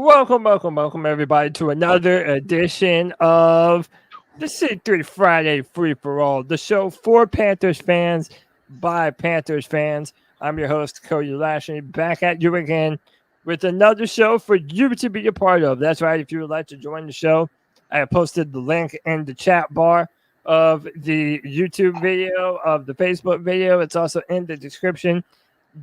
Welcome, everybody, to another edition of the C3 Friday Free for All, the show for Panthers fans by Panthers fans. I'm your host, Cody Lashley, back at you again with another show for you to be a part of. That's right. If you would like to join the show, I have posted the link in the chat bar of the YouTube video, of the Facebook video. It's also in the description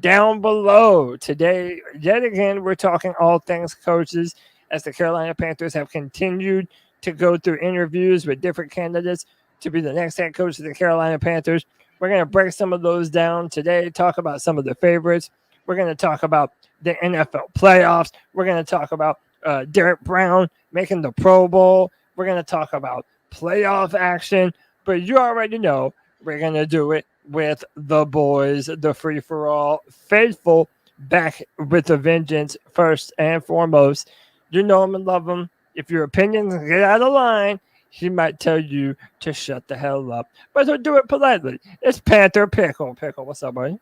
down below. Today, yet again, we're talking all things coaches as the Carolina Panthers have continued to go through interviews with different candidates to be the next head coach of the Carolina Panthers. We're going to break some of those down today, talk about some of the favorites. We're going to talk about the NFL playoffs. We're going to talk about Derek Brown making the Pro Bowl. We're going to talk about playoff action. But you already know we're going to do it with the boys, the free-for-all faithful, back with a vengeance first and foremost. You know him and love him. If your opinions get out of line, he might tell you to shut the hell up. But he'll do it politely. It's Panther Pickle. Pickle, what's up, buddy?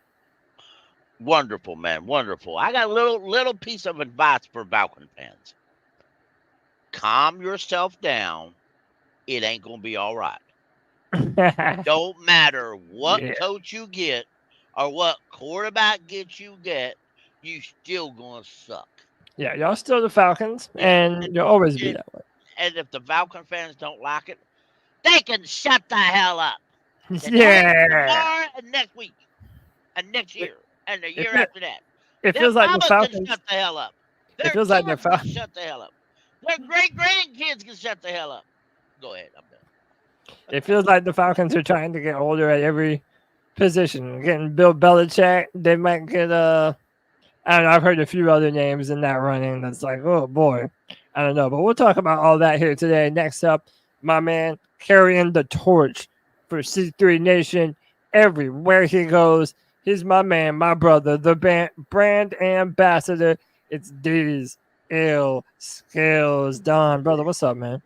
Wonderful, man. Wonderful. I got a little piece of advice for Falcon fans. Calm yourself down. It ain't going to be all right. Don't matter what coach you get or what quarterback you get, you still gonna suck. Yeah, y'all still the Falcons, and you'll always be that way. And if the Falcon fans don't like it, they can shut the hell up. Yeah. And next week, and next year, and the year after that. It feels like the Falcons can shut the hell up. It feels like the Falcons shut the hell up. Their great grandkids can shut the hell up. Go ahead, I'm done. It feels like the Falcons are trying to get older at every position. Getting Bill Belichick, they might get I don't know. I've heard a few other names in that running. That's like, oh boy, I don't know. But we'll talk about all that here today. Next up, my man carrying the torch for C3 Nation everywhere he goes. He's my man, my brother, the brand ambassador. It's D's Ill Skills. Don, brother, what's up, man?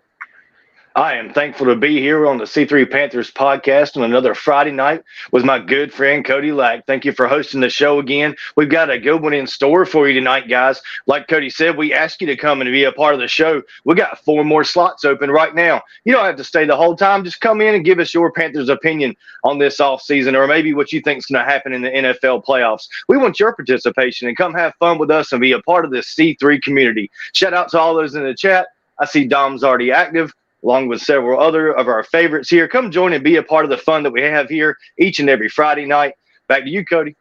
I am thankful to be here on the C3 Panthers Podcast on another Friday night with my good friend Cody Lack. Thank you for hosting the show again. We've got a good one in store for you tonight, guys. Like Cody said, we asked you to come and be a part of the show. We got 4 more slots open right now. You don't have to stay the whole time. Just come in and give us your Panthers opinion on this offseason, or maybe what you think is going to happen in the NFL playoffs. We want your participation, and come have fun with us and be a part of this C3 community. Shout out to all those in the chat. I see Dom's already active, along with several other of our favorites here. Come join and be a part of the fun that we have here each and every Friday night. Back to you, Cody.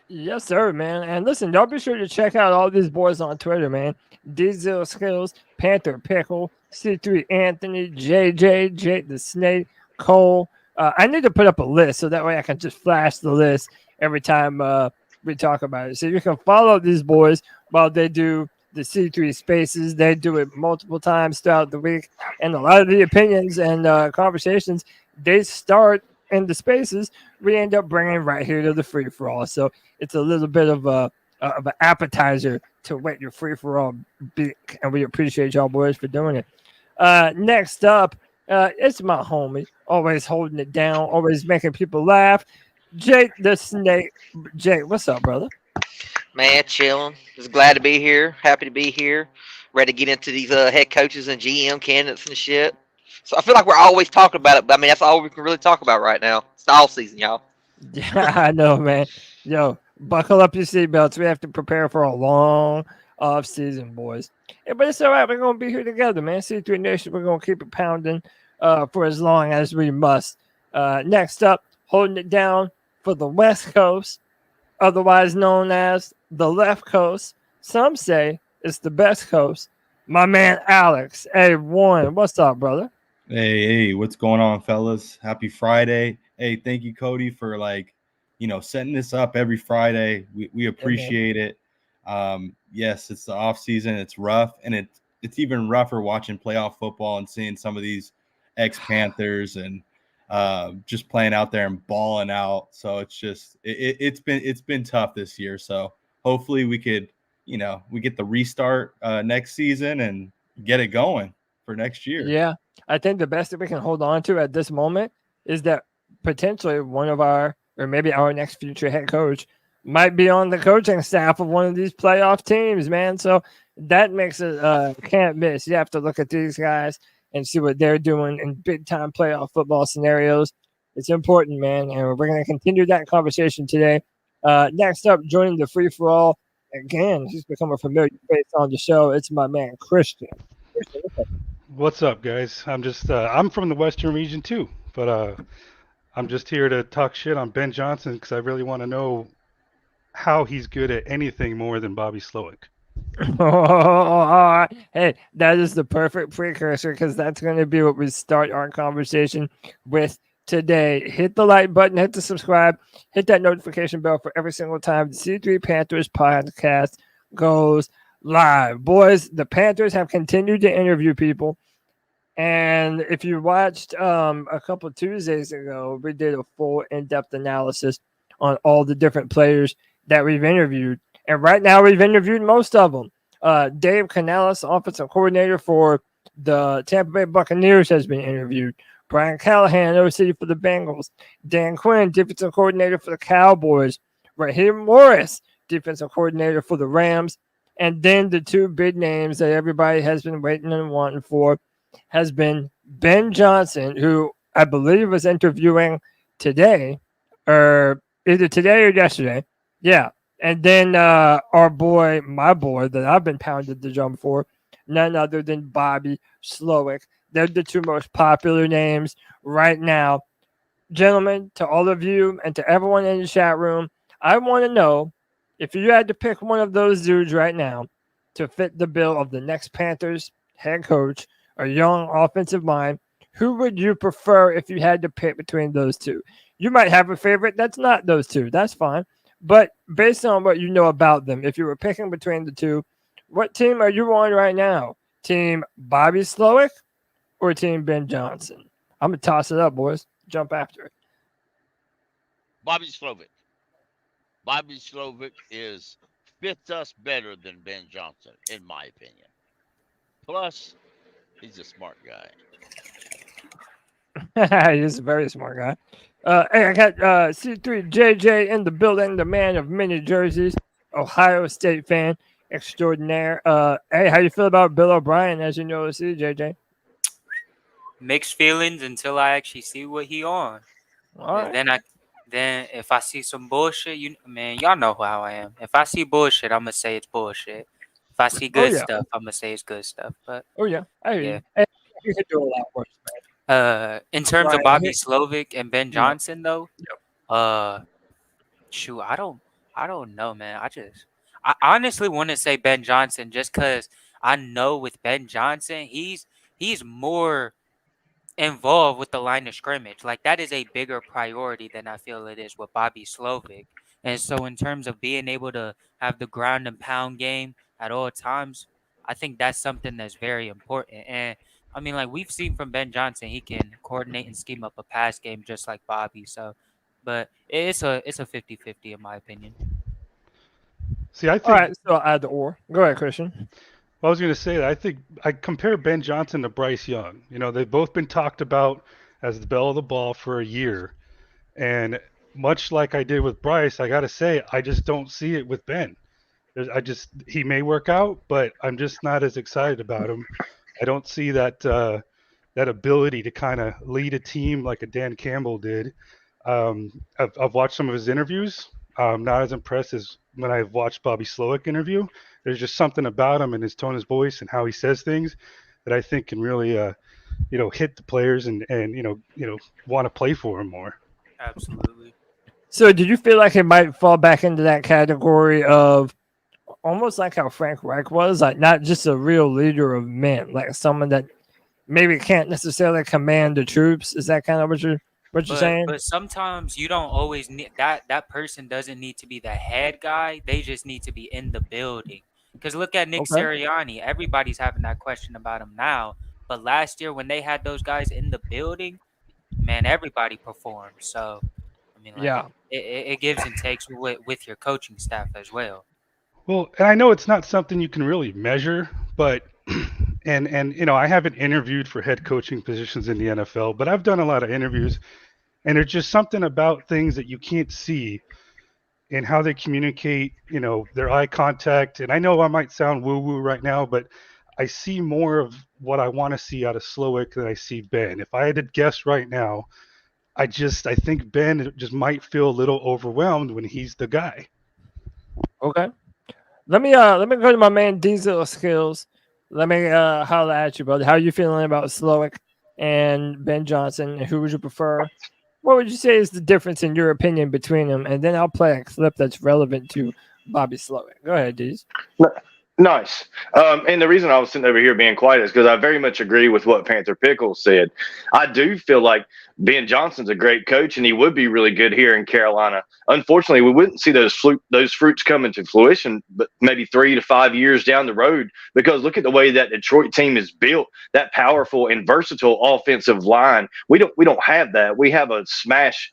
Yes, sir, man. And listen, y'all be sure to check out all these boys on Twitter, man. Diesel Skills, Panther Pickle, C3 Anthony, JJ the Snake, Cole. I need to put up a list so that way I can just flash the list every time we talk about it. So you can follow these boys while they do the C3 spaces. They do it multiple times throughout the week, and a lot of the opinions and conversations they start in the spaces we end up bringing right here to the free for all. So it's a little bit of an appetizer to wet your free for all beak, and we appreciate y'all boys for doing it. Next up, it's my homie, always holding it down, always making people laugh, Jake the Snake. Jake, what's up, brother? Man, chilling. Just glad to be here. Happy to be here. Ready to get into these head coaches and GM candidates and shit. So I feel like we're always talking about it, but I mean, that's all we can really talk about right now. It's the off season, y'all. Yeah, I know, man. Yo, buckle up your seatbelts. We have to prepare for a long off season, boys. Yeah, but it's all right. We're going to be here together, man. C3 Nation, we're going to keep it pounding for as long as we must. Next up, holding it down for the West Coast, otherwise known as the left coast. Some say it's the best coast. My man Alex, A1, what's up, brother? Hey, what's going on, fellas? Happy Friday. Hey, thank you, Cody, for setting this up every Friday. We appreciate it. Yes, it's the off season. It's rough, and it's even rougher watching playoff football and seeing some of these ex-Panthers and just playing out there and balling out. So it's just it's been tough this year. So hopefully we could, we get the restart next season and get it going for next year. Yeah, I think the best that we can hold on to at this moment is that potentially one of our, or maybe our next future head coach might be on the coaching staff of one of these playoff teams, man. So that makes it can't miss. You have to look at these guys and see what they're doing in big time playoff football scenarios. It's important, man, and we're going to continue that conversation today. Next up, joining the free for all again, he's become a familiar face on the show. It's my man Christian. What's up, guys? I'm just I'm from the Western region too, but I'm just here to talk shit on Ben Johnson because I really want to know how he's good at anything more than Bobby Slowik. Hey, that is the perfect precursor because that's going to be what we start our conversation with today. Hit the like button, hit the subscribe, hit that notification bell for every single time the C3 Panthers podcast goes live. Boys, the Panthers have continued to interview people. And if you watched a couple Tuesdays ago, we did a full in-depth analysis on all the different players that we've interviewed. And right now we've interviewed most of them. Dave Canales, offensive coordinator for the Tampa Bay Buccaneers, has been interviewed. Brian Callahan, OC for the Bengals. Dan Quinn, defensive coordinator for the Cowboys. Raheem Morris, defensive coordinator for the Rams. And then the two big names that everybody has been waiting and wanting for has been Ben Johnson, who I believe was interviewing today, or either today or yesterday. Yeah. And then my boy that I've been pounded the drum for, none other than Bobby Slowik. They're the two most popular names right now. Gentlemen, to all of you and to everyone in the chat room, I want to know if you had to pick one of those dudes right now to fit the bill of the next Panthers head coach, a young offensive mind, who would you prefer if you had to pick between those two? You might have a favorite that's not those two. That's fine. But based on what you know about them, if you were picking between the two, what team are you on right now? Team Bobby Slowik or Team Ben Johnson? I'm going to toss it up, boys. Jump after it. Bobby Slowik. Bobby Slowik fits us better than Ben Johnson, in my opinion. Plus, he's a smart guy. He's a very smart guy. Hey, I got C3 JJ in the building, the man of many jerseys, Ohio State fan extraordinaire. Hey, how you feel about Bill O'Brien as you know, JJ? Mixed feelings until I actually see what he on. All right. Then if I see some bullshit, y'all know how I am. If I see bullshit, I'm gonna say it's bullshit. If I see good stuff, I'm gonna say it's good stuff. But I hear you. Hey, you could do a lot worse, man. In terms of Bobby Slowik and Ben Johnson, though, shoot, I don't know, man. I honestly want to say Ben Johnson just because I know with Ben Johnson, he's more involved with the line of scrimmage. Like, that is a bigger priority than I feel it is with Bobby Slowik. And so in terms of being able to have the ground and pound game at all times, I think that's something that's very important. And I mean, like we've seen from Ben Johnson, he can coordinate and scheme up a pass game just like Bobby. So, but it's a 50-50 in my opinion. See, I think. All right, so I'll add the or. Go ahead, Christian. I was going to say that I think I compare Ben Johnson to Bryce Young. You know, they've both been talked about as the belle of the ball for a year. And much like I did with Bryce, I got to say, I just don't see it with Ben. He may work out, but I'm just not as excited about him. I don't see that ability to kind of lead a team like a Dan Campbell did. I've watched some of his interviews. I'm not as impressed as when I've watched Bobby Slowik interview. There's just something about him and his tone of voice and how he says things that I think can really, hit the players and want to play for him more. Absolutely. So, do you feel like it might fall back into that category of almost like how Frank Reich was, like not just a real leader of men, like someone that maybe can't necessarily command the troops? Is that kind of what you're saying? But sometimes you don't always need that person doesn't need to be the head guy. They just need to be in the building. Because look at Nick Sirianni. Everybody's having that question about him now. But last year when they had those guys in the building, man, everybody performed. So, I mean, it gives and takes with your coaching staff as well. Well, and I know it's not something you can really measure, but and I haven't interviewed for head coaching positions in the NFL, but I've done a lot of interviews, and there's just something about things that you can't see in how they communicate, their eye contact. And I know I might sound woo-woo right now, but I see more of what I want to see out of Slowick than I see Ben. If I had to guess right now, I think Ben just might feel a little overwhelmed when he's the guy. Okay. Let me go to my man Diesel Skills. Let me holler at you, brother. How are you feeling about Slowick and Ben Johnson? Who would you prefer? What would you say is the difference in your opinion between them? And then I'll play a clip that's relevant to Bobby Slowik. Go ahead, Deez. Nice. And the reason I was sitting over here being quiet is because I very much agree with what Panther Pickles said. I do feel like Ben Johnson's a great coach, and he would be really good here in Carolina. Unfortunately, we wouldn't see those fruits coming to fruition, but maybe 3 to 5 years down the road. Because look at the way that Detroit team is built, that powerful and versatile offensive line. We don't have that. We have a smash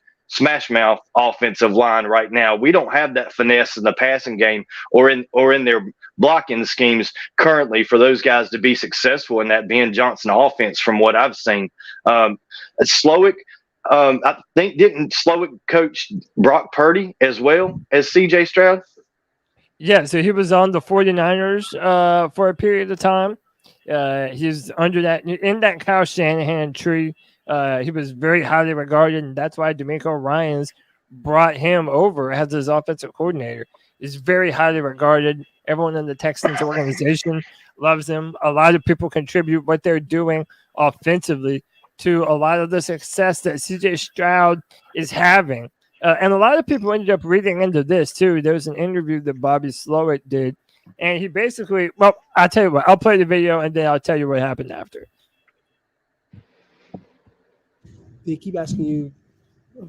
mouth offensive line right now. We don't have that finesse in the passing game or in their blocking schemes currently for those guys to be successful in that Ben Johnson offense from what I've seen. Slowick, I think, didn't Slowick coach Brock Purdy as well as CJ Stroud? Yeah, so he was on the 49ers for a period of time. He's in that Kyle Shanahan tree. He was very highly regarded, and that's why DeMeco Ryans brought him over as his offensive coordinator. He's very highly regarded. Everyone in the Texans organization loves him. A lot of people contribute what they're doing offensively to a lot of the success that CJ Stroud is having. And a lot of people ended up reading into this, too. There was an interview that Bobby Slowik did, and he basically – well, I'll tell you what. I'll play the video, and then I'll tell you what happened after. They keep asking you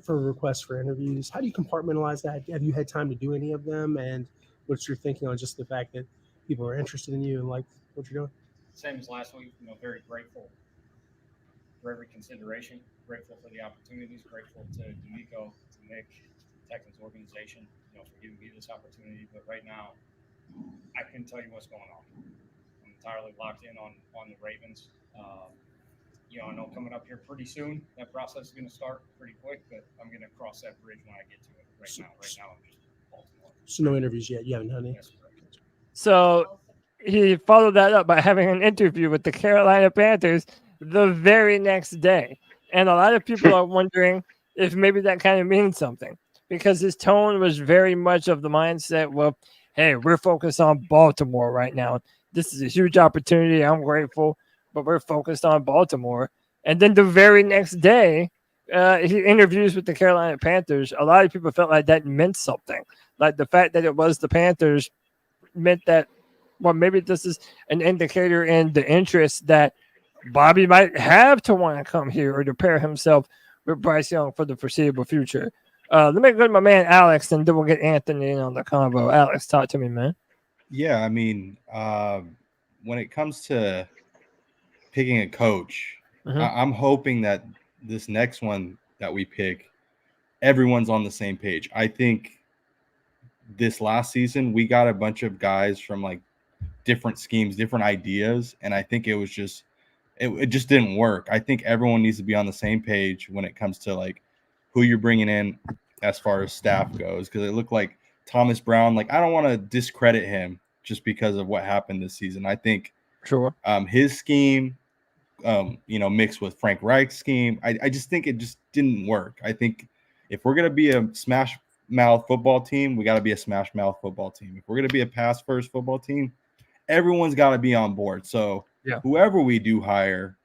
for requests for interviews. How do you compartmentalize that? Have you had time to do any of them? And what's your thinking on just the fact that people are interested in you and like what you're doing? Same as last week, very grateful for every consideration, grateful for the opportunities, grateful to DeMeco, to Nick, Texans organization, for giving me this opportunity. But right now, I couldn't tell you what's going on. I'm entirely locked in on the Ravens. I know coming up here pretty soon, that process is going to start pretty quick, but I'm going to cross that bridge when I get to it. Right now, I'm just Baltimore. So no interviews yet? You haven't done any? Yes, correct. So he followed that up by having an interview with the Carolina Panthers the very next day. And a lot of people are wondering if maybe that kind of means something, because his tone was very much of the mindset, well, hey, we're focused on Baltimore right now. This is a huge opportunity. I'm grateful, but we're focused on Baltimore. And then the very next day, he interviews with the Carolina Panthers. A lot of people felt like that meant something. Like the fact that it was the Panthers meant that, well, maybe this is an indicator in the interest that Bobby might have to want to come here or to pair himself with Bryce Young for the foreseeable future. Let me go to my man Alex, and then we'll get Anthony in on the convo. Alex, talk to me, man. Yeah, I mean, when it comes to picking a coach, I'm hoping that this next one that we pick, everyone's on the same page. I think this last season, we got a bunch of guys from like different schemes, different ideas, and I think it was just it just didn't work. I think everyone needs to be on the same page when it comes to like who you're bringing in as far as staff goes, because it looked like Thomas Brown, like I don't want to discredit him just because of what happened this season. I think his scheme, mixed with Frank Reich's scheme, I just think it just didn't work. I think if we're going to be a smash mouth football team, we got to be a smash mouth football team. If we're going to be a pass first football team, everyone's got to be on board. So whoever we do hire,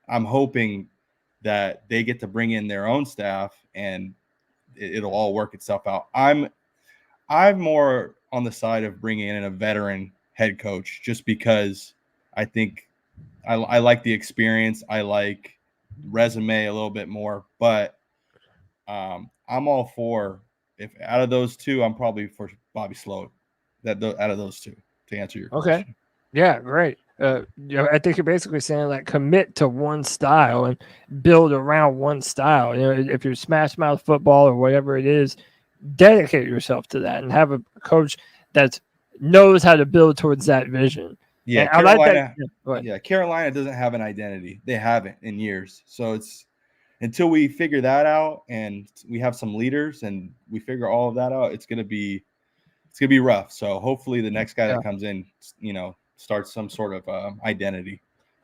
I'm hoping that they get to bring in their own staff and it'll all work itself out. I'm more on the side of bringing in a veteran head coach just because I think I like the experience. I like resume a little bit more, but I'm all for, if out of those two, I'm probably for Bobby Slowik. Out of those two, to answer your question. Yeah, great. I think you're basically saying like commit to one style and build around one style. If you're smash mouth football or whatever it is, dedicate yourself to that and have a coach that knows how to build towards that vision. Yeah, Carolina, Carolina doesn't have an identity. They haven't in years. So until we figure that out and we have some leaders and we figure all of that out, it's gonna be rough. So hopefully the next guy that comes in, starts some sort of identity.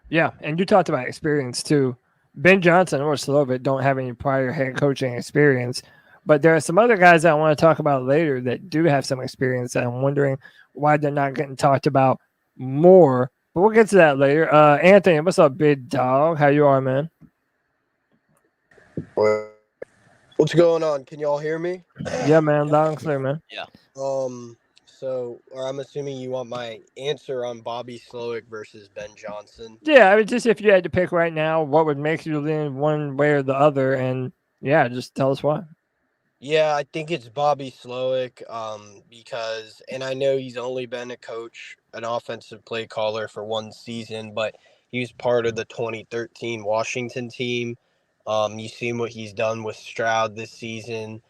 Yeah, and you talked about experience too. Ben Johnson or Slowick don't have any prior head coaching experience, but there are some other guys I want to talk about later that do have some experience, and I'm wondering why they're not getting talked about more. But we'll get to that later. Anthony, what's up, big dog? How you are, man? What's going on? Can y'all hear me? Yeah, man, loud and clear, man. Yeah. So, or I'm assuming you want my answer on Bobby Slowik versus Ben Johnson. Yeah, I mean, just if you had to pick right now, what would make you lean one way or the other, and yeah, just tell us why. Yeah, I think it's Bobby Slowik, because, and I know he's only been a coach, an offensive play caller for one season, but he was part of the 2013 Washington team. You've seen what he's done with Stroud this season.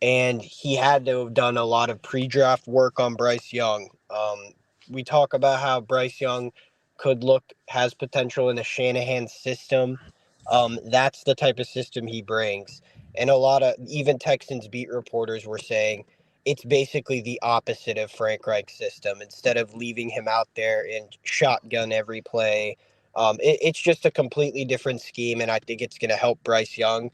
And he had to have done a lot of pre-draft work on Bryce Young. We talk about how Bryce Young has potential in a Shanahan system. That's the type of system he brings. And a lot of even Texans beat reporters were saying it's basically the opposite of Frank Reich's system. Instead of leaving him out there and shotgun every play, it's just a completely different scheme, and I think it's going to help Bryce Young.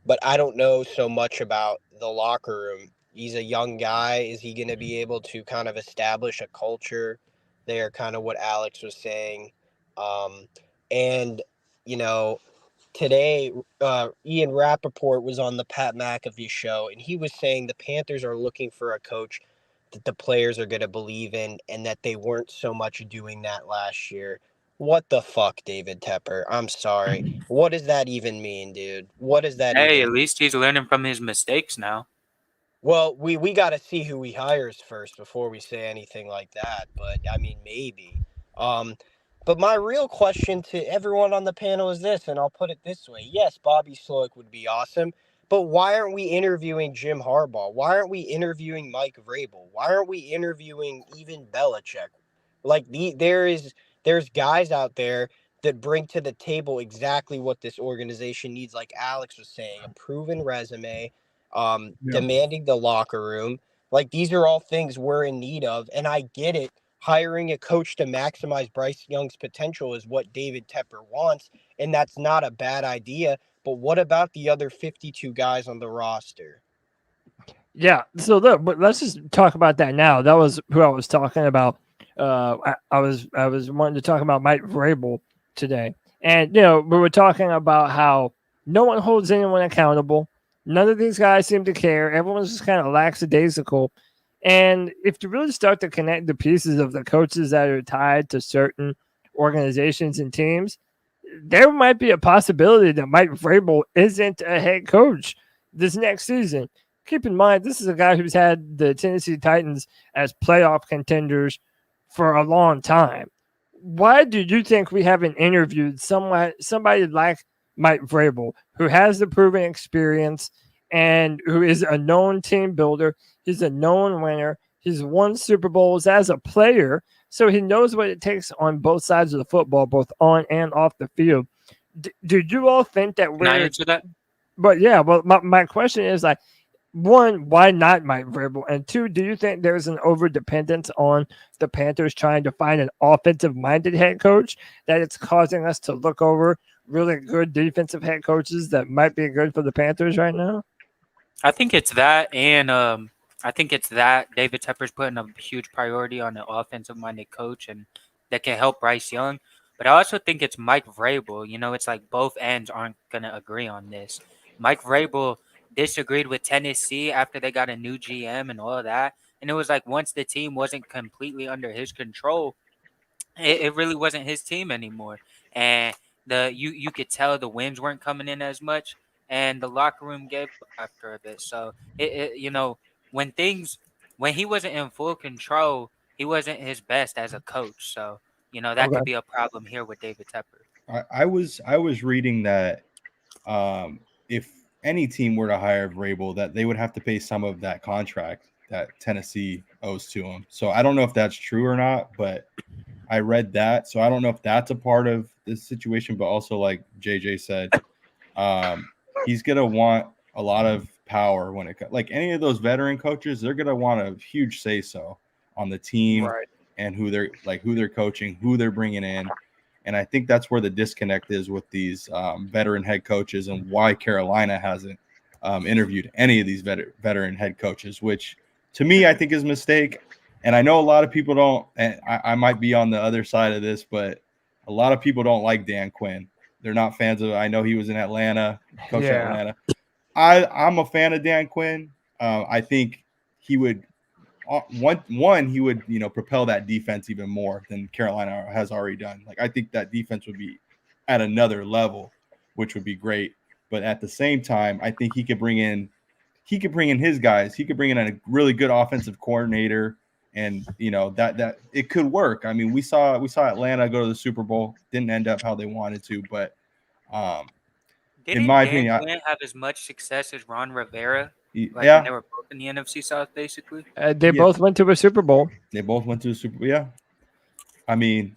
But I don't know so much about the locker room. He's a young guy. Is he going to be able to kind of establish a culture there, kind of what Alex was saying? And, today, Ian Rappaport was on the Pat McAfee show, and he was saying the Panthers are looking for a coach that the players are going to believe in, and that they weren't so much doing that last year. What the fuck, David Tepper? I'm sorry. What does that even mean, dude? What does that Hey, even at least he's learning from his mistakes now. Well, we got to see who he hires first before we say anything like that. But, I mean, maybe. But my real question to everyone on the panel is this, and I'll put it this way. Yes, Bobby Slowik would be awesome, but why aren't we interviewing Jim Harbaugh? Why aren't we interviewing Mike Vrable? Why aren't we interviewing even Belichick? Like, there's guys out there that bring to the table exactly what this organization needs, like Alex was saying, a proven resume, demanding the locker room. Like, these are all things we're in need of, and I get it. Hiring a coach to maximize Bryce Young's potential is what David Tepper wants, and that's not a bad idea. But what about the other 52 guys on the roster? Yeah, so look, but let's just talk about that now. That was who I was talking about. I was wanting to talk about Mike Vrable today, and we were talking about how no one holds anyone accountable. None of these guys seem to care. Everyone's just kind of lackadaisical. And if you really start to connect the pieces of the coaches that are tied to certain organizations and teams, there might be a possibility that Mike Vrable isn't a head coach this next season. Keep in mind, this is a guy who's had the Tennessee Titans as playoff contenders for a long time. Why do you think we haven't interviewed somebody like Mike Vrable, who has the proven experience and who is a known team builder? He's a known winner. He's won Super Bowls as a player, so he knows what it takes on both sides of the football, both on and off the field. Do you all think that we're... Can I answer that? But yeah, well, my question is, like, one, why not Mike Vrable? And two, do you think there's an over-dependence on the Panthers trying to find an offensive-minded head coach that it's causing us to look over really good defensive head coaches that might be good for the Panthers right now? I think it's that, and David Tepper's putting a huge priority on an offensive-minded coach, and that can help Bryce Young. But I also think it's Mike Vrable. It's like both ends aren't going to agree on this. Mike Vrable disagreed with Tennessee after they got a new GM and all of that. And it was like once the team wasn't completely under his control, it really wasn't his team anymore. And you could tell the wins weren't coming in as much, and the locker room gave up after a bit. So when he wasn't in full control, he wasn't his best as a coach. So that could be a problem here with David Tepper. I was reading that if any team were to hire Vrabel, that they would have to pay some of that contract that Tennessee owes to him. So I don't know if that's true or not, but I read that. So I don't know if that's a part of this situation, but also like JJ said, he's gonna want a lot of power when it comes. Like any of those veteran coaches, they're gonna want a huge say so on the team and who they're coaching, who they're bringing in. And I think that's where the disconnect is with these veteran head coaches and why Carolina hasn't interviewed any of these veteran head coaches, which to me, I think is a mistake. And I know a lot of people don't, and I might be on the other side of this, but a lot of people don't like Dan Quinn. They're not fans of it. I know he was in Atlanta, coach in Atlanta. I'm a fan of Dan Quinn. I think he would he would propel that defense even more than Carolina has already done. Like I think that defense would be at another level, which would be great. But at the same time, I think he could bring in his guys. He could bring in a really good offensive coordinator, and that it could work. I mean, we saw Atlanta go to the Super Bowl. Didn't end up how they wanted to, but in my opinion, Quinn have as much success as Ron Rivera? When they were both in the NFC South, basically. They both went to a Super Bowl. They both went to a Super Bowl. Yeah. I mean,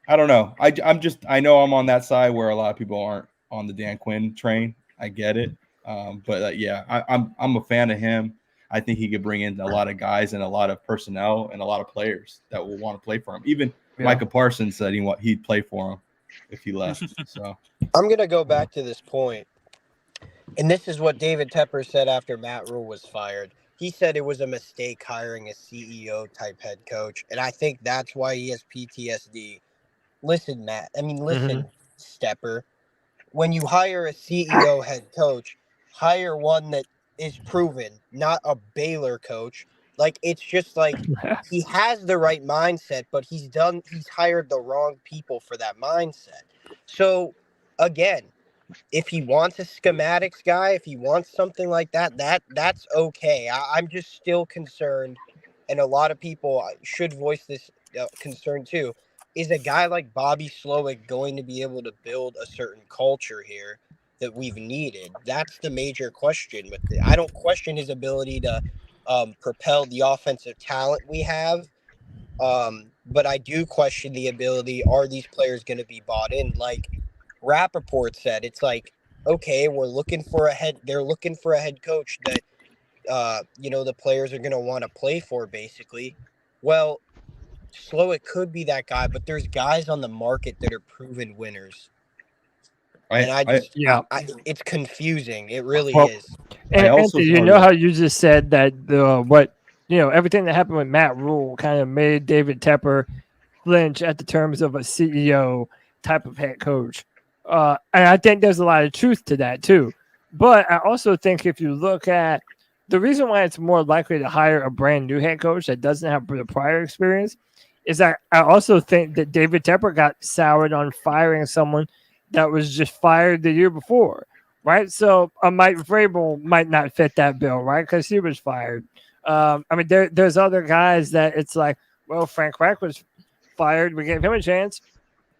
I don't know. I know I'm on that side where a lot of people aren't on the Dan Quinn train. I get it. But I'm a fan of him. I think he could bring in a lot of guys and a lot of personnel and a lot of players that will want to play for him. Even Micah Parsons said he'd play for him if he left. So I'm going to go back to this point. And this is what David Tepper said after Matt Rule was fired. He said it was a mistake hiring a CEO-type head coach, and I think that's why he has PTSD. Listen, Matt. Stepper. When you hire a CEO head coach, hire one that is proven, not a Baylor coach. Like, it's just like he has the right mindset, but he's hired the wrong people for that mindset. So, again, if he wants a schematics guy, if he wants something like that's okay. I'm just still concerned, and a lot of people should voice this concern too. Is a guy like Bobby Slowik going to be able to build a certain culture here that we've needed? That's the major question. I don't question his ability to propel the offensive talent we have, but I do question the ability. Are these players going to be bought in? Like Rappaport said, it's like, okay, they're looking for a head coach that the players are going to want to play for, basically. Well, Slowick could be that guy, but there's guys on the market that are proven winners. It's confusing. It really is. And Anthony, how you just said that everything that happened with Matt Rule kind of made David Tepper flinch at the terms of a CEO type of head coach. And I think there's a lot of truth to that too. But I also think if you look at the reason why it's more likely to hire a brand new head coach that doesn't have the prior experience is that I also think that David Tepper got soured on firing someone that was just fired the year before, right? So Mike Vrable might not fit that bill, right? Because he was fired. There's other guys that it's like, well, Frank Reich was fired. We gave him a chance,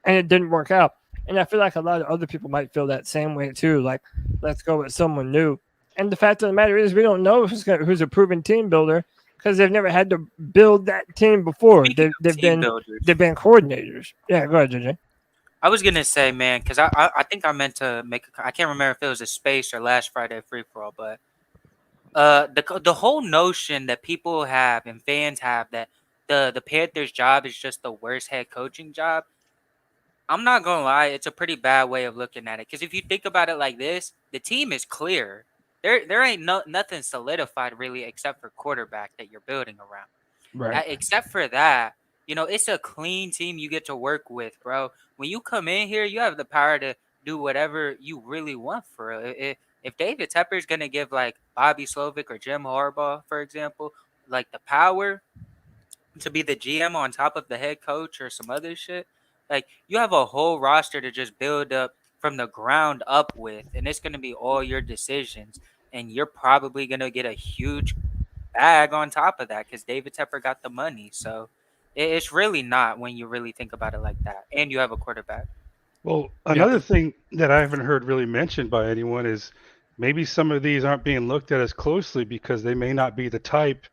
and it didn't work out. And I feel like a lot of other people might feel that same way too. Like, let's go with someone new. And the fact of the matter is, we don't know who's a proven team builder because they've never had to build that team before. They've been coordinators. Yeah, go ahead, JJ. I was gonna say, man, because I think I meant to make I can't remember if it was a space or last Friday free for all, but the whole notion that people have and fans have that the Panthers job is just the worst head coaching job. I'm not gonna lie, it's a pretty bad way of looking at it. Because if you think about it like this, the team is clear. There ain't nothing solidified really except for quarterback that you're building around. Right. Except for that, it's a clean team you get to work with, bro. When you come in here, you have the power to do whatever you really want for it. If David Tepper is gonna give like Bobby Slowik or Jim Harbaugh, for example, like the power to be the GM on top of the head coach or some other shit, like you have a whole roster to just build up from the ground up with, and it's going to be all your decisions, and you're probably going to get a huge bag on top of that because David Tepper got the money. So it's really not when you really think about it like that, and you have a quarterback. Well, another thing that I haven't heard really mentioned by anyone is maybe some of these aren't being looked at as closely because they may not be the type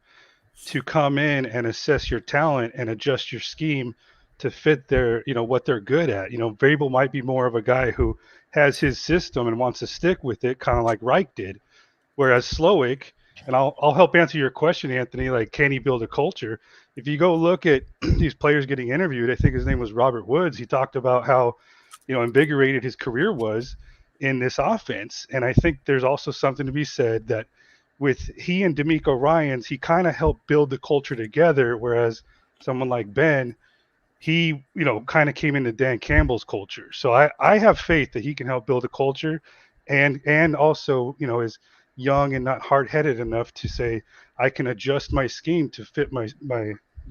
to come in and assess your talent and adjust your scheme to fit their, what they're good at. Vrabel might be more of a guy who has his system and wants to stick with it, kind of like Reich did. Whereas Slowick, and I'll help answer your question, Anthony, like, can he build a culture? If you go look at these players getting interviewed, I think his name was Robert Woods. He talked about how, invigorated his career was in this offense. And I think there's also something to be said that with he and D'Amico Ryans, he kind of helped build the culture together. Whereas someone like Ben, he, kind of came into Dan Campbell's culture. So I have faith that he can help build a culture and also, is young and not hard-headed enough to say, I can adjust my scheme to fit my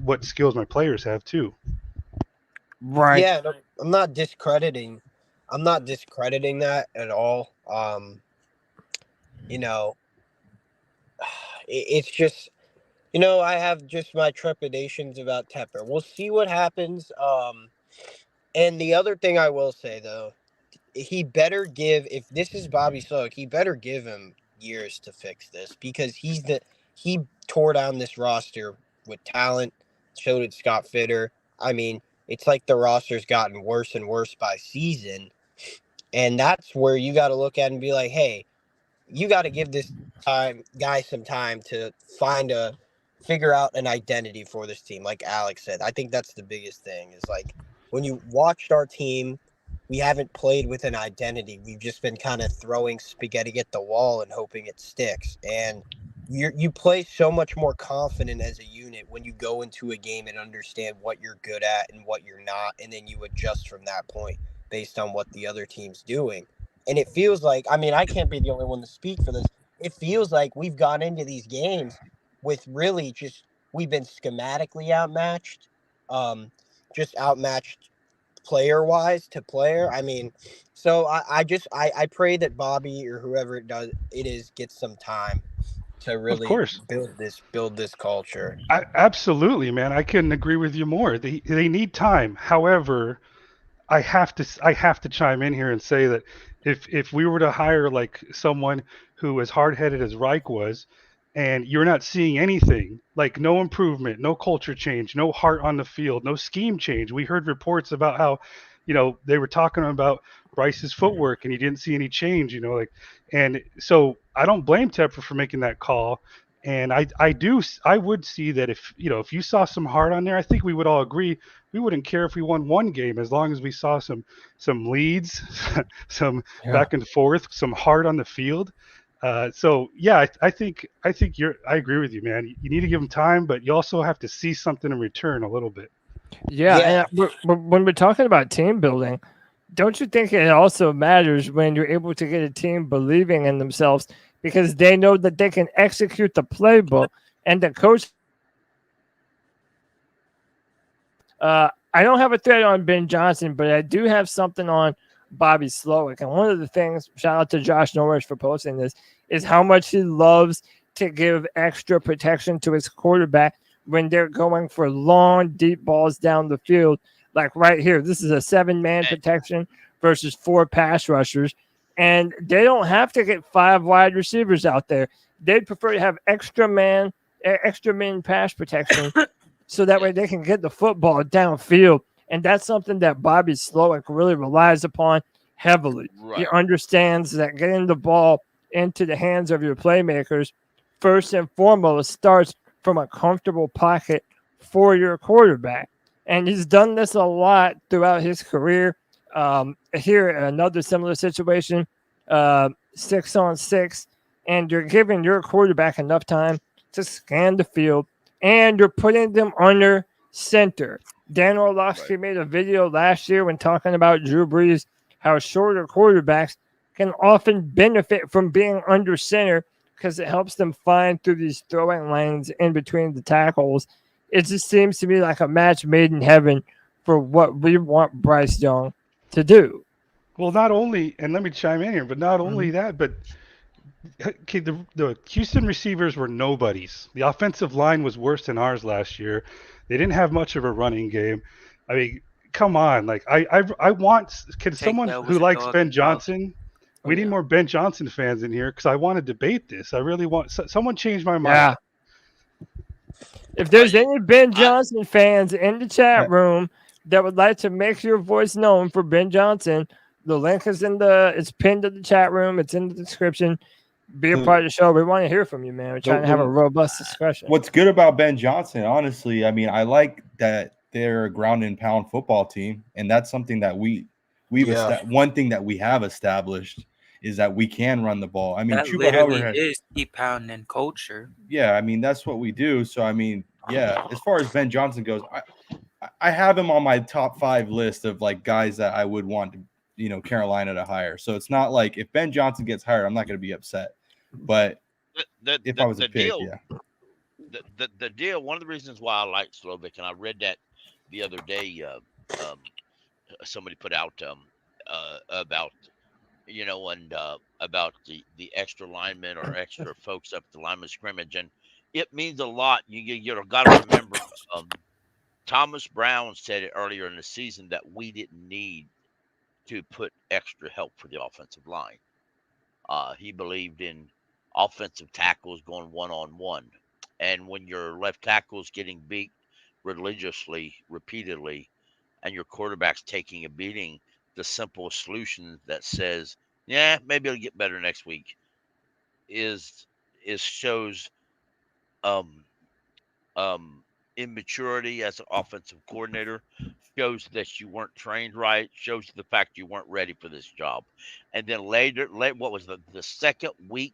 what skills my players have too. Right. Yeah, no, I'm not discrediting that at all. It's just, I have just my trepidations about Tepper. We'll see what happens. And the other thing I will say, though, he better give, if this is Bobby Slowik, he better give him years to fix this, because he tore down this roster with talent. So did Scott Fitter. I mean, it's like the roster's gotten worse and worse by season. And that's where you got to look at and be like, hey, you got to give this guy some time to figure out an identity for this team. Like Alex said, I think that's the biggest thing is, like, when you watched our team, we haven't played with an identity. We've just been kind of throwing spaghetti at the wall and hoping it sticks. And you play so much more confident as a unit when you go into a game and understand what you're good at and what you're not, and then you adjust from that point based on what the other team's doing. And it feels like, I mean, I can't be the only one to speak for this. It feels like we've gone into these games with really just, we've been schematically outmatched, just outmatched player-wise to player. I mean, so I pray that Bobby or whoever it is gets some time to really build this culture. Absolutely, man. I couldn't agree with you more. They need time. However, I have to chime in here and say that if we were to hire like someone who as hard-headed as Reich was, and you're not seeing anything, like no improvement, no culture change, no heart on the field, no scheme change. We heard reports about how, they were talking about Bryce's footwork and he didn't see any change, and so I don't blame Tepper for making that call. And I would see that if you saw some heart on there, I think we would all agree we wouldn't care if we won one game as long as we saw some leads, some back and forth, some heart on the field. So yeah, I think I agree with you, man. You need to give them time, but you also have to see something in return a little bit. Yeah. And when we're talking about team building, don't you think it also matters when you're able to get a team believing in themselves because they know that they can execute the playbook and the coach? I don't have a thread on Ben Johnson, but I do have something on Bobby Slowik. And one of the things, shout out to Josh Norris for posting this, is how much he loves to give extra protection to his quarterback when they're going for long, deep balls down the field. Like right here, this is a 7-man protection versus 4 pass rushers. And they don't have to get 5 wide receivers out there. They'd prefer to have extra men pass protection so that way they can get the football downfield. And that's something that Bobby Slowik really relies upon heavily. Right. He understands that getting the ball into the hands of your playmakers, first and foremost, starts from a comfortable pocket for your quarterback. And he's done this a lot throughout his career. Here, another similar situation, 6-on-6, and you're giving your quarterback enough time to scan the field, and you're putting them under center. Dan Orlovsky made a video last year when talking about Drew Brees, how shorter quarterbacks can often benefit from being under center because it helps them find through these throwing lanes in between the tackles. It just seems to me like a match made in heaven for what we want Bryce Young to do. Well, not only, and let me chime in here, but not only that, but okay, the Houston receivers were nobodies. The offensive line was worse than ours last year. They didn't have much of a running game. I mean, come on. Like, I want, can someone who likes Ben Johnson, we need more Ben Johnson fans in here because I want to debate this. I really want, someone change my mind. Yeah. If there's any Ben Johnson fans in the chat room, that would like to make your voice known for Ben Johnson, the link is it's pinned to the chat room. It's in the description. Be a part of the show. We want to hear from you, man. We're trying to have a robust discussion. What's good about Ben Johnson, honestly, I mean, I like that they're a ground and pound football team, and that's something that one thing that we have established is that we can run the ball. I mean, that Chuba literally Hubbard is keep pounding culture. Yeah, I mean, that's what we do. So, I mean, yeah, as far as Ben Johnson goes, I have him on my top 5 list of like guys that I would want, Carolina to hire. So it's not like if Ben Johnson gets hired, I'm not going to be upset. But if I was a pick, yeah. The deal, one of the reasons why I like Slowick, and I read that the other day, somebody put out about about the extra linemen or extra folks up the lineman scrimmage, and it means a lot. You got to remember, Thomas Brown said it earlier in the season that we didn't need to put extra help for the offensive line. He believed in offensive tackles going one-on-one, and when your left tackle is getting beat religiously, repeatedly, and your quarterback's taking a beating, the simple solution that says, yeah, maybe it'll get better next week shows immaturity as an offensive coordinator, shows that you weren't trained right, shows the fact you weren't ready for this job. And then later, what was the second week,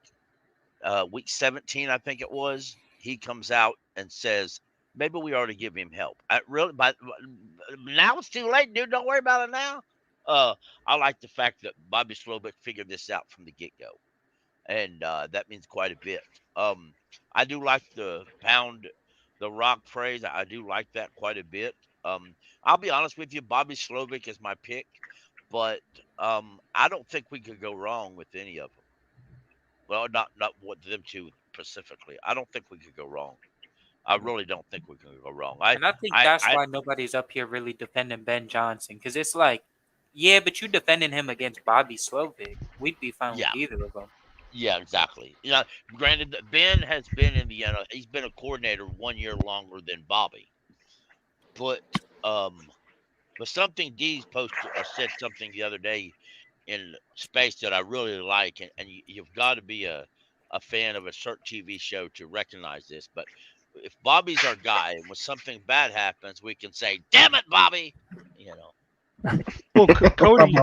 week 17, I think it was, he comes out and says, maybe we ought to give him help. But now it's too late, dude. Don't worry about it now. I like the fact that Bobby Slowik figured this out from the get-go, and that means quite a bit. I do like the pound the rock phrase. I do like that quite a bit. I'll be honest with you, Bobby Slowik is my pick, but I don't think we could go wrong with any of them. Well, not with them two specifically. I don't think we could go wrong. I really don't think we can go wrong. I think that's why nobody's up here really defending Ben Johnson, because it's like, yeah, but you defending him against Bobby Slowik. We'd be fine with either of them. Yeah, exactly. Granted, Ben has been in the he's been a coordinator 1 year longer than Bobby. But something Dee's posted or said something the other day in space that I really like, and you've got to be a fan of a certain TV show to recognize this. But if Bobby's our guy, and when something bad happens, we can say, "Damn it, Bobby!" Well, Cody.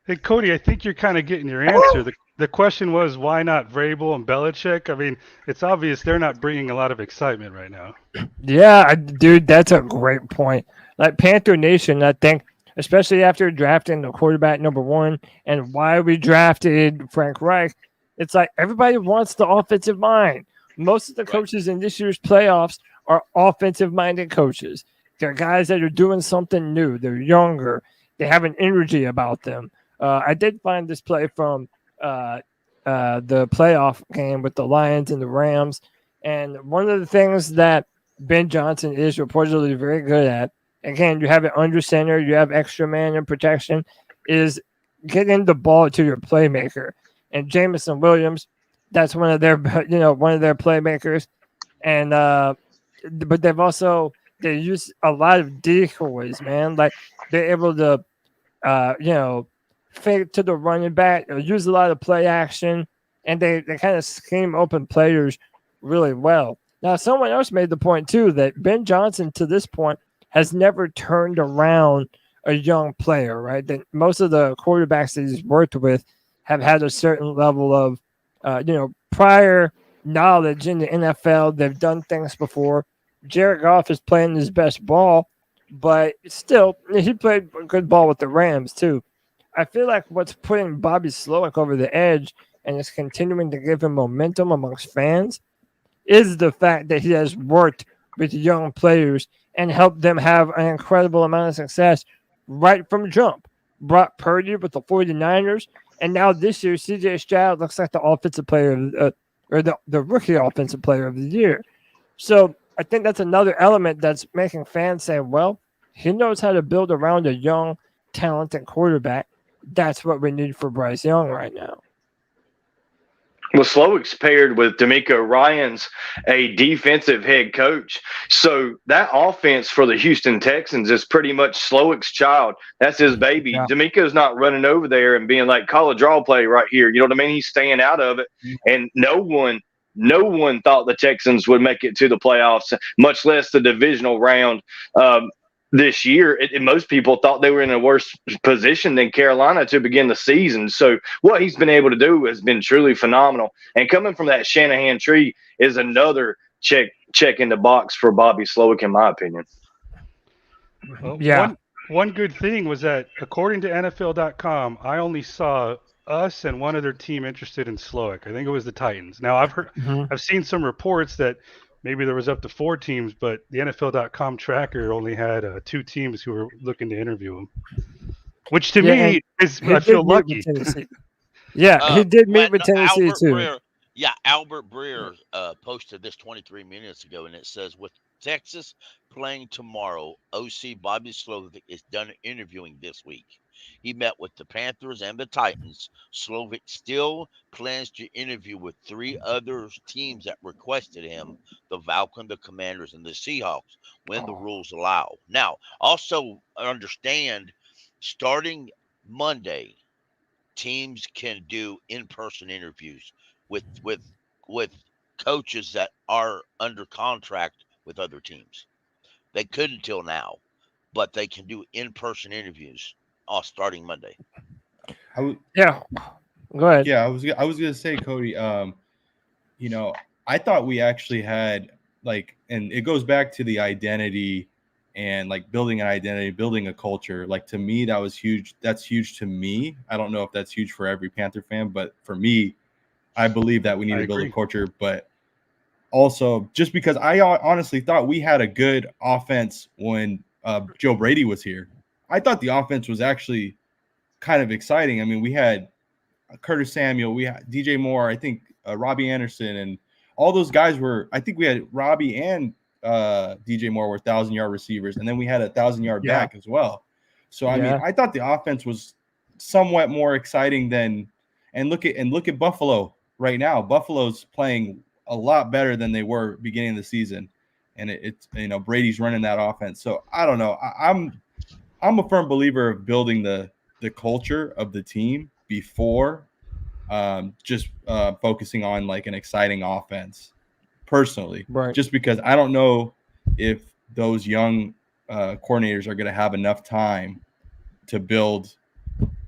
Hey, Cody, I think you're kind of getting your answer. The question was, why not Vrable and Belichick? I mean, it's obvious they're not bringing a lot of excitement right now. Yeah, dude, that's a great point. Like Panther Nation, I think, especially after drafting the quarterback number 1 and why we drafted Frank Reich, it's like everybody wants the offensive mind. Most of the coaches in this year's playoffs are offensive-minded coaches. They're guys that are doing something new. They're younger. They have an energy about them. I did find this play from the playoff game with the Lions and the Rams. And one of the things that Ben Johnson is reportedly very good at, again, you have it under center, you have extra man in protection, is getting the ball to your playmaker. And Jameson Williams, that's one of their playmakers. And but they use a lot of decoys, man. Like they're able to fake to the running back, use a lot of play action, and they kind of scheme open players really well. Now, someone else made the point, too, that Ben Johnson, to this point, has never turned around a young player, right? That most of the quarterbacks that he's worked with have had a certain level of, prior knowledge in the NFL. They've done things before. Jared Goff is playing his best ball, but still, he played good ball with the Rams, too. I feel like what's putting Bobby Slowik over the edge and is continuing to give him momentum amongst fans is the fact that he has worked with young players and helped them have an incredible amount of success right from jump. Brock Purdy with the 49ers, and now this year, C.J. Stroud looks like the offensive player or the rookie offensive player of the year. So I think that's another element that's making fans say, well, he knows how to build around a young, talented quarterback. That's what we need for Bryce Young right now. Well, Slowick's paired with D'Amico Ryans, a defensive head coach. So that offense for the Houston Texans is pretty much Slowick's child. That's his baby. Yeah. D'Amico's not running over there and being like, call a draw play right here. You know what I mean? He's staying out of it. And no one thought the Texans would make it to the playoffs, much less the divisional round. This year, most people thought they were in a worse position than Carolina to begin the season. So what he's been able to do has been truly phenomenal. And coming from that Shanahan tree is another check in the box for Bobby Slowik, in my opinion. Well, Yeah. One good thing was that according to NFL.com, I only saw us and one other team interested in Slowick. I think it was the Titans. Now I've seen some reports that maybe there was up to 4 teams, but the NFL.com tracker only had 2 teams who were looking to interview him, which to me is, I feel lucky. Yeah, he did meet with Tennessee Albert too. Breer, Albert Breer posted this 23 minutes ago, and it says, with Texas playing tomorrow, OC Bobby Slowik is done interviewing this week. He met with the Panthers and the Titans. Slowik still plans to interview with 3 other teams that requested him, the Falcons, the Commanders, and the Seahawks, when the rules allow. Now, also understand, starting Monday, teams can do in-person interviews with coaches that are under contract with other teams. They couldn't until now, but they can do in-person interviews starting Monday. Yeah, go ahead. Yeah, I was gonna say, Cody. You know, I thought we actually had and it goes back to the identity and building an identity, building a culture. To me, that was huge. That's huge to me. I don't know if that's huge for every Panther fan, but for me, I believe that we need to build a culture. But also, just because I honestly thought we had a good offense when Joe Brady was here. I thought the offense was actually kind of exciting. I mean, we had Curtis Samuel, we had DJ Moore, I think Robbie Anderson, and all those guys were. I think we had Robbie and DJ Moore were 1,000-yard receivers, and then we had a 1,000-yard back as well. So I mean, I thought the offense was somewhat more exciting than. And look at Buffalo right now. Buffalo's playing a lot better than they were beginning of the season, and it's Brady's running that offense. So I don't know. I'm a firm believer of building the culture of the team before just focusing on an exciting offense personally, right? Just because I don't know if those young coordinators are going to have enough time to build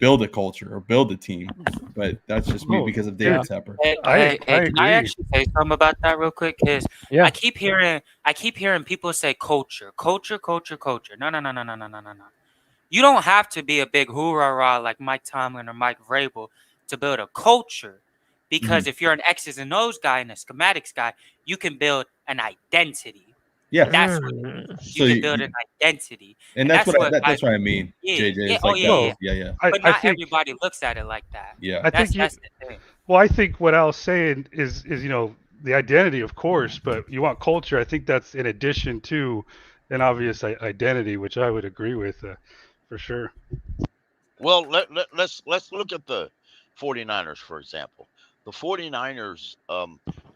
a culture or build a team, but that's just me because of David Tepper. Can I actually say something about that real quick? Because I keep hearing people say culture. No. You don't have to be a big hoorah like Mike Tomlin or Mike Vrable to build a culture, because if you're an X's and O's guy and a schematics guy, you can build an identity. Yeah, that's what you can build an identity, and that's what I mean. JJ, but not everybody looks at it like that. Yeah, that's the thing. Well, I think what I was saying is the identity, of course, but you want culture. I think that's in addition to an obvious identity, which I would agree with for sure. Well, let's look at the 49ers, for example. The 49ers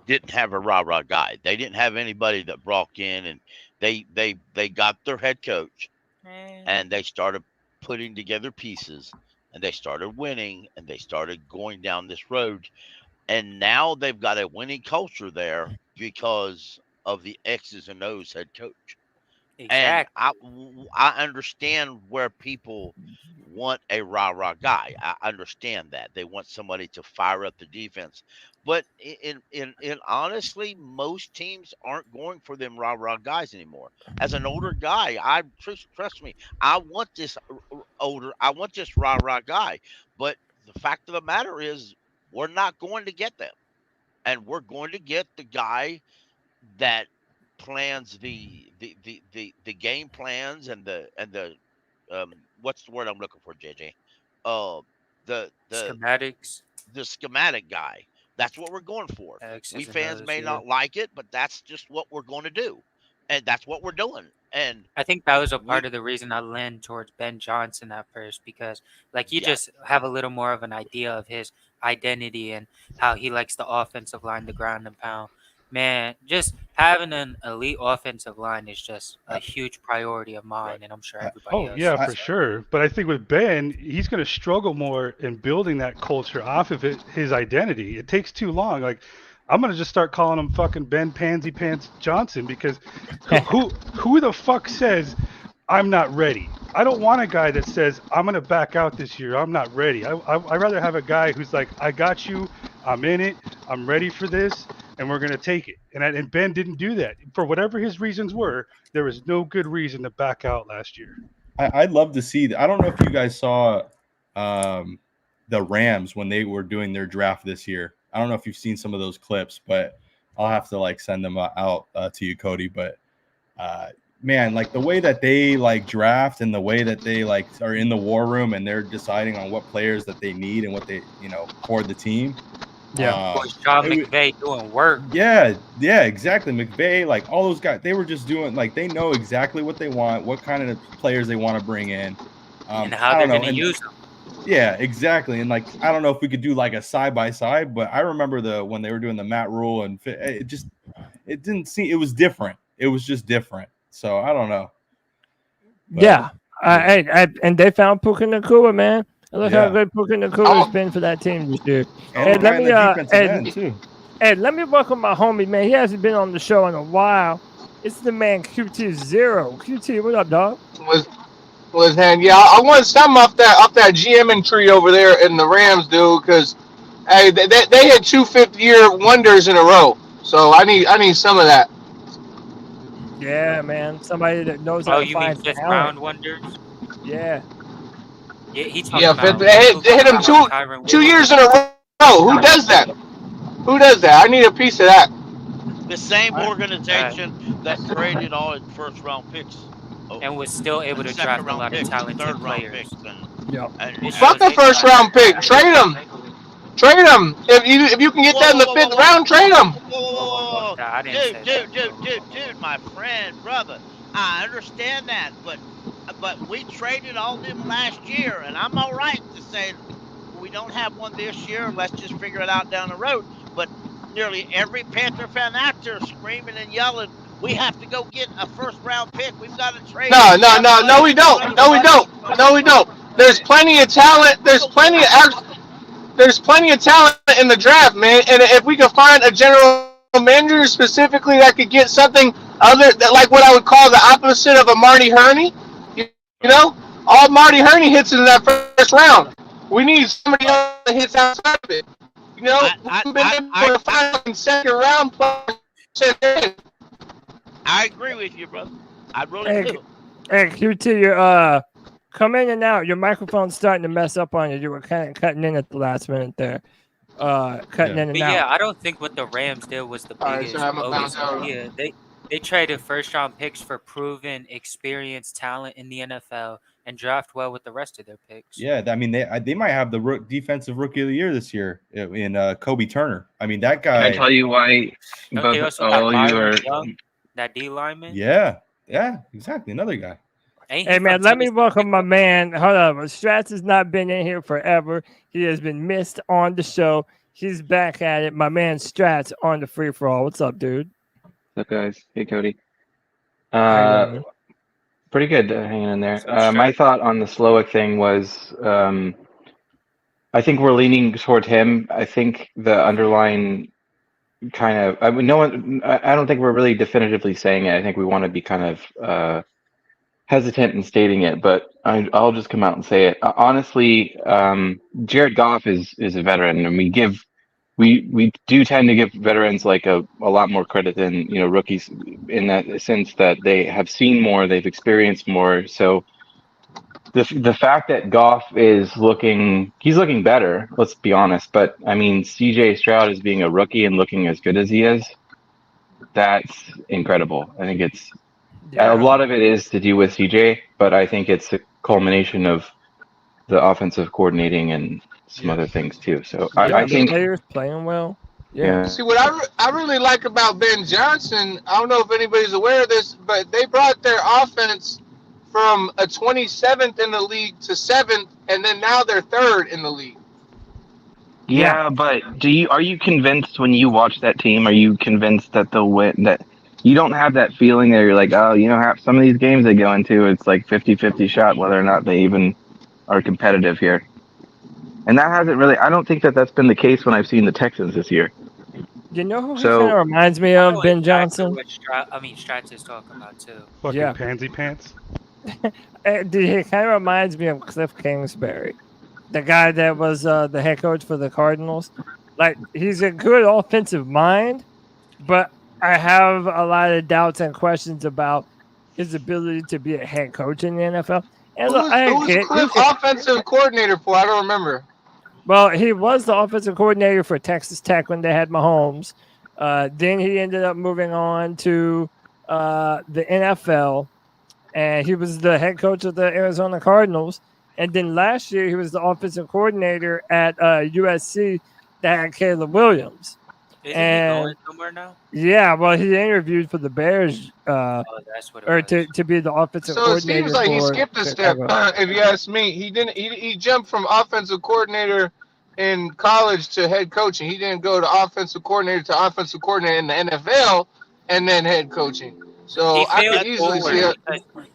didn't have a rah-rah guy. They didn't have anybody that brought in, and they got their head coach, and they started putting together pieces, and they started winning, and they started going down this road. And now they've got a winning culture there because of the X's and O's head coach. Exactly. And I understand where people want a rah-rah guy. I understand that. They want somebody to fire up the defense. But in honestly, most teams aren't going for them rah-rah guys anymore. As an older guy, trust me, I want this rah-rah guy. But the fact of the matter is, we're not going to get them. And we're going to get the guy that plans the game plans and the what's the word I'm looking for, JJ? The schematics. The schematic guy. That's what we're going for. We fans may not like it, but that's just what we're going to do, and that's what we're doing. And I think that was a part of the reason I leaned towards Ben Johnson at first, because you just have a little more of an idea of his identity and how he likes the offensive line to ground and pound. Man, just having an elite offensive line is just a huge priority of mine, and I'm sure everybody else. Yeah, for sure. But I think with Ben, he's going to struggle more in building that culture off of his identity. It takes too long. Like, I'm going to just start calling him fucking Ben Pansy Pants Johnson, because who the fuck says I'm not ready? I don't want a guy that says I'm going to back out this year. I'm not ready. I'd rather have a guy who's like, I got you. I'm in it. I'm ready for this. And we're going to take it. And Ben didn't do that. For whatever his reasons were, there was no good reason to back out last year. I'd love to see. I don't know if you guys saw the Rams when they were doing their draft this year. I don't know if you've seen some of those clips, but I'll have to like send them out to you, Cody. But man, like the way that they like draft and the way that they like are in the war room and they're deciding on what players that they need and what they, for the team. Yeah, John McVay doing work. Yeah, exactly. McVay, like all those guys, they were just doing like they know exactly what they want, what kind of players they want to bring in, and how they're going to use them. Yeah, exactly. And like I don't know if we could do like a side by side, but I remember when they were doing the Matt Rule and it didn't seem, it was different. It was just different. So I don't know. But, yeah, and they found Puka Nacua, man. Look how good Puka Nacua has been for that team this year. And let me welcome my homie, man. He hasn't been on the show in a while. It's the man QT0. QT, what up, dog? Was hand, yeah. I want some off that GM tree over there in the Rams, dude, because hey, they had 2 fifth-year wonders in a row. So I need some of that. Yeah, man. Somebody that knows how to find talent. Oh, you mean fifth-round wonders? Yeah. Yeah, they hit him 2 years in a row. Who does that? I need a piece of that. The same organization that traded all its first-round picks. And was still able to draft a lot of talented players. Fuck the first-round pick. Trade them. If you can get that in the fifth round, trade them. Dude, my friend, brother. I understand that, but we traded all them last year, and I'm all right to say we don't have one this year. Let's just figure it out down the road. But nearly every Panther fan out there screaming and yelling, we have to go get a first-round pick. We've got to trade. No, we don't. There's plenty of talent. There's plenty of talent in the draft, man. And if we could find a general manager specifically that could get something other than like what I would call the opposite of a Marty Herney, all Marty Herney hits in that first round. We need somebody else that hits outside of it. We've been able to find a second round player. I agree with you, brother. I really do. Hey, QT, you're come in and out. Your microphone's starting to mess up on you. You were kind of cutting in at the last minute there. Cutting in and out. Yeah, I don't think what the Rams did was the biggest bogus idea. They traded first-round picks for proven, experienced talent in the NFL and draft well with the rest of their picks. Yeah, I mean, they might have the defensive rookie of the year this year in Kobe Turner. I mean, that guy. Can I tell you why? That D lineman. Yeah, exactly. Another guy. Hey, man, let me welcome my man. Hold on. Strats has not been in here forever. He has been missed on the show. He's back at it. My man Strats on the free for all. What's up, dude? What's up, guys? Hey, Cody. Pretty good hanging in there. My thought on the Slowick thing was I think we're leaning toward him. I think the underlying kind of I don't think we're really definitively saying it. I think we want to be kind of hesitant in stating it, but I'll just come out and say it. Honestly, Jared Goff is a veteran, and we do tend to give veterans like a lot more credit than rookies in that sense that they have seen more, they've experienced more. So the fact that Goff he's looking better, let's be honest. But I mean, CJ Stroud is being a rookie and looking as good as he is. That's incredible. I think it's a lot of it is to do with CJ, but I think it's a culmination of the offensive coordinating and some other things too. So I think players playing well. Yeah. See, what I really like about Ben Johnson, I don't know if anybody's aware of this, but they brought their offense from a 27th in the league to 7th, and then now they're 3rd in the league. Yeah, but are you convinced when you watch that team? Are you convinced that they'll win? That you don't have that feeling that you're like, oh, some of these games they go into, it's like 50-50 shot whether or not they even are competitive here. And that hasn't really. I don't think that's been the case when I've seen the Texans this year. You know who he So- kind of reminds me of? Ben Johnson. What Stratz is talking about too. Fucking Yeah. pansy pants. He kind of reminds me of Cliff Kingsbury, the guy that was the head coach for the Cardinals. Like, he's a good offensive mind, but I have a lot of doubts and questions about his ability to be a head coach in the NFL. And look, Who's Cliff offensive coordinator for? I don't remember. Well, he was the offensive coordinator for Texas Tech when they had Mahomes. Then he ended up moving on to the NFL, and he was the head coach of the Arizona Cardinals. And then last year, he was the offensive coordinator at USC that had Caleb Williams. Isn't he going somewhere now? Yeah, well, he interviewed for the Bears, That's what it was. to be the offensive So it coordinator. seems like he for skipped a step. Chicago. If you ask me, he didn't. He jumped from offensive coordinator in college to head coaching. He didn't go to offensive coordinator to offensive coordinator in the NFL and then head coaching. So I could easily see it.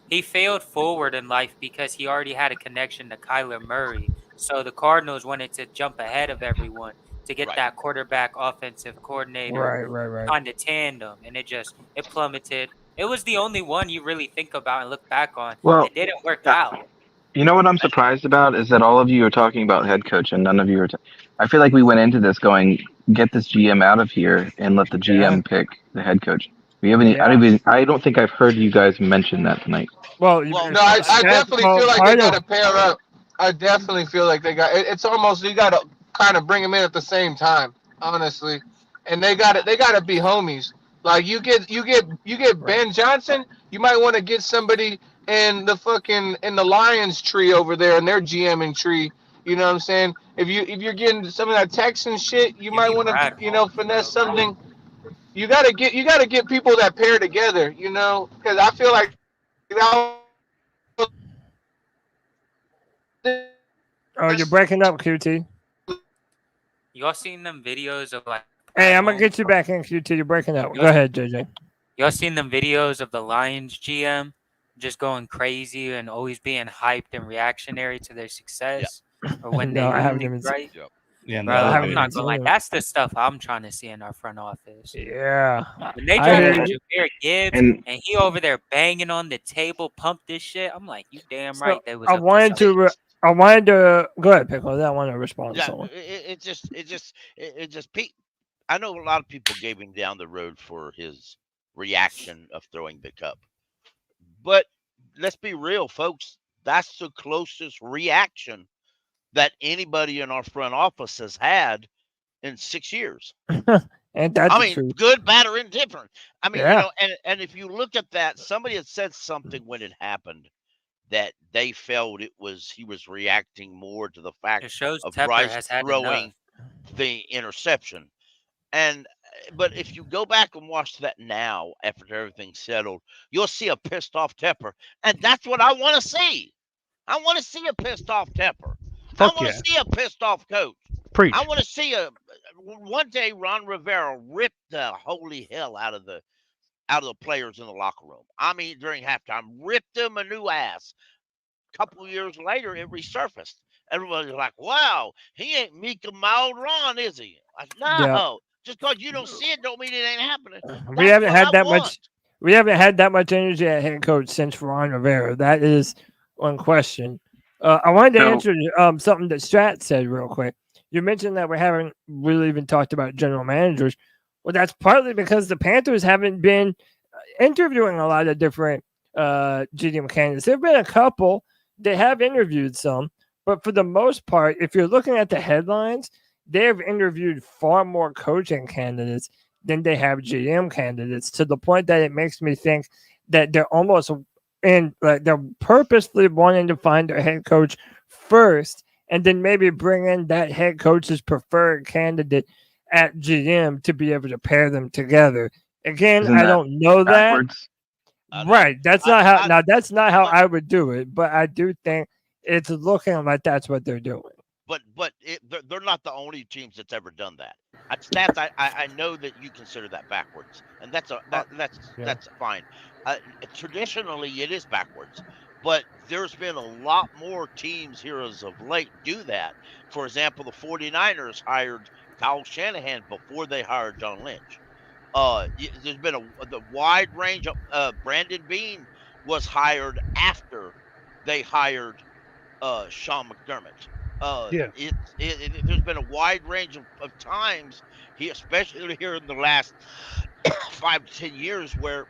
He failed forward in life because he already had a connection to Kyler Murray. So the Cardinals wanted to jump ahead of everyone to get that quarterback offensive coordinator Right. on the tandem, and it plummeted. It was the only one you really think about and look back on. Well, it didn't work out. You know what I'm surprised about is that all of you are talking about head coach and none of you are. I feel like we went into this going, get this GM out of here and let the GM pick the head coach. We haven't. I don't think I've heard you guys mention that tonight. Well, no, I definitely feel like they got to pair up. I definitely feel like they got. It's almost you got to kind of bring them in at the same time, honestly, and they got to be homies. Like you get Ben Johnson, you might want to get somebody in the Lions tree over there in their GMing tree. You know what I'm saying? If you're getting some of that Texan shit, you might want to finesse something. You gotta get people that pair together. You know, because I feel like. Oh, you're breaking up, QT. Y'all seen them videos of like? Hey, I'm gonna get you back in, QT. You're breaking up. Go ahead, JJ. Y'all seen them videos of the Lions GM just going crazy and always being hyped and reactionary to their success or when No, I they haven't do even right? Yeah, Bro, I'm not gonna like that's the stuff I'm trying to see in our front office. Yeah. When they drafted Jahmyr Gibbs and he over there banging on the table, pump this shit. I'm like, you damn right. They was. I wanted to go ahead, Pickle. I want to respond to someone. It just I know a lot of people gave him down the road for his reaction of throwing the cup, but let's be real, folks. That's the closest reaction that anybody in our front office has had in 6 years. And that's I mean, true. good, bad, or indifferent. I mean, Yeah. and if you look at that, somebody had said something when it happened that they felt he was reacting more to the fact of Tepper Bryce has had throwing the interception. But if you go back and watch that now, after everything's settled, you'll see a pissed off Tepper, and that's what I want to see. I want to see a pissed off Tepper. I want to see a pissed off coach. Preach. I want to see one day Ron Rivera rip the holy hell out of the players in the locker room. I mean, during halftime, ripped them a new ass. A couple of years later, it resurfaced. Everybody's like, "Wow, he ain't Mika Mild Ron, is he?" Like, no, just because you don't see it, don't mean it ain't happening. We haven't had that much. We haven't had that much energy at head coach since Ron Rivera. That is one question. I wanted to answer something that Strat said real quick. You mentioned that we haven't really even talked about general managers. Well, that's partly because the Panthers haven't been interviewing a lot of different GM candidates. There have been a couple. They have interviewed some. But for the most part, if you're looking at the headlines, they have interviewed far more coaching candidates than they have GM candidates, to the point that it makes me think that they're almost they're purposely wanting to find a head coach first, and then maybe bring in that head coach's preferred candidate at GM to be able to pair them together. Again, I don't know backwards? That. Right. That's not how. That's not how I would do it. But I do think it's looking like that's what they're doing. they're not the only teams that's ever done that. I know that you consider that backwards, and that's fine. Traditionally, it is backwards, but there's been a lot more teams here as of late do that. For example, the 49ers hired Kyle Shanahan before they hired John Lynch. There's been the wide range of Brandon Beane was hired after they hired Sean McDermott. There's been a wide range of times, especially here in the last 5 to 10 years, where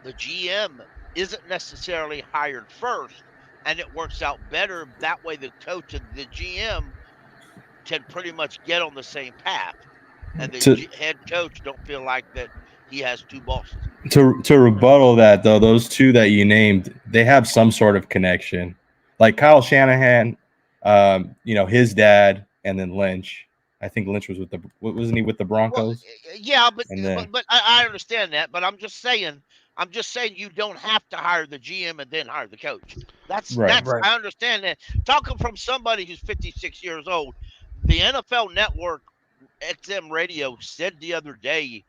the GM isn't necessarily hired first, and it works out better. That way the coach and the GM can pretty much get on the same path, and the head coach don't feel like that he has two bosses. To rebuttal that, though, those two that you named, they have some sort of connection. Like Kyle Shanahan, his dad, and then Lynch. I think Lynch was wasn't he with the Broncos? Well, yeah, but I understand that. But I'm just saying you don't have to hire the GM and then hire the coach. That's right. I understand that. Talking from somebody who's 56 years old, the NFL Network XM Radio said the other day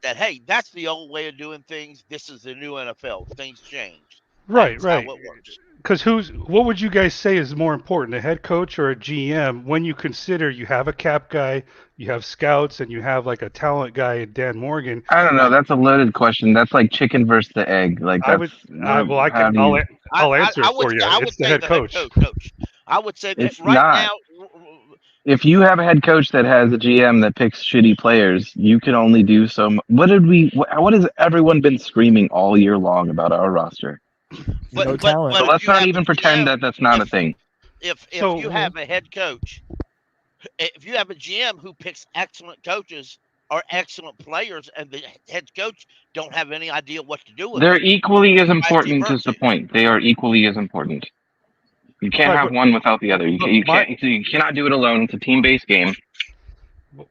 that, hey, that's the old way of doing things. This is the new NFL. Things changed. Right. How it works. Because what would you guys say is more important, a head coach or a GM, when you consider you have a cap guy, you have scouts, and you have like a talent guy in Dan Morgan? I don't know. That's a loaded question. That's like chicken versus the egg. Like I'll answer it for you. It's the head coach. I would say that it's now. If you have a head coach that has a GM that picks shitty players, you can only do so much. What has everyone been screaming all year long about our roster? But so let's not even pretend that that's not a thing. If you have a head coach, if you have a GM who picks excellent coaches or excellent players, and the head coach don't have any idea what to do with they're them, equally as important is the point. They are equally as important. You can't have one without the other. You cannot do it alone. It's a team-based game.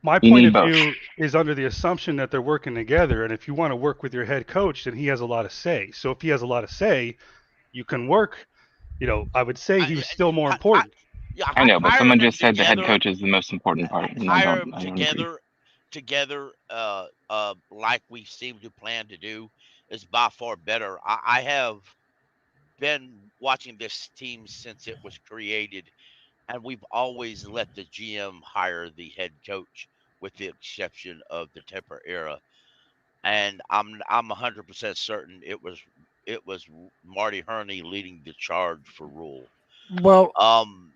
My point of view is under the assumption that they're working together, and if you want to work with your head coach, then he has a lot of say. So if he has a lot of say, you can work. I would say he's still more important. I know, but someone just said the head coach is the most important part. Hire them together, like we seem to plan to do, is by far better. I have been watching this team since it was created, and we've always let the GM hire the head coach, with the exception of the Tepper era. And I'm 100% certain it was Marty Herney leading the charge for Rule. Well,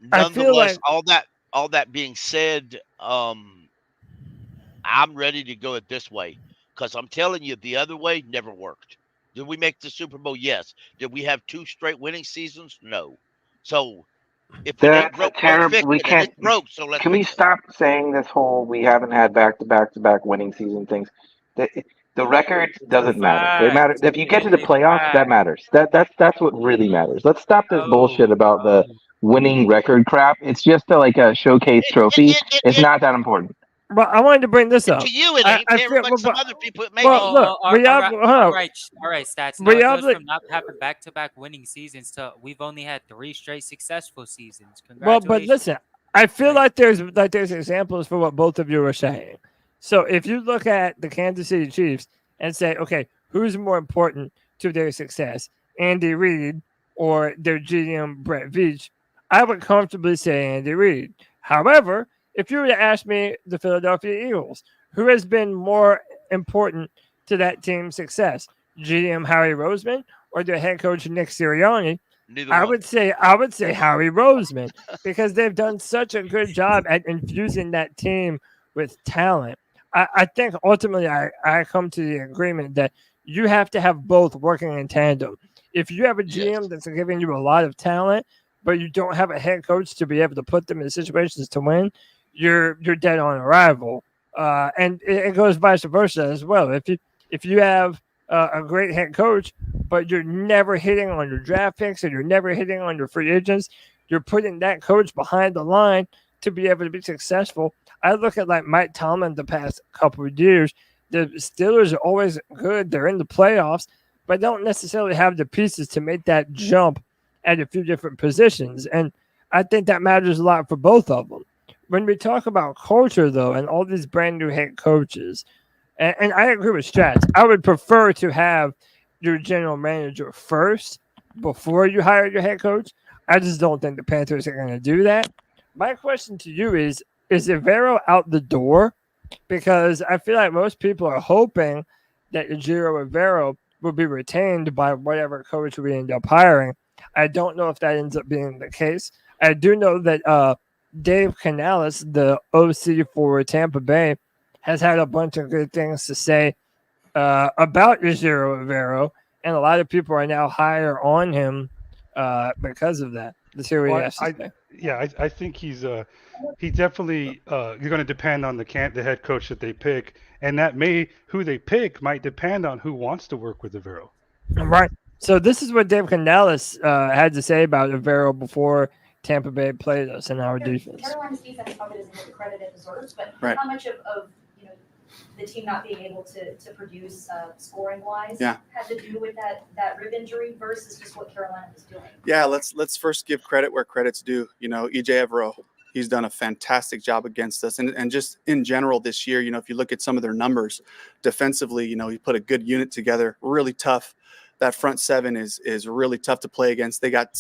nonetheless, all that being said, I'm ready to go it this way, because I'm telling you, the other way never worked. Did we make the Super Bowl? Yes. Did we have 2 straight winning seasons? No. So if that's terrible. We can't. It broke, so can we stop saying this whole we haven't had back-to-back winning season things? The record doesn't matter. They matter if you get to the playoffs. That matters. That's what really matters. Let's stop this bullshit about the winning record crap. It's just a showcase trophy. It's not that important. But I wanted to bring this up. To you, it ain't. But some other people, it may be. Look, all right, Stats. Now it goes from not having back-to-back winning seasons to we've only had 3 straight successful seasons. Well, but listen, I feel like there's examples for what both of you are saying. So if you look at the Kansas City Chiefs and say, okay, who's more important to their success, Andy Reid or their GM Brett Veach, I would comfortably say Andy Reid. However, if you were to ask me the Philadelphia Eagles, who has been more important to that team's success, GM Howie Roseman or their head coach Nick Sirianni, I would say Howie Roseman, because they've done such a good job at infusing that team with talent. I think ultimately I come to the agreement that you have to have both working in tandem. If you have a GM that's giving you a lot of talent, but you don't have a head coach to be able to put them in situations to win, you're dead on arrival. And it goes vice versa as well. If you have a great head coach, but you're never hitting on your draft picks and you're never hitting on your free agents, you're putting that coach behind the line to be able to be successful. I look at like Mike Tomlin the past couple of years. The Steelers are always good. They're in the playoffs, but don't necessarily have the pieces to make that jump at a few different positions. And I think that matters a lot for both of them. When we talk about culture, though, and all these brand new head coaches, and I agree with Strats, I would prefer to have your general manager first before you hire your head coach. I just don't think the Panthers are going to do that. My question to you is Vrable out the door? Because I feel like most people are hoping that Ejiro Vrable will be retained by whatever coach we end up hiring. I don't know if that ends up being the case. I do know that Dave Canales, the OC for Tampa Bay, has had a bunch of good things to say about Ejiro Vrable, and a lot of people are now higher on him because of that. Let's hear what he has to say. Yeah, I think he's definitely going to depend on the head coach that they pick, and who they pick might depend on who wants to work with Vrable. Right. So this is what Dave Canales had to say about Vrable before Tampa Bay played us in our defense. Carolina's defense probably doesn't get the credit it deserves, but right. How much of the team not being able to produce scoring wise had to do with that rib injury versus just what Carolina was doing? Yeah, let's first give credit where credit's due. EJ Vrable, he's done a fantastic job against us, and just in general this year. If you look at some of their numbers defensively, he put a good unit together, really tough. That front seven is really tough to play against. They got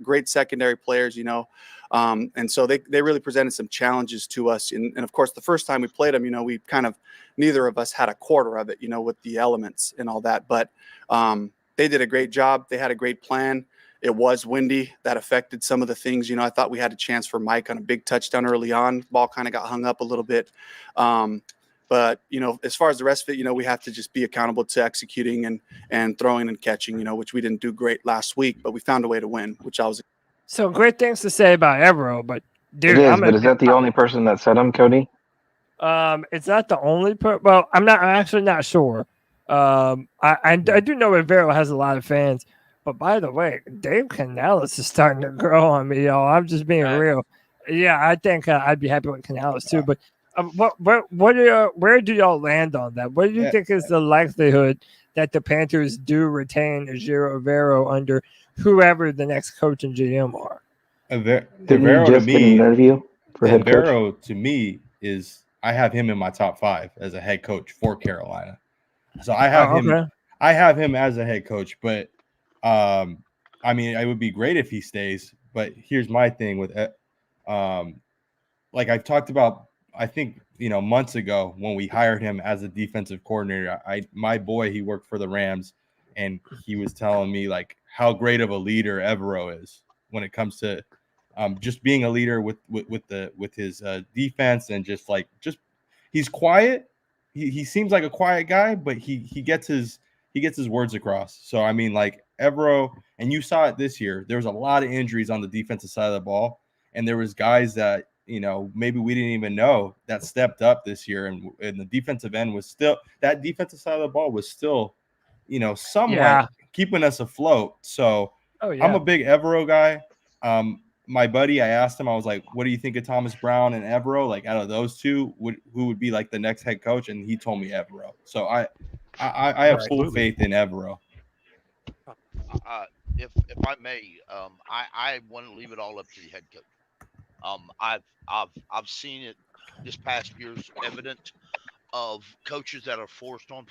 great secondary players, and so they really presented some challenges to us. And of course, the first time we played them, we kind of neither of us had a quarter of it, with the elements and all that. But they did a great job. They had a great plan. It was windy. That affected some of the things. I thought we had a chance for Mike on a big touchdown early on. Ball kind of got hung up a little bit. But, as far as the rest of it, we have to just be accountable to executing and throwing and catching, which we didn't do great last week, but we found a way to win, which I was. So great things to say about Vrable, but dude, is that the only person that said him, Cody? It's not the only well, I'm actually not sure. I do know that Vrable has a lot of fans, but by the way, Dave Canales is starting to grow on me, y'all. I'm just being real. Yeah, I think I'd be happy with Canales too, but. Where do y'all land on that? What do you think is the likelihood that the Panthers do retain Ejiro Vrable under whoever the next coach and GM are? Vrable to me is I have him in my top 5 as a head coach for Carolina. So I have him. I have him as a head coach, but I mean, it would be great if he stays. But here's my thing with like I've talked about. I think, months ago when we hired him as a defensive coordinator, my boy, he worked for the Rams, and he was telling me like how great of a leader Vrable is when it comes to just being a leader with his defense, and just he's quiet. He seems like a quiet guy, but he gets his words across. So I mean, like Vrable, and you saw it this year. There was a lot of injuries on the defensive side of the ball, and there was guys that maybe we didn't even know that stepped up this year, and the defensive end was still, that defensive side of the ball was still, somewhat keeping us afloat. So I'm a big Vrable guy. My buddy, I asked him, I was like, what do you think of Thomas Brown and Vrable? Like out of those two, who would be like the next head coach? And he told me Vrable. So I have full faith in Vrable. If I may, I want to leave it all up to the head coach. I've seen it this past year's evident of coaches that are forced on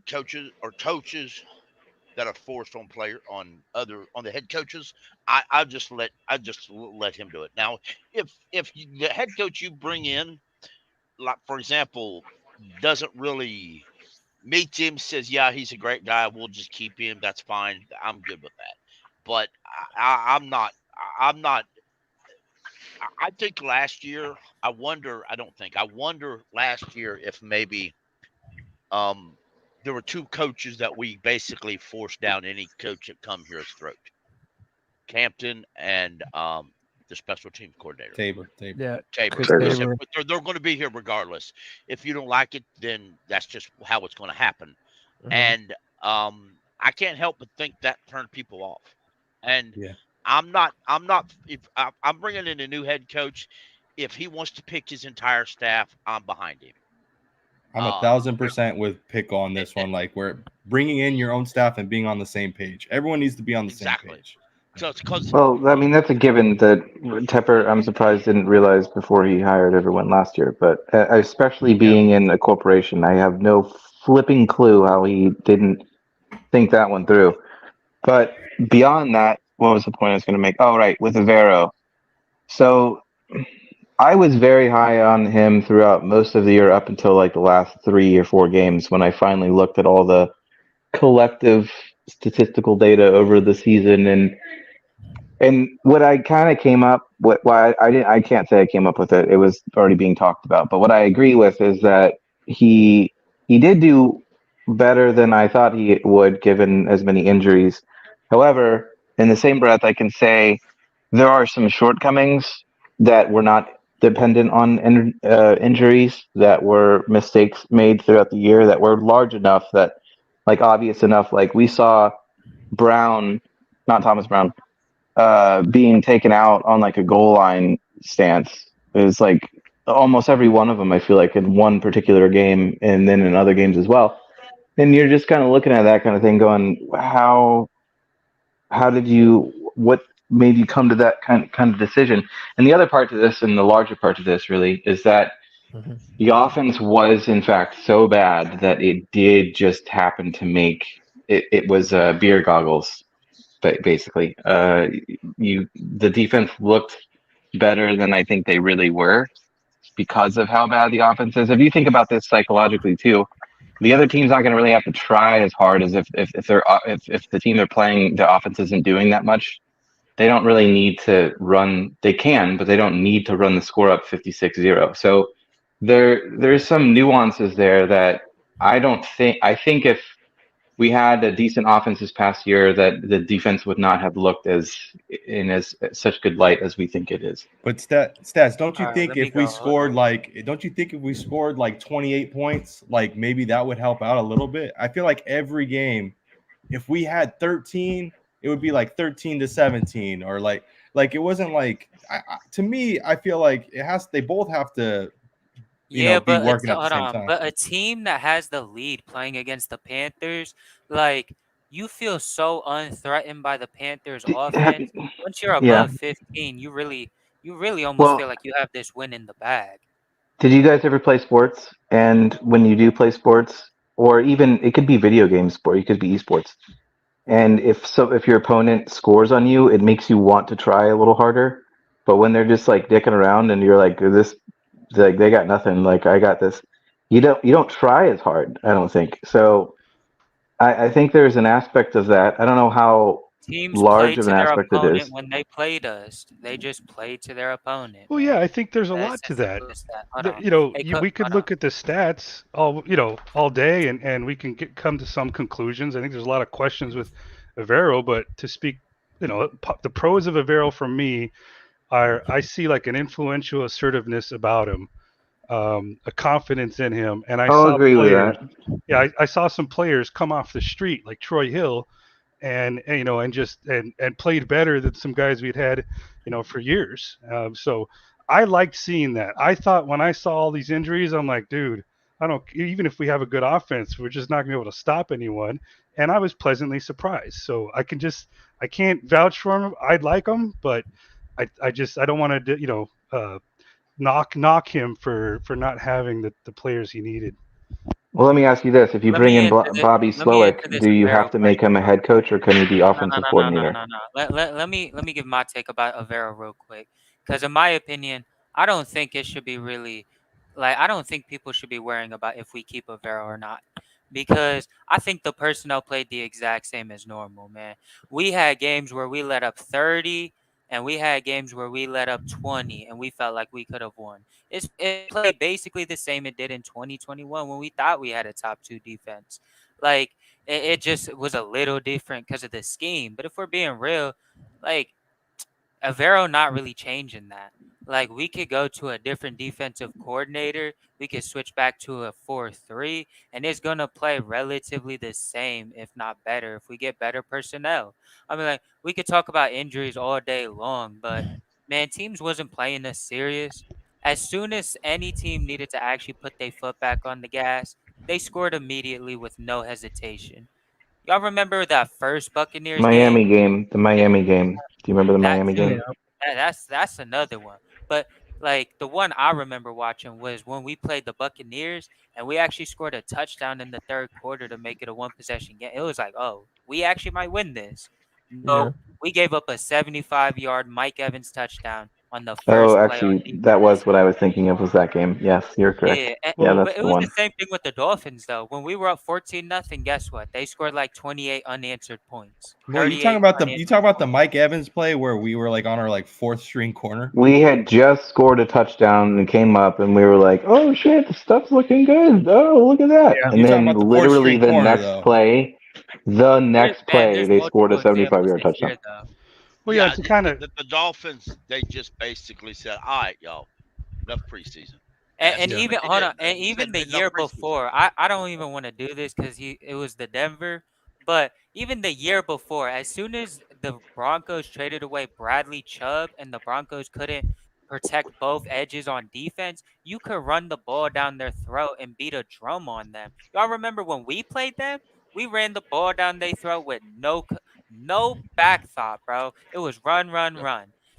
coaches that are forced on the head coaches. I just let him do it. Now, if the head coach you bring in, like for example, doesn't really meet him, says yeah he's a great guy, we'll just keep him. That's fine. I'm good with that. But I'm not. I think last year, I wonder last year if maybe there were 2 coaches that we basically forced down any coach that come here's throat. Campton and the special team coordinator. Tabor. Yeah. Tabor. But they're going to be here regardless. If you don't like it, then that's just how it's going to happen. Mm-hmm. And I can't help but think that turned people off. And I'm bringing in a new head coach. If he wants to pick his entire staff, I'm behind him. I'm 1,000% with Pick on this one. Like, we're bringing in your own staff and being on the same page. Everyone needs to be on the same page. Because Well, I mean, that's a given that Tepper, I'm surprised, didn't realize before he hired everyone last year. But especially being in a corporation, I have no flipping clue how he didn't think that one through. But beyond that, what was the point I was going to make? Oh, right, with Avero. So I was very high on him throughout most of the year up until like the last 3 or 4 games when I finally looked at all the collective statistical data over the season and what I kind of came up with, why I can't say I came up with it. It was already being talked about. But what I agree with is that he did do better than I thought he would, given as many injuries. However, in the same breath, I can say there are some shortcomings that were not dependent on injuries, that were mistakes made throughout the year that were large enough that, like, obvious enough. Like we saw Brown, not Thomas Brown, being taken out on like a goal line stance. It was like almost every one of them, I feel like, in one particular game and then in other games as well. And you're just kind of looking at that kind of thing going, how did you, what made you come to that kind of decision? And the other part to this, and the larger part to this really, is that the offense was in fact so bad that it did just happen to make it was beer goggles. Basically, the defense looked better than I think they really were because of how bad the offense is. If you think about this psychologically too, the other team's not going to really have to try as hard as if the team they're playing, the offense isn't doing that much. They don't really need to run. They can, but they don't need to run the score up 56-0. So there's some nuances there that I think if we had a decent offense this past year, that the defense would not have looked as such good light as we think it is. But stats, don't you think if we scored like 28 points, like maybe that would help out a little bit? I feel like every game, if we had 13, it would be like 13-17, or like it wasn't like. To me, I feel like they both have to. Be working at the same time. But a team that has the lead playing against the Panthers, like, you feel so unthreatened by the Panthers offense. Once you're above 15, you really almost feel like you have this win in the bag. Did you guys ever play sports? And when you do play sports, or even it could be video game sport, it could be esports. And if your opponent scores on you, it makes you want to try a little harder. But when they're just like dicking around and you're like, like they got nothing, like I got this, you don't try as hard, I don't think. So I think there's an aspect of that. I don't know how teams large of an aspect it is. When they played us, they just played to their opponent. Well, yeah, I think there's a lot to that. We could look at the stats all day, and we can come to some conclusions. I think there's a lot of questions with Avero, but to speak, the pros of Avero for me are, I see like an influential assertiveness about him, a confidence in him, and I'll agree with that. Yeah, I saw some players come off the street like Troy Hill, and played better than some guys we'd had, for years. So I liked seeing that. I thought when I saw all these injuries, I'm like, dude, even if we have a good offense, we're just not gonna be able to stop anyone. And I was pleasantly surprised. So I can't vouch for him. I'd like him, but I don't want to, knock him for not having the players he needed. Well, let me ask you this: if you bring in Bobby Slowik, do you have to make him a head coach, or can he be offensive coordinator? No. Let me give my take about Avero real quick, because in my opinion, I don't think it should be really I don't think people should be worrying about if we keep Avero or not. Because I think the personnel played the exact same as normal, man. We had games where we let up 30, and we had games where we let up 20, and we felt like we could have won. It played basically the same it did in 2021 when we thought we had a top 2 defense. Like, it just was a little different because of the scheme. But if we're being real, like, Avero not really changing that. Like, we could go to a different defensive coordinator. We could switch back to a 4-3, and it's going to play relatively the same, if not better, if we get better personnel. I mean, like, we could talk about injuries all day long, but, man, teams wasn't playing us serious. As soon as any team needed to actually put their foot back on the gas, they scored immediately with no hesitation. Y'all remember that first Buccaneers Miami game? game, the Miami game. Do you remember the That Miami too. game? That's another one. But like the one I remember watching was when we played the Buccaneers and we actually scored a touchdown in the third quarter to make it a 1-possession game. It was like, oh, we actually might win this. No, Yeah. we gave up a 75-yard Mike Evans touchdown on the Oh, first play on actually, defense. that was what I was thinking of. Was that game? Yes, you're correct. Yeah, Yeah, but that's it the was one. the same thing with the Dolphins though. When we were up 14-0, guess what? They scored like 28 unanswered points. Well, you 38 talking about the unanswered Mike Evans play where we were like on our like fourth string corner? We had just scored a touchdown and came up, and we were like, "Oh shit, the stuff's looking good. Oh, look at that!" Yeah. And You're talking then about the literally fourth-string the corner, next though. play, there's they scored a multiple examples 75-yard this touchdown. year, though. Well, yeah, it's kind of the Dolphins. They just basically said, "All right, y'all, enough preseason." And Yeah. even They hold did. on, and They even said the enough year preseason. before, I don't even want to do this because it was the Denver, but even the year before, as soon as the Broncos traded away Bradley Chubb and the Broncos couldn't protect both edges on defense, you could run the ball down their throat and beat a drum on them. Y'all remember when we played them? We ran the ball down their throat with no back thought, bro. It was run,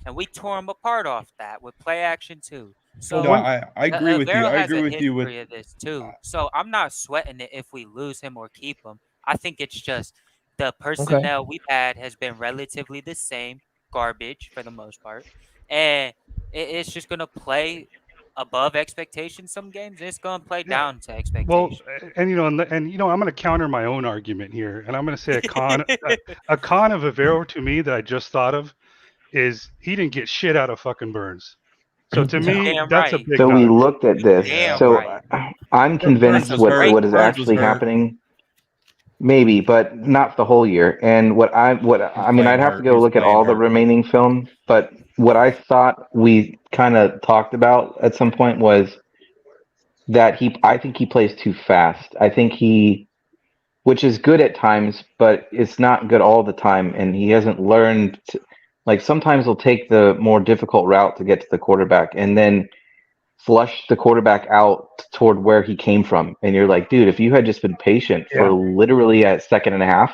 and we tore them apart off that with play action too. So No, I agree with you. Vero I has agree a with you with history of this too. So I'm not sweating it if we lose him or keep him. I think it's just the personnel we've had has been relatively the same, garbage for the most part, and it's just gonna play above expectations some games. And it's gonna play down to expectations. well, and I'm going to counter my own argument here, and I'm going to say a con of Avero to me that I just thought of is he didn't get shit out of fucking Burns. So to me, Damn that's a right. big So we con. looked at this. Damn So right. I'm convinced was what hurt. what is Burns was actually hurt. happening. Maybe, but not the whole year. And I mean, I'd have to go look at all the remaining film. But what I thought we kind of talked about at some point was that I think he plays too fast. I think which is good at times, but it's not good all the time. And he hasn't learned like sometimes he'll take the more difficult route to get to the quarterback and then flush the quarterback out toward where he came from. And you're like, dude, if you had just been patient for literally at second and a half,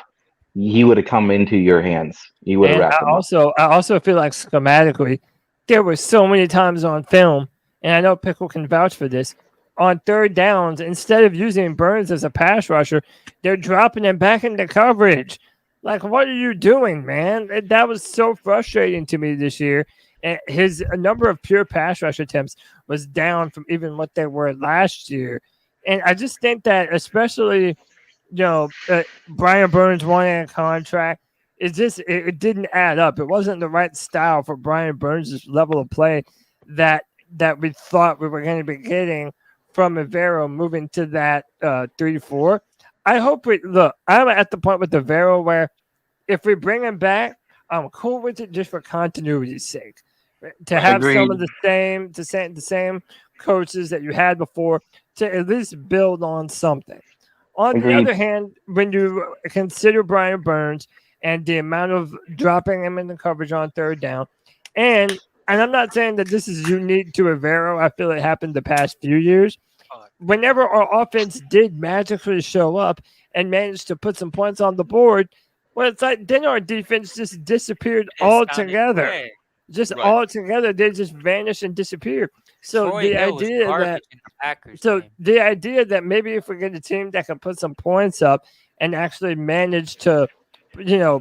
he would have come into your hands. You would have And wrapped him up. I also feel like schematically, there were so many times on film, and I know Pickle can vouch for this. On third downs, instead of using Burns as a pass rusher, they're dropping him back into coverage. Like, what are you doing, man? That was so frustrating to me this year. And his number of pure pass rush attempts was down from even what they were last year. And I just think that, especially, Brian Burns wanting a contract, it didn't add up. It wasn't the right style for Brian Burns' level of play that we thought we were going to be getting from Avero moving to that 3-4. I hope I'm at the point with Avero where if we bring him back, I'm cool with it just for continuity's sake. To have some of the same coaches that you had before to at least build on something. On the other hand, when you consider Brian Burns and the amount of dropping him in the coverage on third down, and I'm not saying that this is unique to Avero. I feel it happened the past few years. Whenever our offense did magically show up and managed to put some points on the board, well, it's like then our defense just disappeared altogether. Altogether, they just vanished and disappeared. So the idea that maybe if we get a team that can put some points up and actually manage to,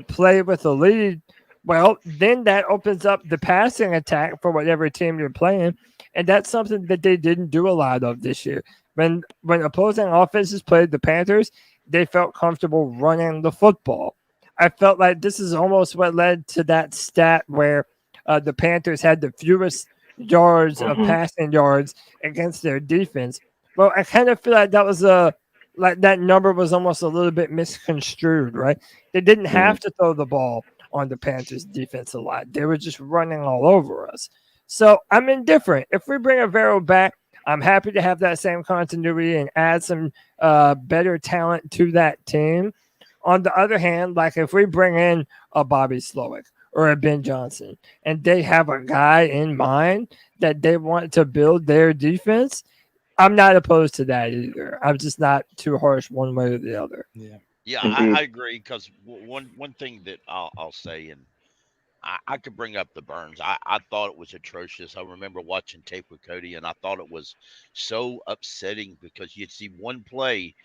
play with a lead, well, then that opens up the passing attack for whatever team you're playing, and that's something that they didn't do a lot of this year. When opposing offenses played the Panthers, they felt comfortable running the football. I felt like this is almost what led to that stat where the Panthers had the fewest yards of passing yards against their defense. Well, I kind of feel like that was that number was almost a little bit misconstrued, right? They didn't have to throw the ball on the Panthers defense a lot. They were just running all over us. So I'm indifferent. If we bring Avero back, I'm happy to have that same continuity and add some better talent to that team. On the other hand, like if we bring in a Bobby Slowik or a Ben Johnson and they have a guy in mind that they want to build their defense, I'm not opposed to that either. I'm just not too harsh one way or the other. Yeah. Yeah, Indeed. I agree. Because one thing that I'll say, and I could bring up the Burns. I thought it was atrocious. I remember watching tape with Cody, and I thought it was so upsetting because you'd see one play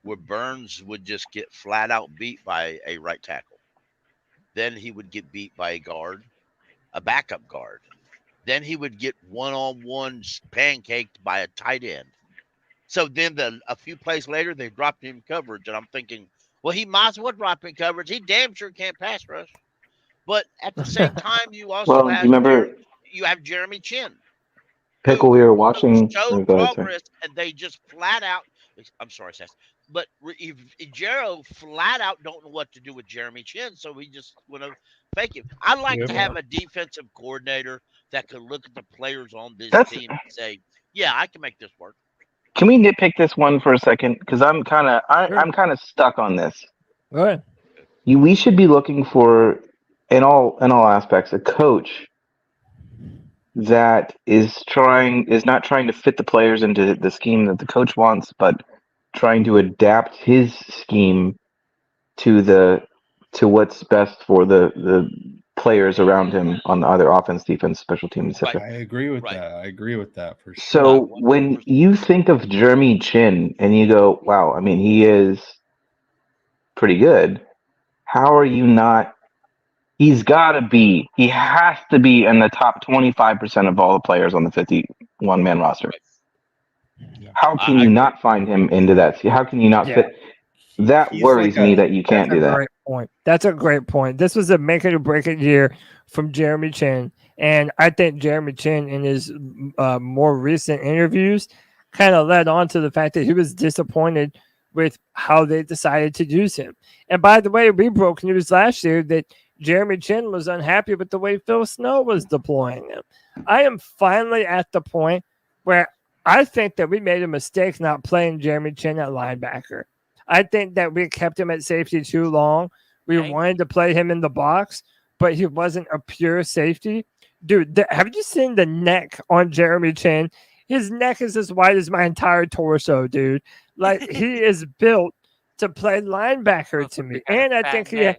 where Burns would just get flat out beat by a right tackle. Then he would get beat by a guard, a backup guard. Then he would get one-on-one pancaked by a tight end. So then a few plays later, they dropped him in coverage, and I'm thinking, well, he might as well drop in coverage. He damn sure can't pass rush. But at the same time, you also Well, you have remember Jeremy Chin, Pickle? We were watching. showed Go ahead, sorry. progress, and they just flat out. I'm sorry, Seth, but Jero flat out don't know what to do with Jeremy Chin, so he just want to fake him. I'd like to have a defensive coordinator that could look at the players on this team and say, "Yeah, I can make this work." Can we nitpick this one for a second? Because I'm kind of stuck on this. Go ahead. We should be looking for, in all aspects, a coach that is not trying to fit the players into the scheme that the coach wants, but trying to adapt his scheme to what's best for the players around him on either offense, defense, special teams, etc. I agree with that. I agree with that for sure. So when you think of Jeremy Chin and you go, wow, I mean, he is pretty good. How are you not? He has to be in the top 25% of all the players on the 51-man roster. How can you not find him into that? How can you not fit? That worries me that you can't do that. Great point. That's a great point. This was a make it or break it year from Jeremy Chin. And I think Jeremy Chin in his more recent interviews kind of led on to the fact that he was disappointed with how they decided to use him. And by the way, we broke news last year that Jeremy Chin was unhappy with the way Phil Snow was deploying him. I am finally at the point where I think that we made a mistake not playing Jeremy Chin at linebacker. I think that we kept him at safety too long. We wanted to play him in the box, but he wasn't a pure safety. Dude, have you seen the neck on Jeremy Chin? His neck is as wide as my entire torso, dude. Like, he is built to play linebacker to me. And I think he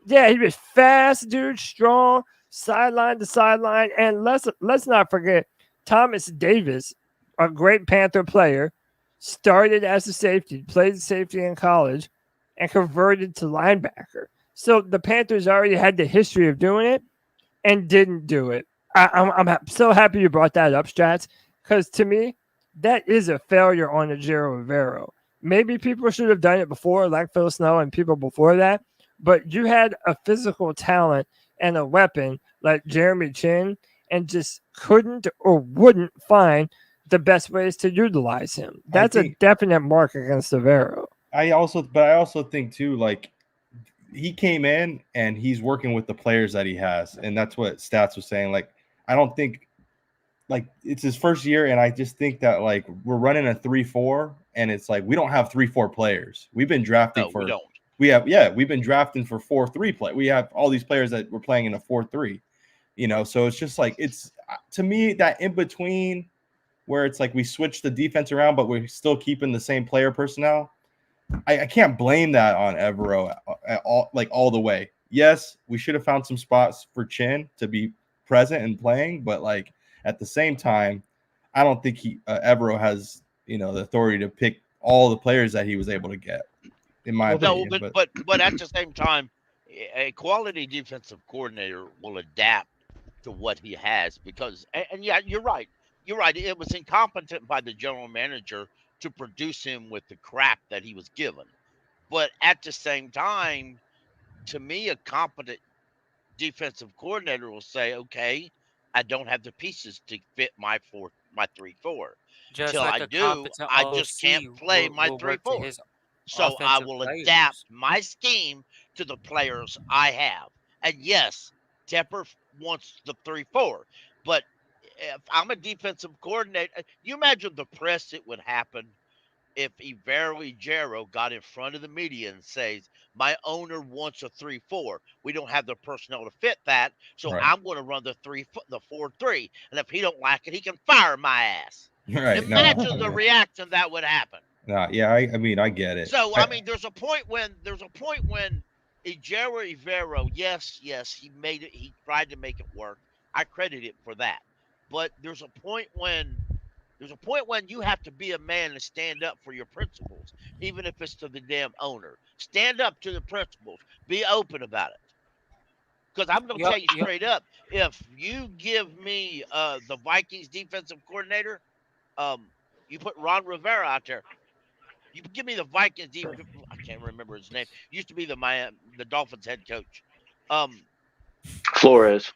was fast, dude, strong, sideline to sideline. And let's not forget, Thomas Davis, a great Panther player, started as a safety, played safety in college, and converted to linebacker. So the Panthers already had the history of doing it and didn't do it. I'm so happy you brought that up, Strats, because to me, that is a failure on Ejiro Rivero. Maybe people should have done it before, like Phil Snow and people before that, but you had a physical talent and a weapon like Jeremy Chin and just couldn't or wouldn't find the best ways to utilize him. That's a definite mark against Rivero. I also think too, like, he came in and he's working with the players that he has, and that's what Stats was saying. Like, I don't think, like, it's his first year, and I just think that, like, we're running a 3-4, and it's like we don't have 3-4 players. We've been drafting we've been drafting for 4-3 play. We have all these players that we're playing in a 4-3, so it's just like, it's, to me, that in between where it's like we switch the defense around, but we're still keeping the same player personnel. I can't blame that on Evero all the way. Yes, we should have found some spots for Chin to be present and playing, but like at the same time, I don't think Evero has the authority to pick all the players that he was able to get. In my opinion, but at the same time, a quality defensive coordinator will adapt to what he has because, and yeah, you're right. You're right. It was incompetent by the general manager to produce him with the crap that he was given. But at the same time, to me, a competent defensive coordinator will say, okay, I don't have the pieces to fit my 3-4. Just Till like I do, I just can't play my 3-4. So I will adapt my scheme to the players I have. And yes, Tepper wants the 3-4, but if I'm a defensive coordinator, you imagine the press it would happen if Ejiro got in front of the media and says, my owner wants a 3-4. We don't have the personnel to fit that, so I'm going to run the 4-3. And if he don't like it, he can fire my ass. Imagine the reaction that would happen. Yeah, I mean, I get it. So I mean, there's a point when Ejiro Evero, yes, he made it. He tried to make it work. I credit it for that. But there's a point when you have to be a man and stand up for your principles, even if it's to the damn owner. Stand up to the principles. Be open about it. Because I'm going to tell you straight up, if you give me the Vikings defensive coordinator, you put Ron Rivera out there. You give me the Vikings defense. I can't remember his name. Used to be the Dolphins head coach. Flores.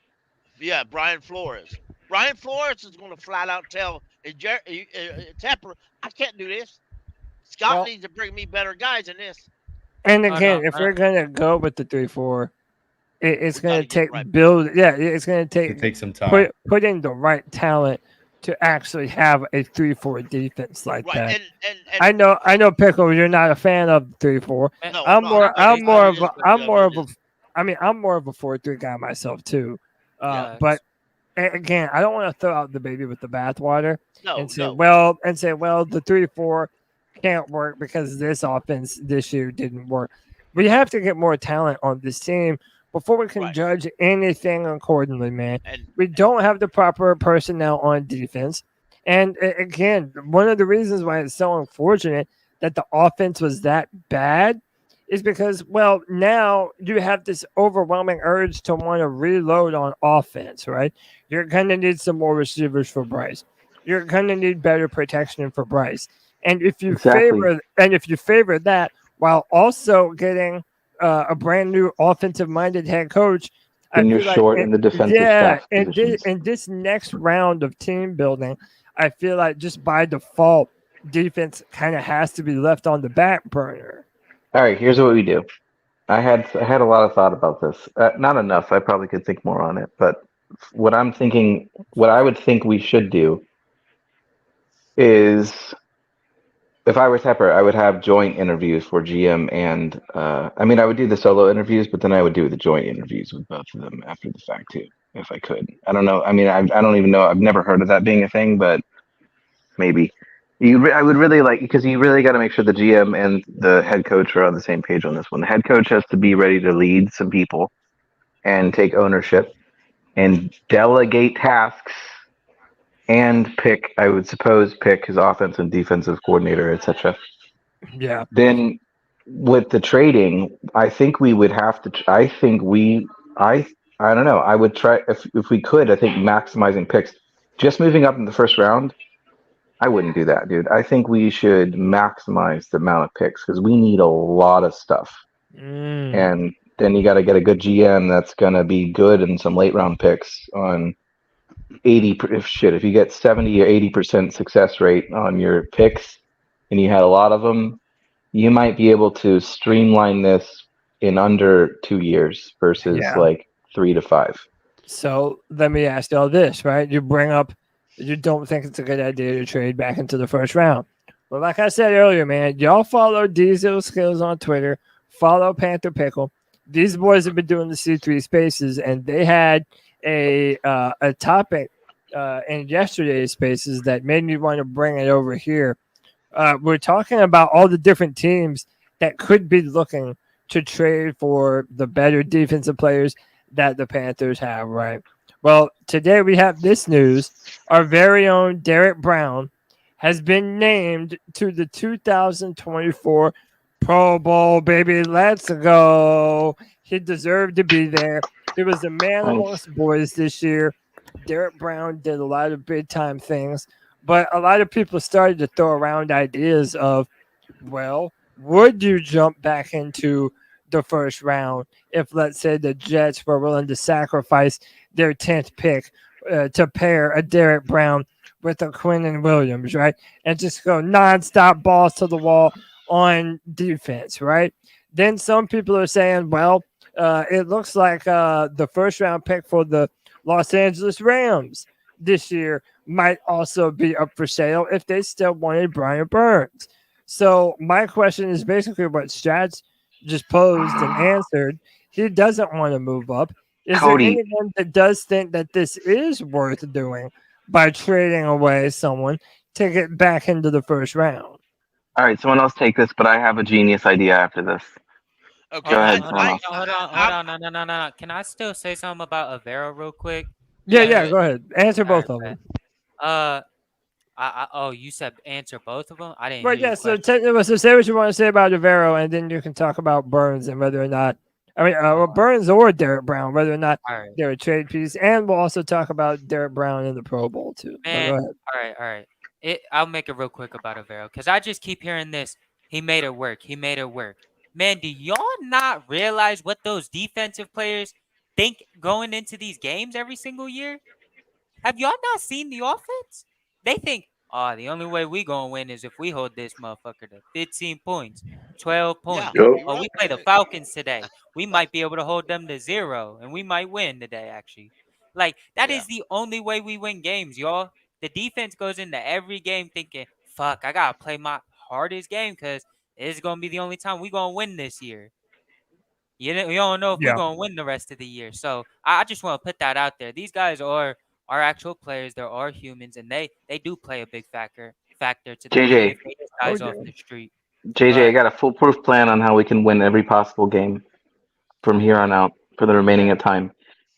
Yeah, Brian Flores. Brian Flores is going to flat out tell Tepper, I can't do this. Scott needs to bring me better guys than this. And again, if we're going to go with the 3-4, it's going to take it's going to take some time. Putting the right talent to actually have a 3-4 defense like that. And I know, Pickle, you're not a fan of 3-4. No, I'm more of a 4-3 guy myself too. But again, I don't want to throw out the baby with the bathwater and say, well, the 3-4 can't work because this offense this year didn't work. We have to get more talent on this team before we can judge anything accordingly, man. We don't have the proper personnel on defense. And again, one of the reasons why it's so unfortunate that the offense was that bad is because, well, now you have this overwhelming urge to want to reload on offense, right? You're going to need some more receivers for Bryce. You're going to need better protection for Bryce. And if you favor that while also getting a brand new offensive-minded head coach, and you're short in the defensive staff. In this next round of team building, I feel like just by default, defense kind of has to be left on the back burner. All right, here's what we do. I had a lot of thought about this. Not enough. I probably could think more on it. But what I would think we should do is, if I were Tepper, I would have joint interviews for GM and I would do the solo interviews, but then I would do the joint interviews with both of them after the fact too, if I could. I don't know. I mean, I don't even know. I've never heard of that being a thing, but maybe. I would really like, because you really got to make sure the GM and the head coach are on the same page on this one. The head coach has to be ready to lead some people and take ownership and delegate tasks. And pick his offense and defensive coordinator, etc. Yeah. Then with the trading, I think we would have to. I don't know. I would try if we could. I think maximizing picks, just moving up in the first round. I wouldn't do that, dude. I think we should maximize the amount of picks because we need a lot of stuff. And then you got to get a good GM that's gonna be good in some late round picks on. If you get 70 or 80% success rate on your picks and you had a lot of them, you might be able to streamline this in under 2 years versus like 3 to 5. So let me ask you all this, right? You bring up you don't think it's a good idea to trade back into the first round. Well, like I said earlier, man, y'all follow Diesel Skills on Twitter, follow Panther Pickle. These boys have been doing the C3 Spaces, and they had a topic in yesterday's Spaces that made me want to bring it over here. We're talking about all the different teams that could be looking to trade for the better defensive players that the Panthers have, right? Well, today we have this news. Our very own Derek Brown has been named to the 2024 Pro Bowl, baby. Let's go. He deserved to be there. He was a man amongst boys this year. Derek Brown did a lot of big-time things, but a lot of people started to throw around ideas of, well, would you jump back into the first round if, let's say, the Jets were willing to sacrifice their 10th pick to pair a Derek Brown with a Quinnen Williams, right? And just go nonstop balls to the wall on defense, right? Then some people are saying, well, it looks like the first-round pick for the Los Angeles Rams this year might also be up for sale if they still wanted Brian Burns. So my question is basically what Strats just posed and answered. He doesn't want to move up. Is Cody. there anyone that does think that this is worth doing by trading away someone to get back into the first round? All right, someone else take this, but I have a genius idea after this. Okay, Go ahead, Hold someone on, else. hold on, no. Can I still say something about Avero real quick? Yeah, go ahead. Answer All right, both of them. oh, you said answer both of them? I didn't Well, hear yeah, your so question. so say what you want to say about Avero, and then you can talk about Burns and whether or not, Burns or Derek Brown, whether or not All right. they're a trade piece. And we'll also talk about Derek Brown in the Pro Bowl, too. But Man, go ahead. all right. I'll make it real quick about Avero because I just keep hearing this. He made it work. Man, do y'all not realize what those defensive players think going into these games every single year? Have y'all not seen the offense? They think, the only way we gonna win is if we hold this motherfucker to 15 points, 12 points. Yep. Oh, we play the Falcons today. We might be able to hold them to 0, and we might win today, actually. Like, that is the only way we win games, y'all. The defense goes into every game thinking, fuck, I gotta play my hardest game because it's gonna be the only time we gonna win this year. You don't know if we're gonna win the rest of the year. So I just want to put that out there. These guys are actual players. They are humans, and they do play a big factor to the game JJ. if they get guys off the street. JJ, I got a foolproof plan on how we can win every possible game from here on out for the remaining of time.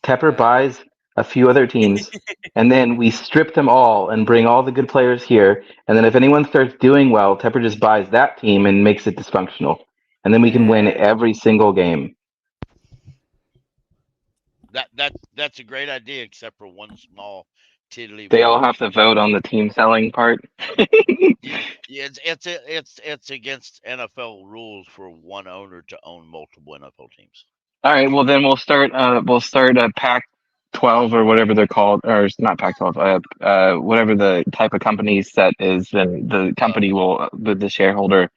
Tepper buys a few other teams, and then we strip them all and bring all the good players here. And then if anyone starts doing well, Tepper just buys that team and makes it dysfunctional. And then we can win every single game. That's a great idea, except for one small tiddly. They all have to vote on the team selling part. It's against NFL rules for one owner to own multiple NFL teams. All right, well then we'll start a Pac-12 or whatever they're called, or it's not Pac-12, whatever the type of company set is, then the company will the shareholder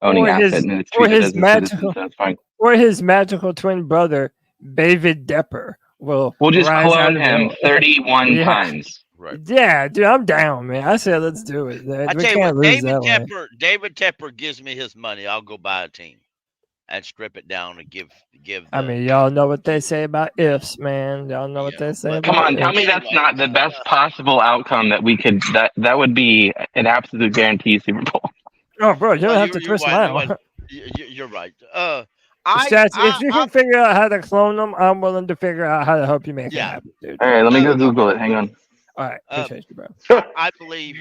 owning asset, and it's treated as a citizen, so it's fine. Or his magical twin brother, David Depper, we'll just rise out clone of him it. 31 times. Right. Yeah, dude, I'm down, man. I said let's do it. I We tell you can't what, lose that way. David Tepper gives me his money. I'll go buy a team and strip it down and give. I mean, y'all know what they say about ifs, man. Y'all know what they say about Come on, tell ifs. me that's not the best possible outcome that we could. That would be an absolute guarantee Super Bowl. Oh, bro, you don't have to twist them out. You're right. If you can figure out how to clone them, I'm willing to figure out how to help you make it happen, dude. All right, let me go Google it. Hang on. All right, appreciate you, bro. I believe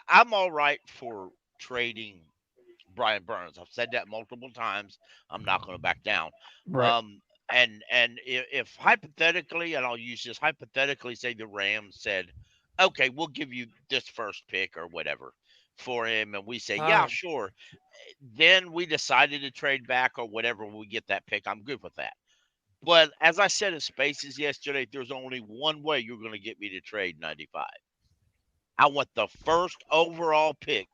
I'm all right for trading Brian Burns. I've said that multiple times. I'm not going to back down. Right. And if hypothetically, and I'll use this hypothetically, say the Rams said, okay, we'll give you this first pick or whatever for him, and we say, yeah, sure. Then we decided to trade back or whatever. We get that pick. I'm good with that. But as I said in Spaces yesterday, there's only one way you're going to get me to trade 95. I want the first overall pick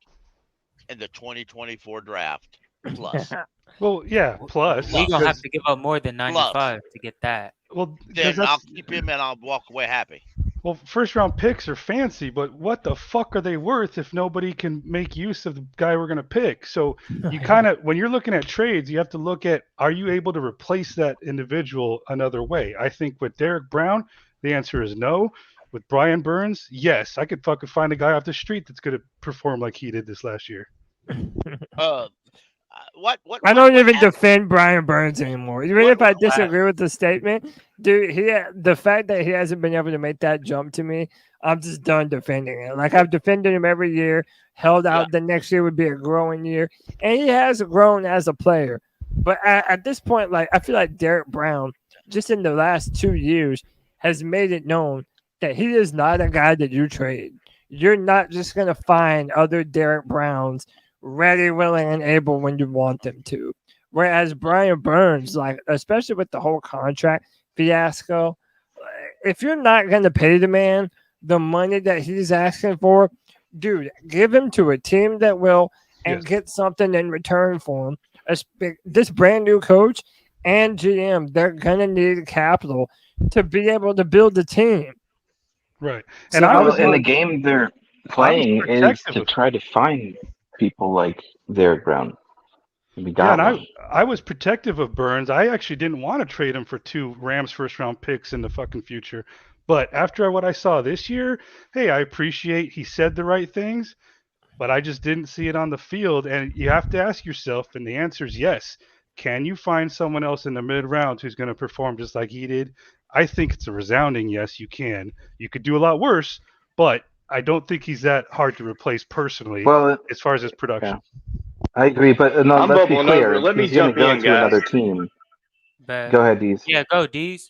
in the 2024 draft plus. Well, yeah, plus. We're going to have to give up more than 95 to get that. Well, then I'll keep him and I'll walk away happy. Well, first round picks are fancy, but what the fuck are they worth if nobody can make use of the guy we're going to pick? So you kind of, when you're looking at trades, you have to look at, are you able to replace that individual another way? I think with Derek Brown, the answer is no. With Brian Burns, yes, I could fucking find a guy off the street that's going to perform like he did this last year. I don't even defend Brian Burns anymore. Even if I disagree with the statement, dude, the fact that he hasn't been able to make that jump to me, I'm just done defending it. Like, I've defended him every year, held out the next year would be a growing year, and he has grown as a player. But at this point, like, I feel like Derek Brown, just in the last 2 years, has made it known that he is not a guy that you trade. You're not just going to find other Derek Browns ready, willing, and able when you want them to. Whereas Brian Burns, like, especially with the whole contract fiasco, if you're not going to pay the man the money that he's asking for, dude, give him to a team that will and get something in return for him. This brand new coach and GM, they're going to need capital to be able to build the team. Right. And I was in the game they're playing is to try to find people like Derek Brown. I was protective of Burns. I actually didn't want to trade him for 2 Rams first round picks in the fucking future. But after what I saw this year, hey, I appreciate he said the right things. but I just didn't see it on the field. And you have to ask yourself, and the answer is yes. Can you find someone else in the mid-rounds who's going to perform just like he did? I think it's a resounding yes, you can. You could do a lot worse, but I don't think he's that hard to replace personally as far as his production. Yeah. I agree, but no, I'm let's be bubbling clear. over. Let me He's going jump to go in, to guys. another team. But, Go ahead, Deez. Yeah, go D's.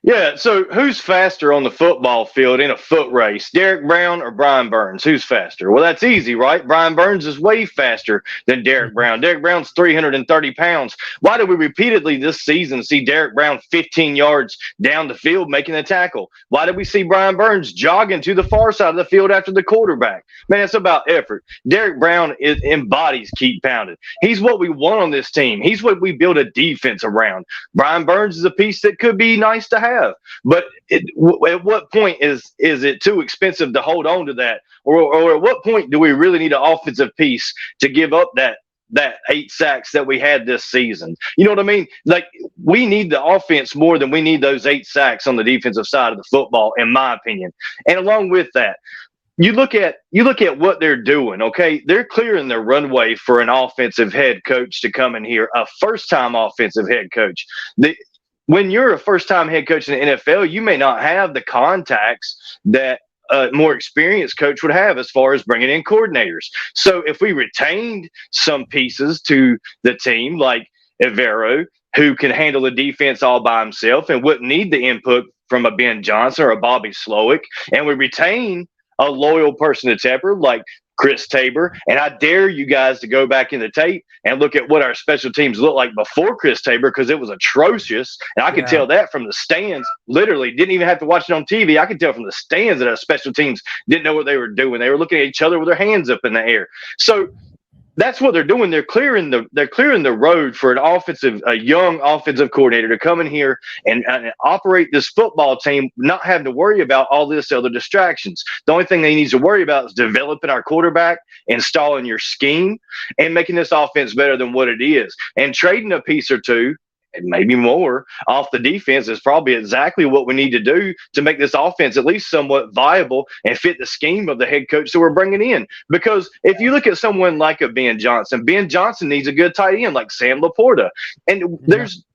Yeah, so who's faster on the football field in a foot race, Derek Brown or Brian Burns? Who's faster? Well, that's easy, right? Brian Burns is way faster than Derek Brown. Derek Brown's 330 pounds. Why do we repeatedly this season see Derek Brown 15 yards down the field making a tackle? Why did we see Brian Burns jogging to the far side of the field after the quarterback? Man, it's about effort. Derek Brown embodies keep pounding. He's what we want on this team. He's what we build a defense around. Brian Burns is a piece that could be nice to have. But at what point is it too expensive to hold on to that? Or at what point do we really need an offensive piece to give up that 8 sacks that we had this season? You know what I mean? Like, we need the offense more than we need those 8 sacks on the defensive side of the football, in my opinion. And along with that, you look at what they're doing, okay? They're clearing the runway for an offensive head coach to come in here, a first-time offensive head coach. When you're a first-time head coach in the NFL, you may not have the contacts that a more experienced coach would have as far as bringing in coordinators. So if we retained some pieces to the team, like Evero, who can handle the defense all by himself and wouldn't need the input from a Ben Johnson or a Bobby Slowik, and we retain a loyal person to Tepper like Chris Tabor, and I dare you guys to go back in the tape and look at what our special teams looked like before Chris Tabor, because it was atrocious. And I could tell that from the stands. Literally, didn't even have to watch it on TV. I could tell from the stands that our special teams didn't know what they were doing. They were looking at each other with their hands up in the air. So that's what they're doing. They're clearing the road for a young offensive coordinator to come in here and operate this football team, not having to worry about all this other distractions. The only thing they need to worry about is developing our quarterback, installing your scheme, and making this offense better than what it is. And trading a piece or two, and maybe more, off the defense is probably exactly what we need to do to make this offense at least somewhat viable and fit the scheme of the head coach that we're bringing in. Because if you look at someone like a Ben Johnson needs a good tight end like Sam Laporta. And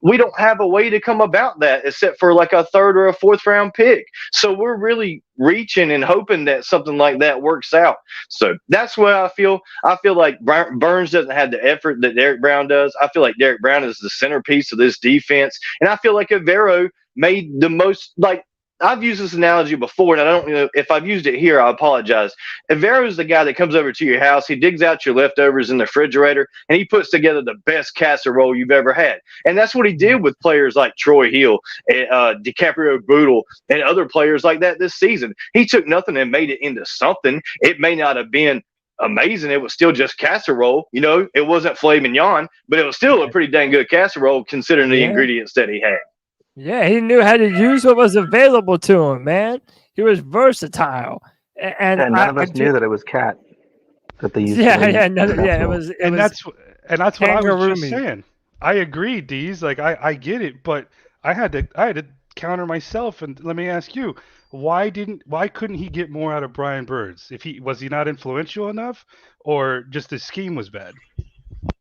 we don't have a way to come about that except for like a 3rd or a 4th round pick. So we're really reaching and hoping that something like that works out. So that's what I feel. I feel like Burns doesn't have the effort that Derek Brown does. I feel like Derek Brown is the centerpiece of this defense. And I feel like Evero made the most, like, I've used this analogy before, and I don't know if I've used it here. I apologize. Evero is the guy that comes over to your house. He digs out your leftovers in the refrigerator, and he puts together the best casserole you've ever had. And that's what he did with players like Troy Hill, DiCaprio Boodle, and other players like that this season. He took nothing and made it into something. It may not have been amazing. It was still just casserole. You know, it wasn't filet mignon, but it was still a pretty dang good casserole considering the ingredients that he had. Yeah, he knew how to use what was available to him, man. He was versatile. And none of us knew that it was cat that they used. That's what I was just saying. I agree, Deez. Like I get it, but I had to counter myself. And let me ask you, why couldn't he get more out of Brian Burns? Was he not influential enough, or just the scheme was bad?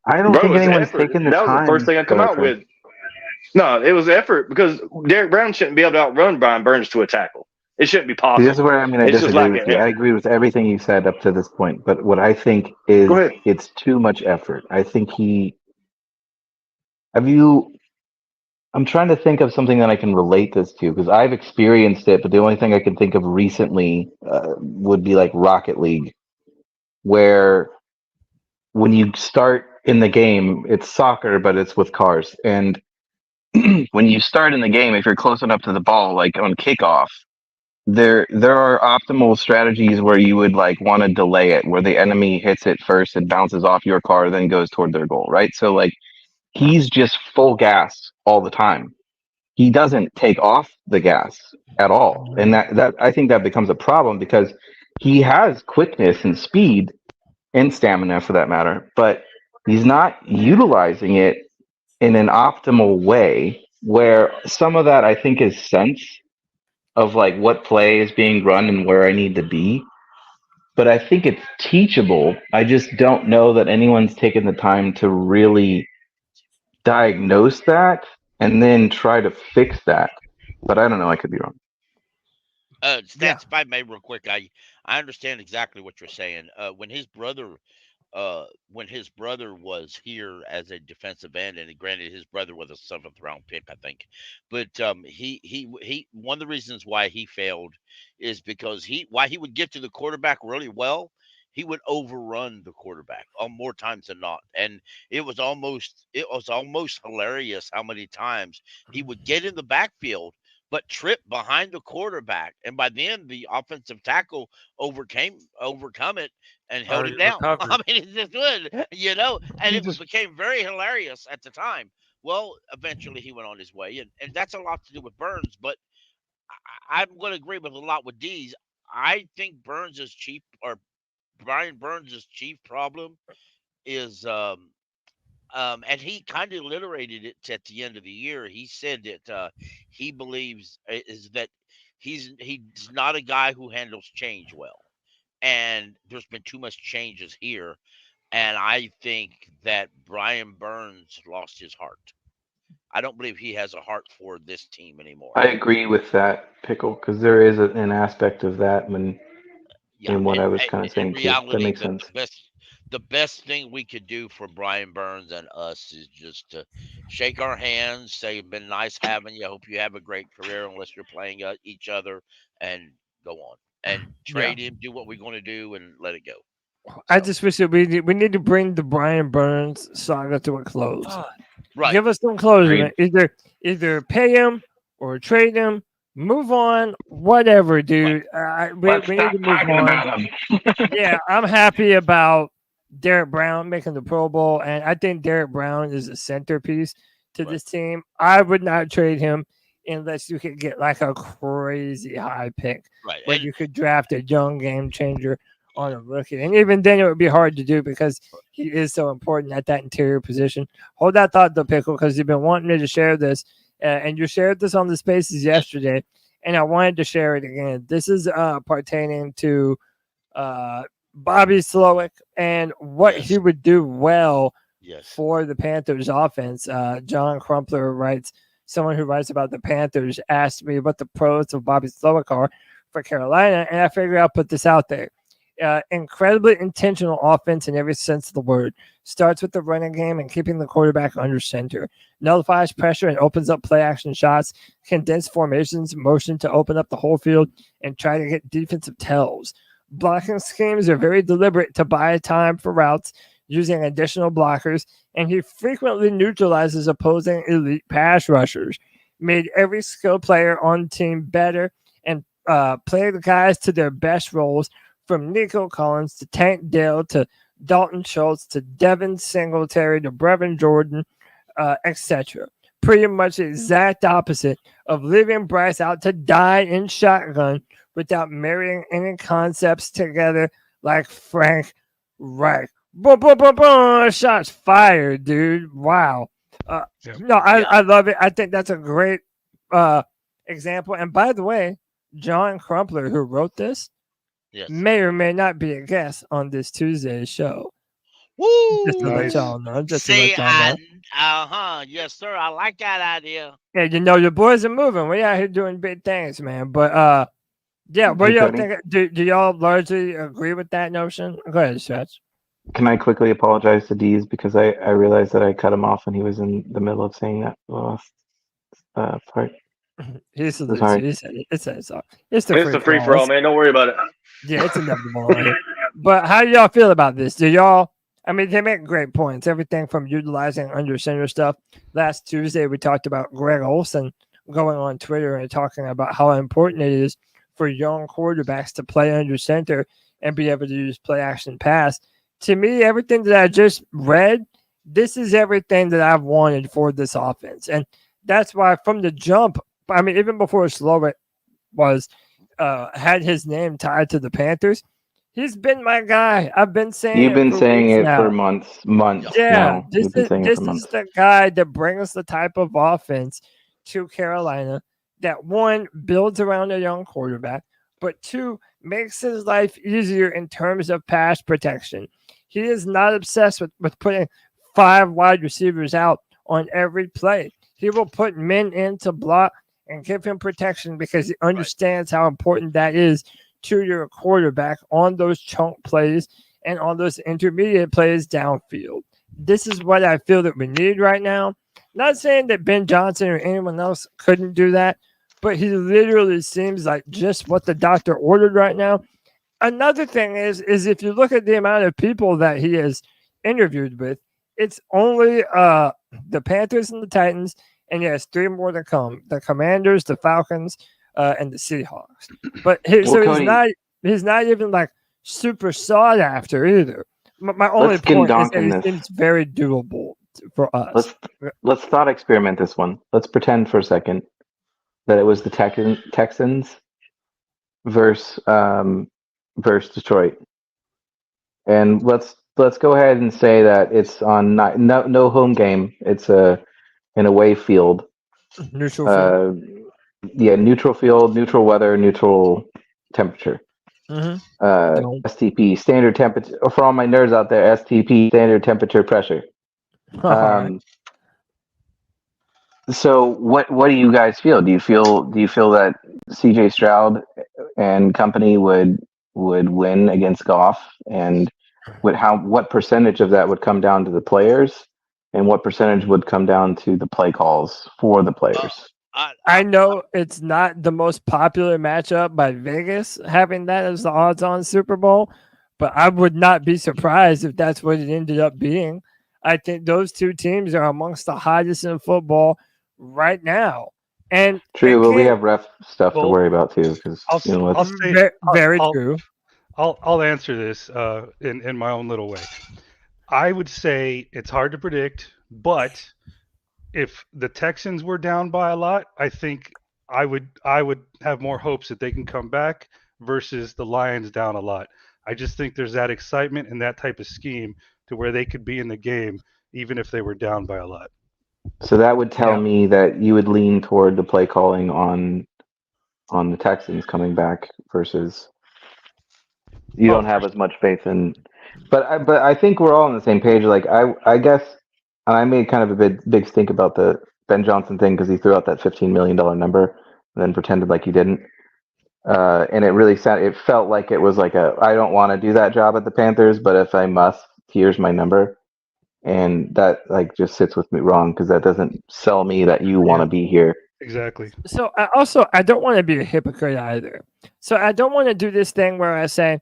I don't think anyone's taken the time. That was the first thing I come out with. No, it was effort, because Derek Brown shouldn't be able to outrun Brian Burns to a tackle. It shouldn't be possible. This is where I'm going to disagree with you. I agree with everything you said up to this point, but what I think is it's too much effort. I think I'm trying to think of something that I can relate this to, because I've experienced it, but the only thing I can think of recently would be like Rocket League, where when you start in the game, it's soccer, but it's with cars. And when you start in the game, if you're close enough to the ball, like on kickoff, there are optimal strategies where you would like want to delay it, where the enemy hits it first, it bounces off your car, then goes toward their goal, right? So like he's just full gas all the time. He doesn't take off the gas at all. And that I think that becomes a problem, because he has quickness and speed and stamina for that matter, but he's not utilizing it in an optimal way, where some of that I think is sense of like what play is being run and where I need to be. but I think it's teachable. I just don't know that anyone's taken the time to really diagnose that and then try to fix that. But I don't know. I could be wrong. Stats, if I may, real quick, I understand exactly what you're saying. When his brother was here as a defensive end, and granted his brother was a 7th round pick, I think, but he one of the reasons why he failed is because while he would get to the quarterback really well, he would overrun the quarterback more times than not, and it was almost hilarious how many times he would get in the backfield but trip behind the quarterback, and by then the offensive tackle overcome it and held him down. I mean, it's just good, and it became very hilarious at the time. Well, eventually he went on his way, and that's a lot to do with Burns, but I'm going to agree with a lot with D's. I think Brian Burns' chief problem is and he kind of alliterated it at the end of the year. He said that he believes is that he's not a guy who handles change well, and there's been too much changes here, and I think that Brian Burns lost his heart. I don't believe he has a heart for this team anymore. I agree with that, Pickle, because there is an aspect of that in what I was kind of saying too. That makes sense. The best thing we could do for Brian Burns and us is just to shake our hands, say it's been nice having you. I hope you have a great career unless you're playing each other, and go on. And trade him, do what we're going to do, and let it go. I just wish that we need to bring the Brian Burns saga to a close. Right. Give us some closure. Either pay him or trade him. Move on, whatever, dude. We need to move on. Yeah, I'm happy about Derek Brown making the Pro Bowl, and I think Derek Brown is a centerpiece to this team. I would not trade him unless you could get like a crazy high pick, where you could draft a young game changer on a rookie. And even then, it would be hard to do because he is so important at that interior position. Hold that thought, though, Pickle, because you've been wanting me to share this, and you shared this on the Spaces yesterday, and I wanted to share it again. This is pertaining to Bobby Slowik and what he would do well for the Panthers offense. John Crumpler writes, someone who writes about the Panthers asked me what the pros of Bobby Slowik are for Carolina, and I figured I'll put this out there. Incredibly intentional offense in every sense of the word. Starts with the running game and keeping the quarterback under center. Nullifies pressure and opens up play action shots. Condensed formations, motion to open up the whole field and try to get defensive tells. Blocking schemes are very deliberate to buy time for routes using additional blockers, and he frequently neutralizes opposing elite pass rushers. Made every skill player on the team better and play the guys to their best roles, from Nico Collins to Tank Dell to Dalton Schultz to Devin Singletary to Brevin Jordan, etc. Pretty much the exact opposite of leaving Bryce out to die in shotgun without marrying any concepts together like Frank Reich. Boom, boom, boom, boom. Shots fired, dude. Wow. I love it. I think that's a great example. And by the way, John Crumpler, who wrote this, may or may not be a guest on this Tuesday's show. Woo! Just to let y'all know. Yes, sir. I like that idea. Yeah, the boys are moving. We're out here doing big things, man. But what do y'all think? Do y'all largely agree with that notion? Go ahead, Stretch. Can I quickly apologize to Deez because I realized that I cut him off when he was in the middle of saying that last part. It's the free for all, man. Don't worry about it. Yeah, it's inevitable. Right? But how do y'all feel about this? They make great points. Everything from utilizing under center stuff. Last Tuesday, we talked about Greg Olson going on Twitter and talking about how important it is for young quarterbacks to play under center and be able to use play action pass. To me, everything that I just read, this is everything that I've wanted for this offense. And that's why from the jump, even before Slowick had his name tied to the Panthers, he's been my guy. I've been saying you've been saying it for months. Yeah, this is the guy that brings the type of offense to Carolina that one builds around a young quarterback, but 2, makes his life easier in terms of pass protection. He is not obsessed with putting 5 wide receivers out on every play. He will put men in to block and give him protection because he understands how important that is to your quarterback on those chunk plays and on those intermediate plays downfield. This is what I feel that we need right now. Not saying that Ben Johnson or anyone else couldn't do that, but he literally seems like just what the doctor ordered right now. Another thing is if you look at the amount of people that he has interviewed with, it's only the Panthers and the Titans, and he has 3 more to come: the Commanders, the Falcons, and the Seahawks. But he's not even like super sought after either. My only point is that it seems very doable for us. Let's thought experiment this one. Let's pretend for a second that it was the Texans versus Detroit, and let's go ahead and say that it's on no home game. It's an away field. Neutral field. Neutral field, neutral weather, neutral temperature. STP, standard temperature. For all my nerds out there, STP, standard temperature pressure. So what do you guys feel? Do you feel that CJ Stroud and company would win against Goff, and what percentage of that would come down to the players, and what percentage would come down to the play calls for the players? I know it's not the most popular matchup by Vegas, having that as the odds-on Super Bowl, but I would not be surprised if that's what it ended up being. I think those 2 teams are amongst the hottest in football right now. And true, well, we have ref stuff to worry about too. Because very true. I'll answer this in my own little way. I would say it's hard to predict, but if the Texans were down by a lot, I think I would have more hopes that they can come back versus the Lions down a lot. I just think there's that excitement and that type of scheme to where they could be in the game even if they were down by a lot. So that would tell me that you would lean toward the play calling on the Texans coming back versus you don't have as much faith in. But I think we're all on the same page. Like I guess I made kind of a big stink about the Ben Johnson thing because he threw out that $15 million number and then pretended like he didn't. And it felt like it was like I don't want to do that job at the Panthers, but if I must, here's my number. And that like just sits with me wrong because that doesn't sell me that you want to be here. Exactly. So I don't want to be a hypocrite either. So I don't want to do this thing where I say,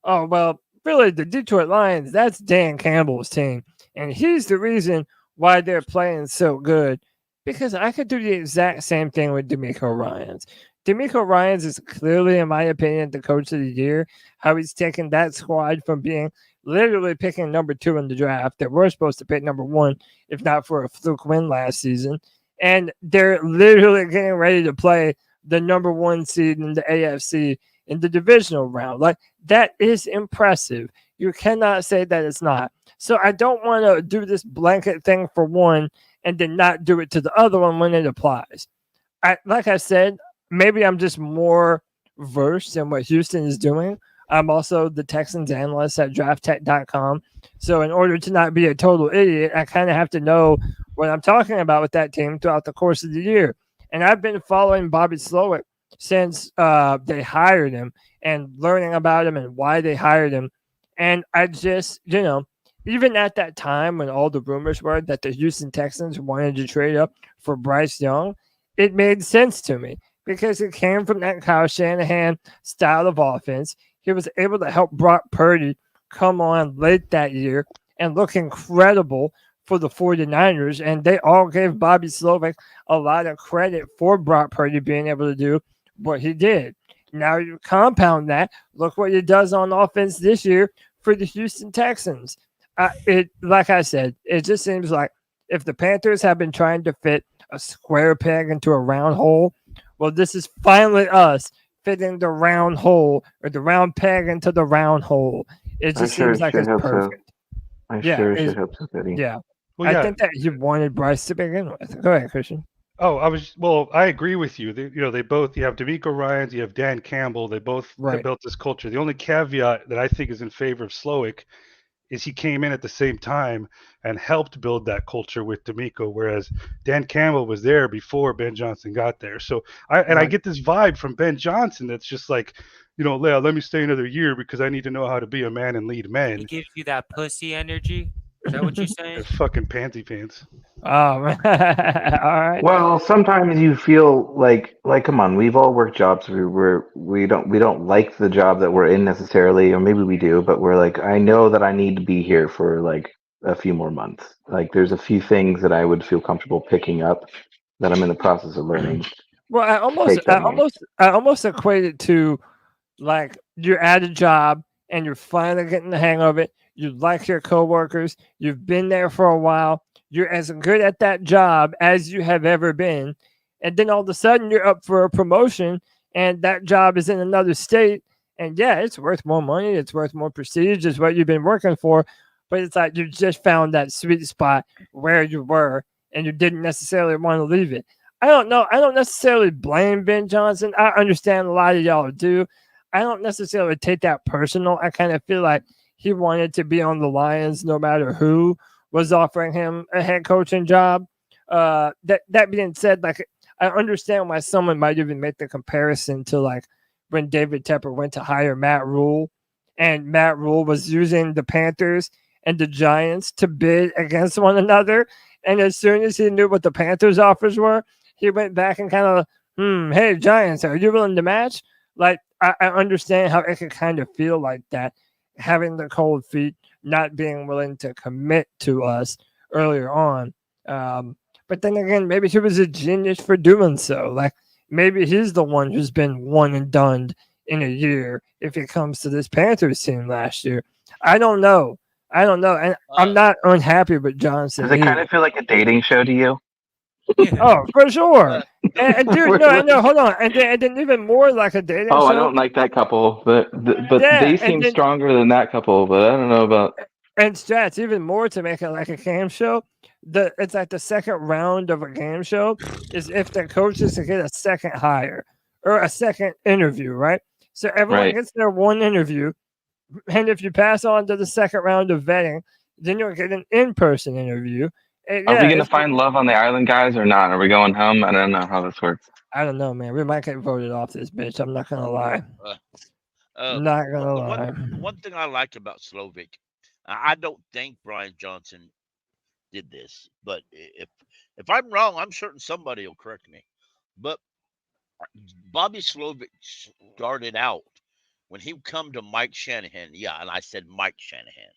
oh, well, really, the Detroit Lions, that's Dan Campbell's team. And he's the reason why they're playing so good. Because I could do the exact same thing with DeMeco Ryans. DeMeco Ryans is clearly, in my opinion, the coach of the year. How he's taken that squad from being literally picking number 2 in the draft that we're supposed to pick number 1, if not for a fluke win last season. And they're literally getting ready to play the number 1 seed in the AFC in the divisional round. Like, that is impressive. You cannot say that it's not. So I don't want to do this blanket thing for one and then not do it to the other one when it applies. Like I said, maybe I'm just more versed in what Houston is doing. I'm also the Texans analyst at drafttech.com. So in order to not be a total idiot, I kind of have to know what I'm talking about with that team throughout the course of the year. And I've been following Bobby Slowik since they hired him and learning about him and why they hired him. And I just, even at that time when all the rumors were that the Houston Texans wanted to trade up for Bryce Young, it made sense to me because it came from that Kyle Shanahan style of offense. He was able to help Brock Purdy come on late that year and look incredible for the 49ers. And they all gave Bobby Slowik a lot of credit for Brock Purdy being able to do what he did. Now you compound that. Look what he does on offense this year for the Houston Texans. Like I said, it just seems like if the Panthers have been trying to fit a square peg into a round hole, well, this is finally us fitting the round hole or the round peg into the round hole. It just seems like it's perfect. I sure should hope so, Cody. Yeah. Well, I think that you wanted Bryce to begin with. Go ahead, Christian. Oh, I agree with you. They both, you have D'Amico Ryans, you have Dan Campbell. They both have built this culture. The only caveat that I think is in favor of Slowick is he came in at the same time and helped build that culture with D'Amico, whereas Dan Campbell was there before Ben Johnson got there. So I get this vibe from Ben Johnson that's just like, let me stay another year because I need to know how to be a man and lead men. He gives you that pussy energy. Is that what you're saying? It's fucking panty pants. Oh, man. All right. Well, sometimes you feel like come on, we've all worked jobs where we don't like the job that we're in necessarily, or maybe we do, but we're like, I know that I need to be here for like a few more months. Like there's a few things that I would feel comfortable picking up that I'm in the process of learning. Well, I almost equate it to like you're at a job and you're finally getting the hang of it. You like your coworkers. You've been there for a while. You're as good at that job as you have ever been. And then all of a sudden you're up for a promotion and that job is in another state. And yeah, it's worth more money. It's worth more prestige. It's what you've been working for. But it's like you just found that sweet spot where you were and you didn't necessarily want to leave it. I don't know. I don't necessarily blame Ben Johnson. I understand a lot of y'all do. I don't necessarily take that personal. I kind of feel like he wanted to be on the Lions no matter who was offering him a head coaching job. That being said, like I understand why someone might even make the comparison to like when David Tepper went to hire Matt Rule, and Matt Rule was using the Panthers and the Giants to bid against one another. And as soon as he knew what the Panthers' offers were, he went back and kind of, hey, Giants, are you willing to match? Like, I understand how it could kind of feel like that, having the cold feet, not being willing to commit to us earlier on. But then again, maybe he was a genius for doing so. Like, maybe he's the one who's been one and done in a year if it comes to this Panthers team last year. I don't know. And I'm not unhappy with Johnson. Does it kind of feel like a dating show to you? Oh, for sure. And dude, no, hold on. And then even more like a dating show. I don't like that couple, but they seem stronger than that couple. But I don't know about. And Strats, even more to make it like a game show. It's like the second round of a game show is if the coaches can get a second hire or a second interview, right? So everyone gets their one interview, and if you pass on to the second round of vetting, then you'll get an in-person interview. And Are we going to find love on the island, guys, or not? Are we going home? I don't know how this works. I don't know, man. We might get voted off this bitch. I'm not going to lie. Not going to lie. One thing I like about Slowick, I don't think Brian Johnson did this, but if I'm wrong, I'm certain somebody will correct me. But Bobby Slowik started out when he come to Mike Shanahan. Yeah, and I said Mike Shanahan.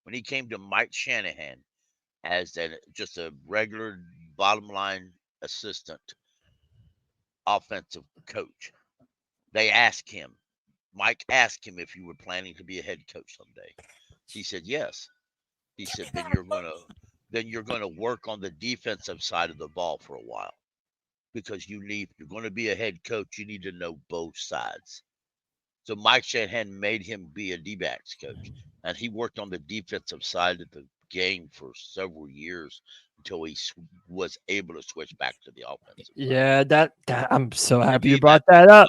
When he came to Mike Shanahan as just a regular bottom line assistant offensive coach, they asked him, Mike asked him if you were planning to be a head coach someday. He said yes. He said then you're gonna work on the defensive side of the ball for a while, because you're going to be a head coach. You need to know both sides. So Mike Shanahan made him be a D-backs coach, and he worked on the defensive side of the game for several years until he was able to switch back to the offensive. Yeah, that I'm so happy you brought that up.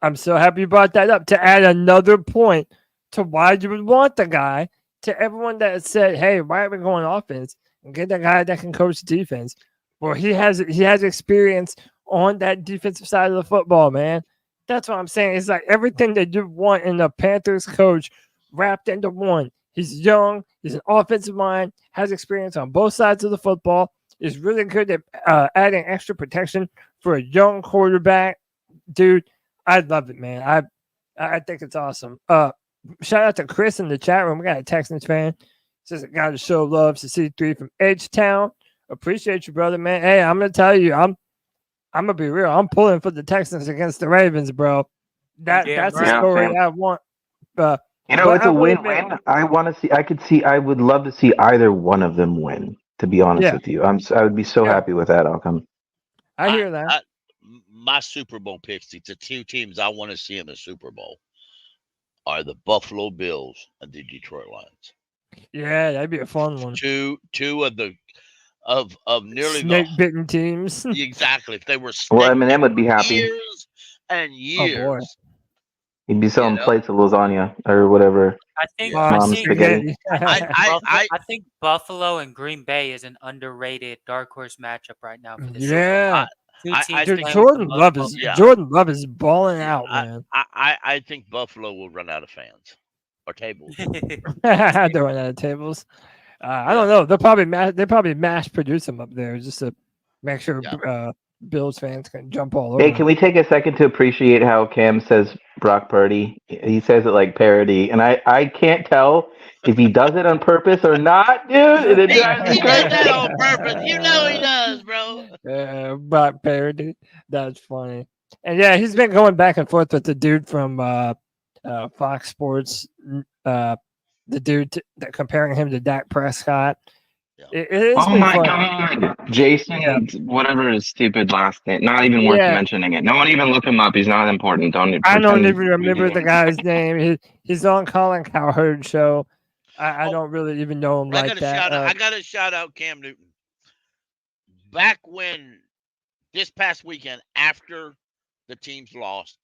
I'm so happy you brought that up to add another point to why you would want the guy. To everyone that said, "Hey, why are we going offense and get the guy that can coach defense?" Well, he has experience on that defensive side of the football, man. That's what I'm saying. It's like everything that you want in a Panthers coach wrapped into one. He's young. He's an offensive mind. Has experience on both sides of the football. Is really good at adding extra protection for a young quarterback. Dude, I love it, man. I think it's awesome. Shout out to Chris in the chat room. We got a Texans fan. Says, "Got to show love to C3 from H-Town. Appreciate you, brother, man. Hey, I'm gonna tell you, I'm gonna be real. I'm pulling for the Texans against the Ravens, bro. That's the story I want. It's a win-win. I would love to see either one of them win. To be honest with you, I would be so happy with that outcome. I hear that. My Super Bowl picks, the two teams I want to see in the Super Bowl are the Buffalo Bills and the Detroit Lions. Yeah, that'd be a fun one. Two of the of nearly Snake bitten teams. exactly. If they were snake Well, Eminem would be happy. years and years. Oh boy. He'd be selling know? plates of lasagna or whatever. I think Mom's spaghetti. I think Buffalo and Green Bay is an underrated dark horse matchup right now for the Yeah. Super Bowl. Jordan Love is balling out, man. I think Buffalo will run out of fans or tables. They're running out of tables. I don't know. They probably mass produce them up there just to make sure Bills fans can jump all over. Hey, can we take a second to appreciate how Cam says Brock Purdy? He says it like parody, and I can't tell if he does it on purpose or not, dude. He does that on purpose. You know he does, bro. Brock parody. That's funny. And yeah, he's been going back and forth with the dude from Fox Sports. The dude comparing him to Dak Prescott. It is oh my fun. God, Jason, whatever his stupid last name. Not even worth mentioning it. No one even look him up. He's not important. I don't even remember the guy's name. He's on Colin Cowherd's show. I don't really even know him like that. I got to shout out Cam Newton. Back when this past weekend, after the teams lost,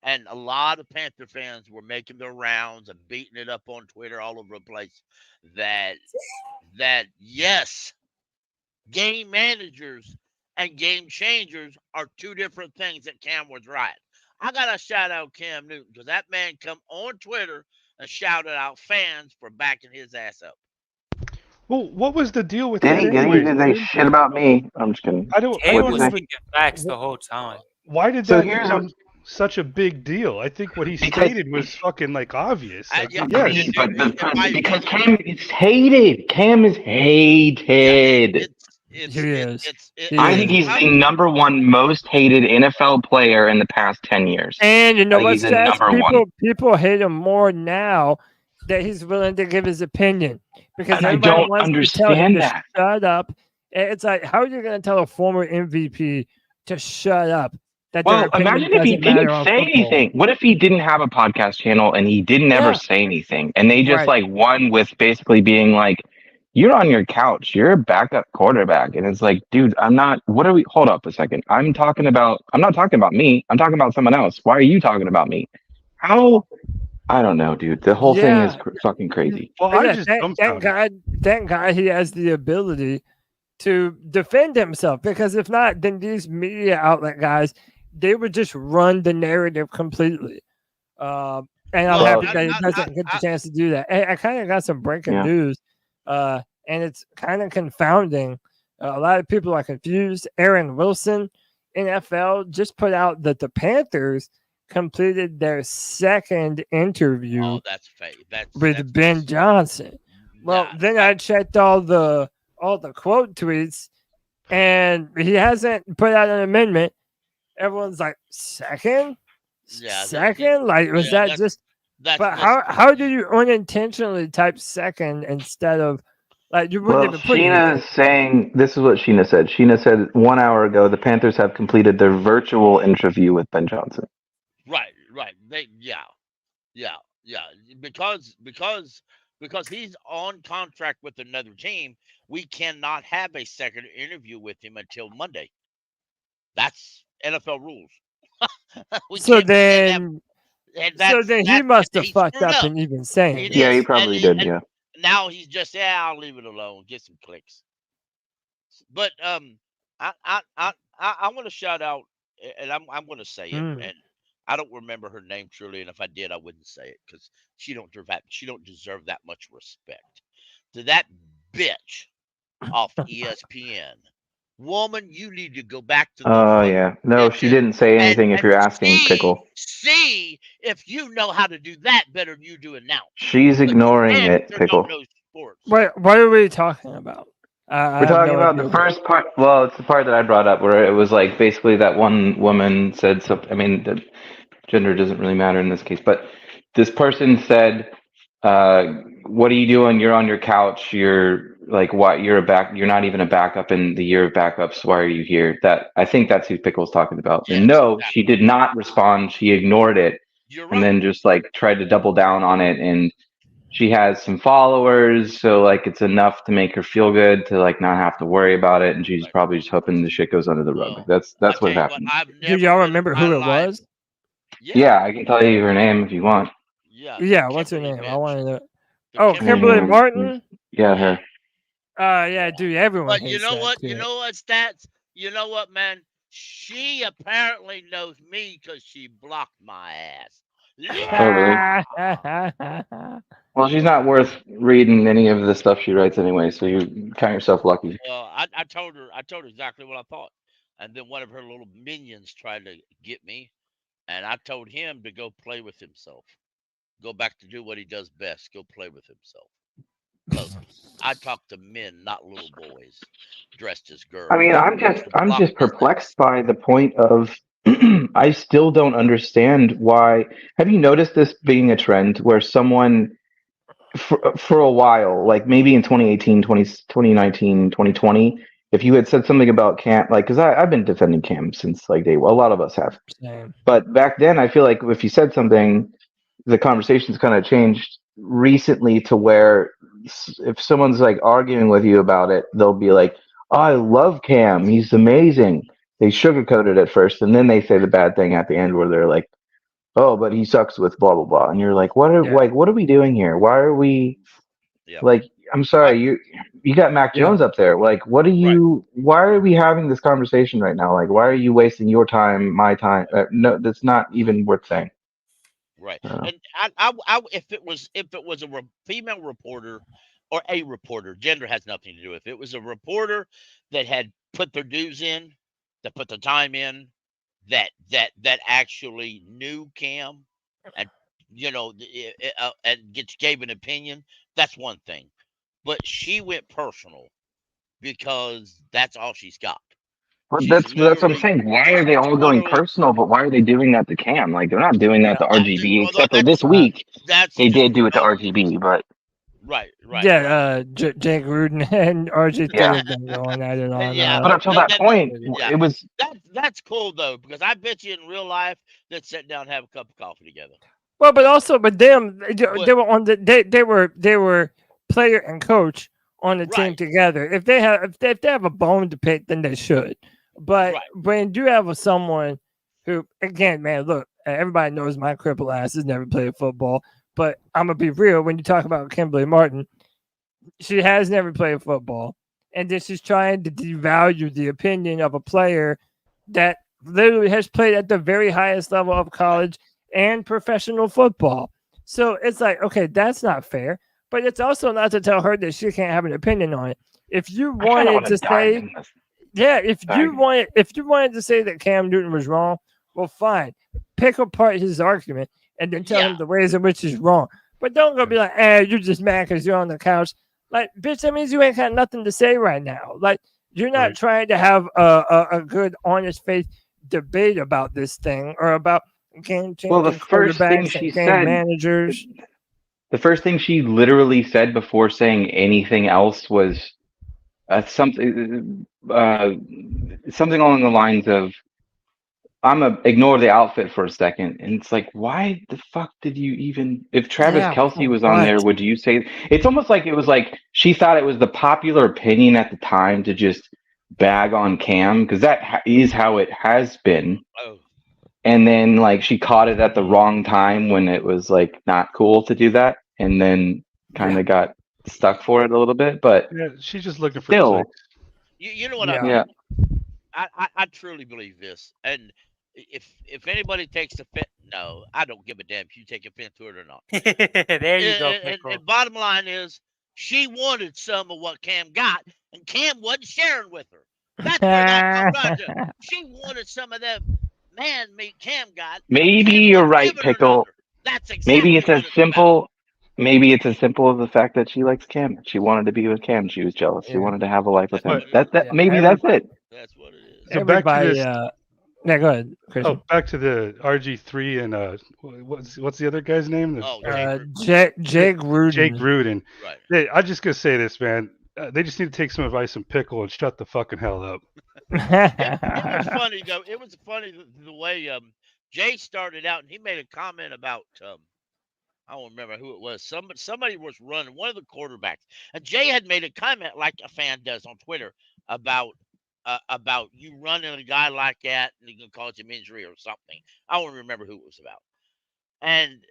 and a lot of Panther fans were making their rounds and beating it up on Twitter all over the place, that yes, game managers and game changers are two different things. That Cam was right. I got to shout out Cam Newton because that man come on Twitter and shouted out fans for backing his ass up. Well, what was the deal with Did that? he say shit about me? I'm just kidding. I don't was know. speaking facts the whole time. Why did So that here's become such a big deal? I think what he stated was fucking like obvious. Like, because Cam is hated. Cam is hated. I think he's the number one most hated NFL player in the past 10 years. And you know what's he's number one. People hate him more now that he's willing to give his opinion because I everybody don't wants understand to tell him that. to shut up. It's like, how are you going to tell a former MVP to shut up? Well, imagine if he didn't say anything. What if he didn't have a podcast channel and he didn't ever say anything? And they just like won with basically being like, you're on your couch. You're a backup quarterback. And it's like, dude, hold up a second. I'm not talking about me. I'm talking about someone else. Why are you talking about me? How? I don't know, dude. The whole thing is fucking crazy. Well, thank God he has the ability to defend himself, because if not, then these media outlet guys, they would just run the narrative completely. And I'm happy that he doesn't get the chance to do that. I kind of got some breaking news, and it's kind of confounding. A lot of people are confused. Aaron Wilson, NFL, just put out that the Panthers completed their second interview with Ben Johnson. Well, then I checked all the quote tweets, and he hasn't put out an amendment. Everyone's like, second? Second? Like, was that just... But how do you unintentionally type second instead of... Like, you wouldn't even put Sheena is saying, this is what Sheena said. Sheena said 1 hour ago, the Panthers have completed their virtual interview with Ben Johnson. Right. Because he's on contract with another team, we cannot have a second interview with him until Monday. That's NFL rules. So then he must have fucked up and even saying it. Yeah, he probably did. Yeah. Now he's just I'll leave it alone, get some clicks. But I want to shout out, and I'm going to say it, and I don't remember her name truly, and if I did, I wouldn't say it because she don't deserve that much respect. To that bitch off ESPN, woman, you need to go back to. Oh yeah, no, she didn't say anything. If you're asking, Pickle, see if you know how to do that better than you do it now. She's ignoring it, Pickle. Wait, what are we talking about? We're talking about the first part. Well, it's the part that I brought up where it was like basically that one woman said something. I mean, the gender doesn't really matter in this case, but this person said, "What are you doing? You're on your couch. You're like, what? You're not even a backup in the year of backups. Why are you here?" I think that's who Pickle's talking about. And no, she did not respond. She ignored it, and then just like tried to double down on it. And she has some followers, so like it's enough to make her feel good to like not have to worry about it, and she's probably just hoping the shit goes under the rug. That's what happened. Do y'all remember who it was? Yeah, I can tell you her name if you want. Yeah, what's her name? I want to know. Oh, Kimberly Martin? Yeah, her. Yeah, dude, everyone But hates you know that what? kid. You know what, Stats? You know what, man? She apparently knows me because she blocked my ass. Oh, really? Well, she's not worth reading any of the stuff she writes anyway, so you count yourself lucky. Well, I told her exactly what I thought. And then one of her little minions tried to get me, and I told him to go play with himself. Go back to do what he does best. Go play with himself. Because I talk to men, not little boys dressed as girls. I mean, I'm just perplexed by the point of I still don't understand why. Have you noticed this being a trend where someone for a while, like maybe in 2018, 2019, 2020, if you had said something about Cam, like, because I've been defending Cam since like day one, a lot of us have. Same. But back then, I feel like if you said something, the conversation's kind of changed recently to where if someone's like arguing with you about it, they'll be like, oh, I love Cam. He's amazing. They sugarcoat it at first, and then they say the bad thing at the end where they're like, oh, but he sucks with blah, blah, blah. And you're like, what are we doing here? Why are we like, I'm sorry, you got Mac Jones up there. Like, what are you, why are we having this conversation right now? Like, why are you wasting your time, my time? No, that's not even worth saying. Right. And I if it was a female reporter or a reporter, gender has nothing to do with it. It was a reporter that had put their dues in, that put the time in, that actually knew Cam, and and gave an opinion. That's one thing, but she went personal because that's all she's got. But that's what I'm saying. Why are they all going personal? But why are they doing that to Cam? Like, they're not doing that to RGB, except for this week. They did do it to RGB, but right. Yeah, Jake Gruden and RG3 have been going at it on. But up until that point, it was. That's cool though, because I bet you in real life they'd sit down and have a cup of coffee together. Well, but them, they were on they were player and coach on the team together. If they have a bone to pick, then they should. But when you have someone who, again, man, look, everybody knows my cripple ass has never played football. But I'm gonna be real. When you talk about Kimberly Martin, she has never played football, and this is trying to devalue the opinion of a player that literally has played at the very highest level of college and professional football. So it's like, okay, that's not fair. But it's also not to tell her that she can't have an opinion on it. If you wanted to say, if you wanted to say that Cam Newton was wrong, well, fine. Pick apart his argument and then tell him the ways in which he's wrong. But don't go be like, you're just mad because you're on the couch. Like, bitch, that means you ain't got nothing to say right now. Like, you're not trying to have a good, honest faith debate about this thing or about game changing. Well, the first thing she said, managers. The first thing she literally said before saying anything else was something along the lines of, I'm gonna ignore the outfit for a second. And it's like, why the fuck did you even, if Travis Kelce was on there, would you say, it's almost like it was like she thought it was the popular opinion at the time to just bag on Cam, because that is how it has been. And then like she caught it at the wrong time when it was like not cool to do that, and then kind of got stuck for it a little bit. But she's just looking for still. You know what I mean? Yeah. I truly believe this, and if anybody takes offense, no, I don't give a damn if you take offense to it or not. There you go. And bottom line is, she wanted some of what Cam got, and Cam wasn't sharing with her. That's where that comes down to. She wanted some of that man meat Cam got. Maybe you're right, Pickle. That's exactly maybe it's as simple. Maybe it's as simple as the fact that she likes Cam. She wanted to be with Cam. She was jealous. She wanted to have a life with him. Maybe that's it. That's what it is. So back to this. Yeah, go ahead, Chris. Oh, back to the RG3 and what's the other guy's name? Jake Gruden. Jake Gruden. Right. Hey, I'm just gonna say this, man. They just need to take some advice from Pickle and shut the fucking hell up. It was funny though. It was funny the way Jay started out, and he made a comment about I don't remember who it was. Somebody was running, one of the quarterbacks. And Jay had made a comment like a fan does on Twitter about you running a guy like that and you can cause him injury or something. I don't remember who it was about. And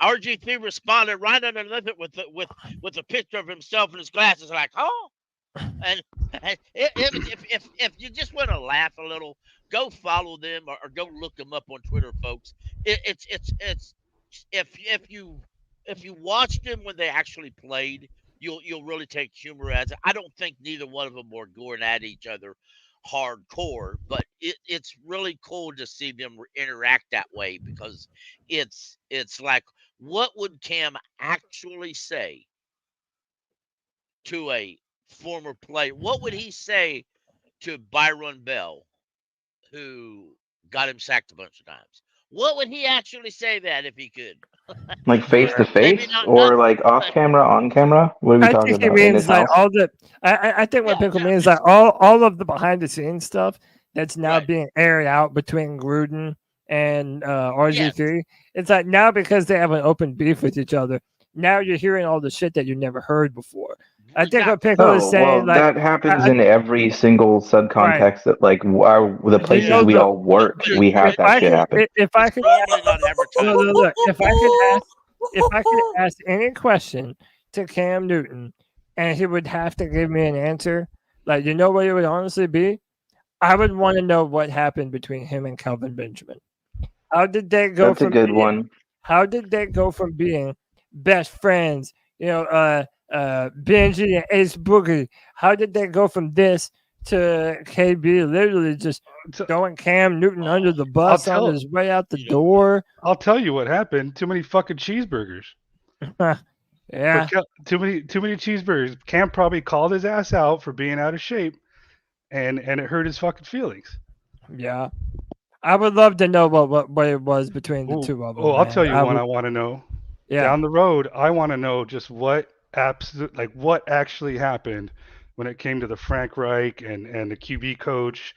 RG3 responded right underneath it with a picture of himself in his glasses, like, oh. And if you just want to laugh a little, go follow them or go look them up on Twitter, folks. It's if you watched them when they actually played, you'll really take humor as it. I don't think neither one of them were going at each other hardcore, but it's really cool to see them interact that way, because it's like, what would Cam actually say to a former player? What would he say to Byron Bell, who got him sacked a bunch of times? What would he actually say that if he could? Like face to face, or like off camera, on camera? What are we I talking think it about? In means his like house? all the. I think what Pickle means like all of the behind the scenes stuff that's now being aired out between Gruden and RG3. It's like now, because they have an open beef with each other, now you're hearing all the shit that you never heard before. I think what Pickle is saying, like, that happens in every single subcontext that, like, the places we all work, we have that shit happen. If I could, look, if I could ask any question to Cam Newton, and he would have to give me an answer, like, you know what it would honestly be? I would want to know what happened between him and Kelvin Benjamin. How did they go That's a good one. How did they go from being best friends, Benji and Ace Boogie? How did they go from this to KB literally just throwing Cam Newton under the bus on his way out the door? I'll tell you what happened. Too many fucking cheeseburgers. Yeah. Too many cheeseburgers. Cam probably called his ass out for being out of shape, and it hurt his fucking feelings. Yeah. I would love to know what it was between the two of them. Oh, I'll tell you one I want to know. Yeah. Down the road, I want to know just what actually happened when it came to the Frank Reich and the QB coach,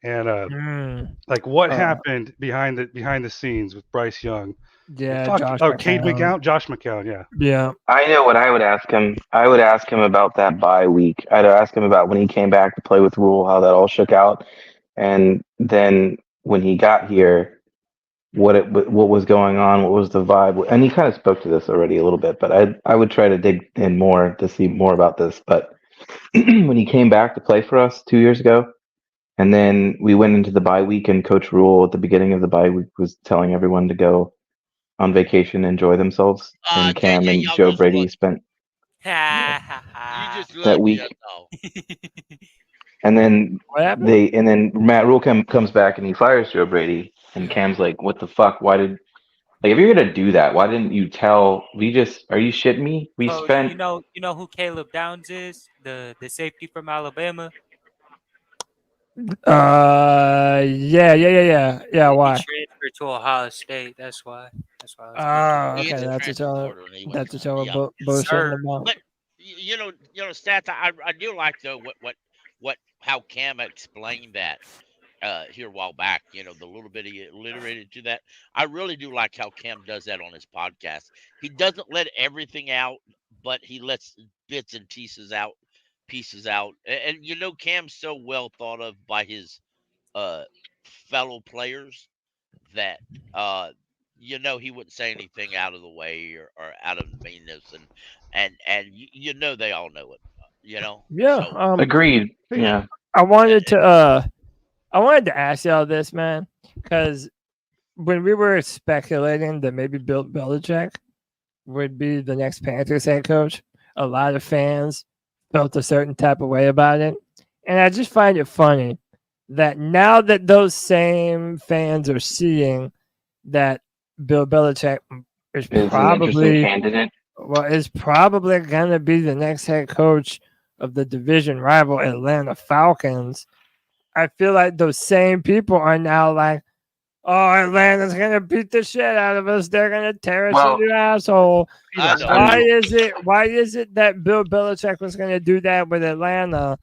and like what happened behind the scenes with Bryce Young. Yeah, Cade McCown, Josh McCown, yeah. Yeah. I know what I would ask him. I would ask him about that bye week. I'd ask him about when he came back to play with Rule, how that all shook out, and then when he got here, what was going on, what was the vibe, and he kind of spoke to this already a little bit, but I would try to dig in more to see more about this. But when he came back to play for us 2 years ago, and then we went into the bye week, and Coach Rule at the beginning of the bye week was telling everyone to go on vacation, enjoy themselves, and Cam and Joe Brady spent that week. And then Matt Rule comes back and he fires Joe Brady, and Cam's like, "What the fuck? Why did if you're gonna do that, why didn't you tell? Are you shitting me? We spent." You know who Caleb Downs is? The safety from Alabama. Yeah. Why? He transferred to Ohio State. That's why. Okay. That's a show. Bullshit about. But stats. I do like though how Cam explained that here a while back. The little bit he alliterated to that. I really do like how Cam does that on his podcast. He doesn't let everything out, but he lets bits and pieces out. And Cam's so well thought of by his fellow players that he wouldn't say anything out of the way or out of meanness, and they all know it. Yeah. So, agreed. Yeah. I wanted to ask y'all this, man, because when we were speculating that maybe Bill Belichick would be the next Panthers head coach, a lot of fans felt a certain type of way about it. And I just find it funny that now that those same fans are seeing that Bill Belichick is probably going to be the next head coach of the division rival Atlanta Falcons, I feel like those same people are now like, oh, Atlanta's going to beat the shit out of us. They're going to tear us a new asshole. Why is it that Bill Belichick was going to do that with Atlanta,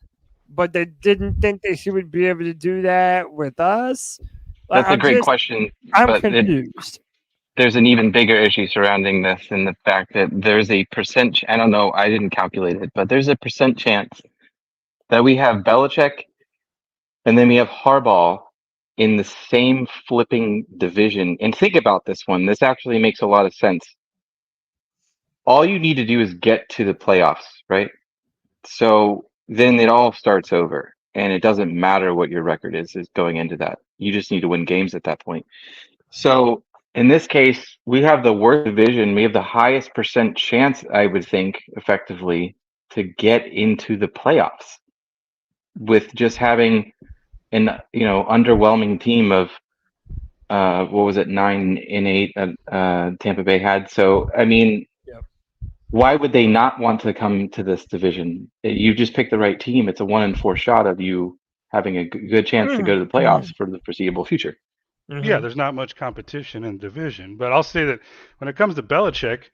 but they didn't think that he would be able to do that with us? That's a great question. I'm confused. there's an even bigger issue surrounding this in the fact that there's a percent. I don't know. I didn't calculate it, but there's a percent chance that we have Belichick and then we have Harbaugh in the same flipping division. And think about this one. This actually makes a lot of sense. All you need to do is get to the playoffs, right? So then it all starts over, and it doesn't matter what your record is going into that. You just need to win games at that point. So in this case, we have the worst division. We have the highest percent chance, I would think, effectively, to get into the playoffs with just having an underwhelming team of 9-8 Tampa Bay had. So I mean, why would they not want to come to this division? You just pick the right team. It's a 1-4 shot of you having a good chance to go to the playoffs for the foreseeable future. Yeah, there's not much competition in the division, but I'll say that when it comes to Belichick,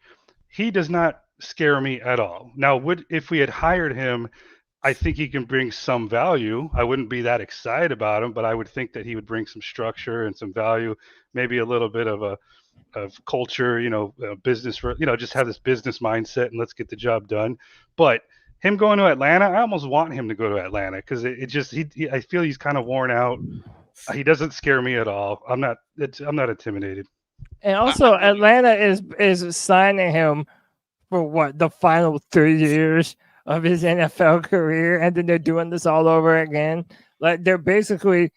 he does not scare me at all. Now, if we had hired him, I think he can bring some value. I wouldn't be that excited about him, but I would think that he would bring some structure and some value, maybe a little bit of culture, business for, just have this business mindset and let's get the job done. But him going to Atlanta, I almost want him to go to Atlanta because I feel he's kind of worn out. He doesn't scare me at all. I'm not intimidated. And also, Atlanta is signing him for what, the final 3 years of his NFL career, and then they're doing this all over again. Like, they're basically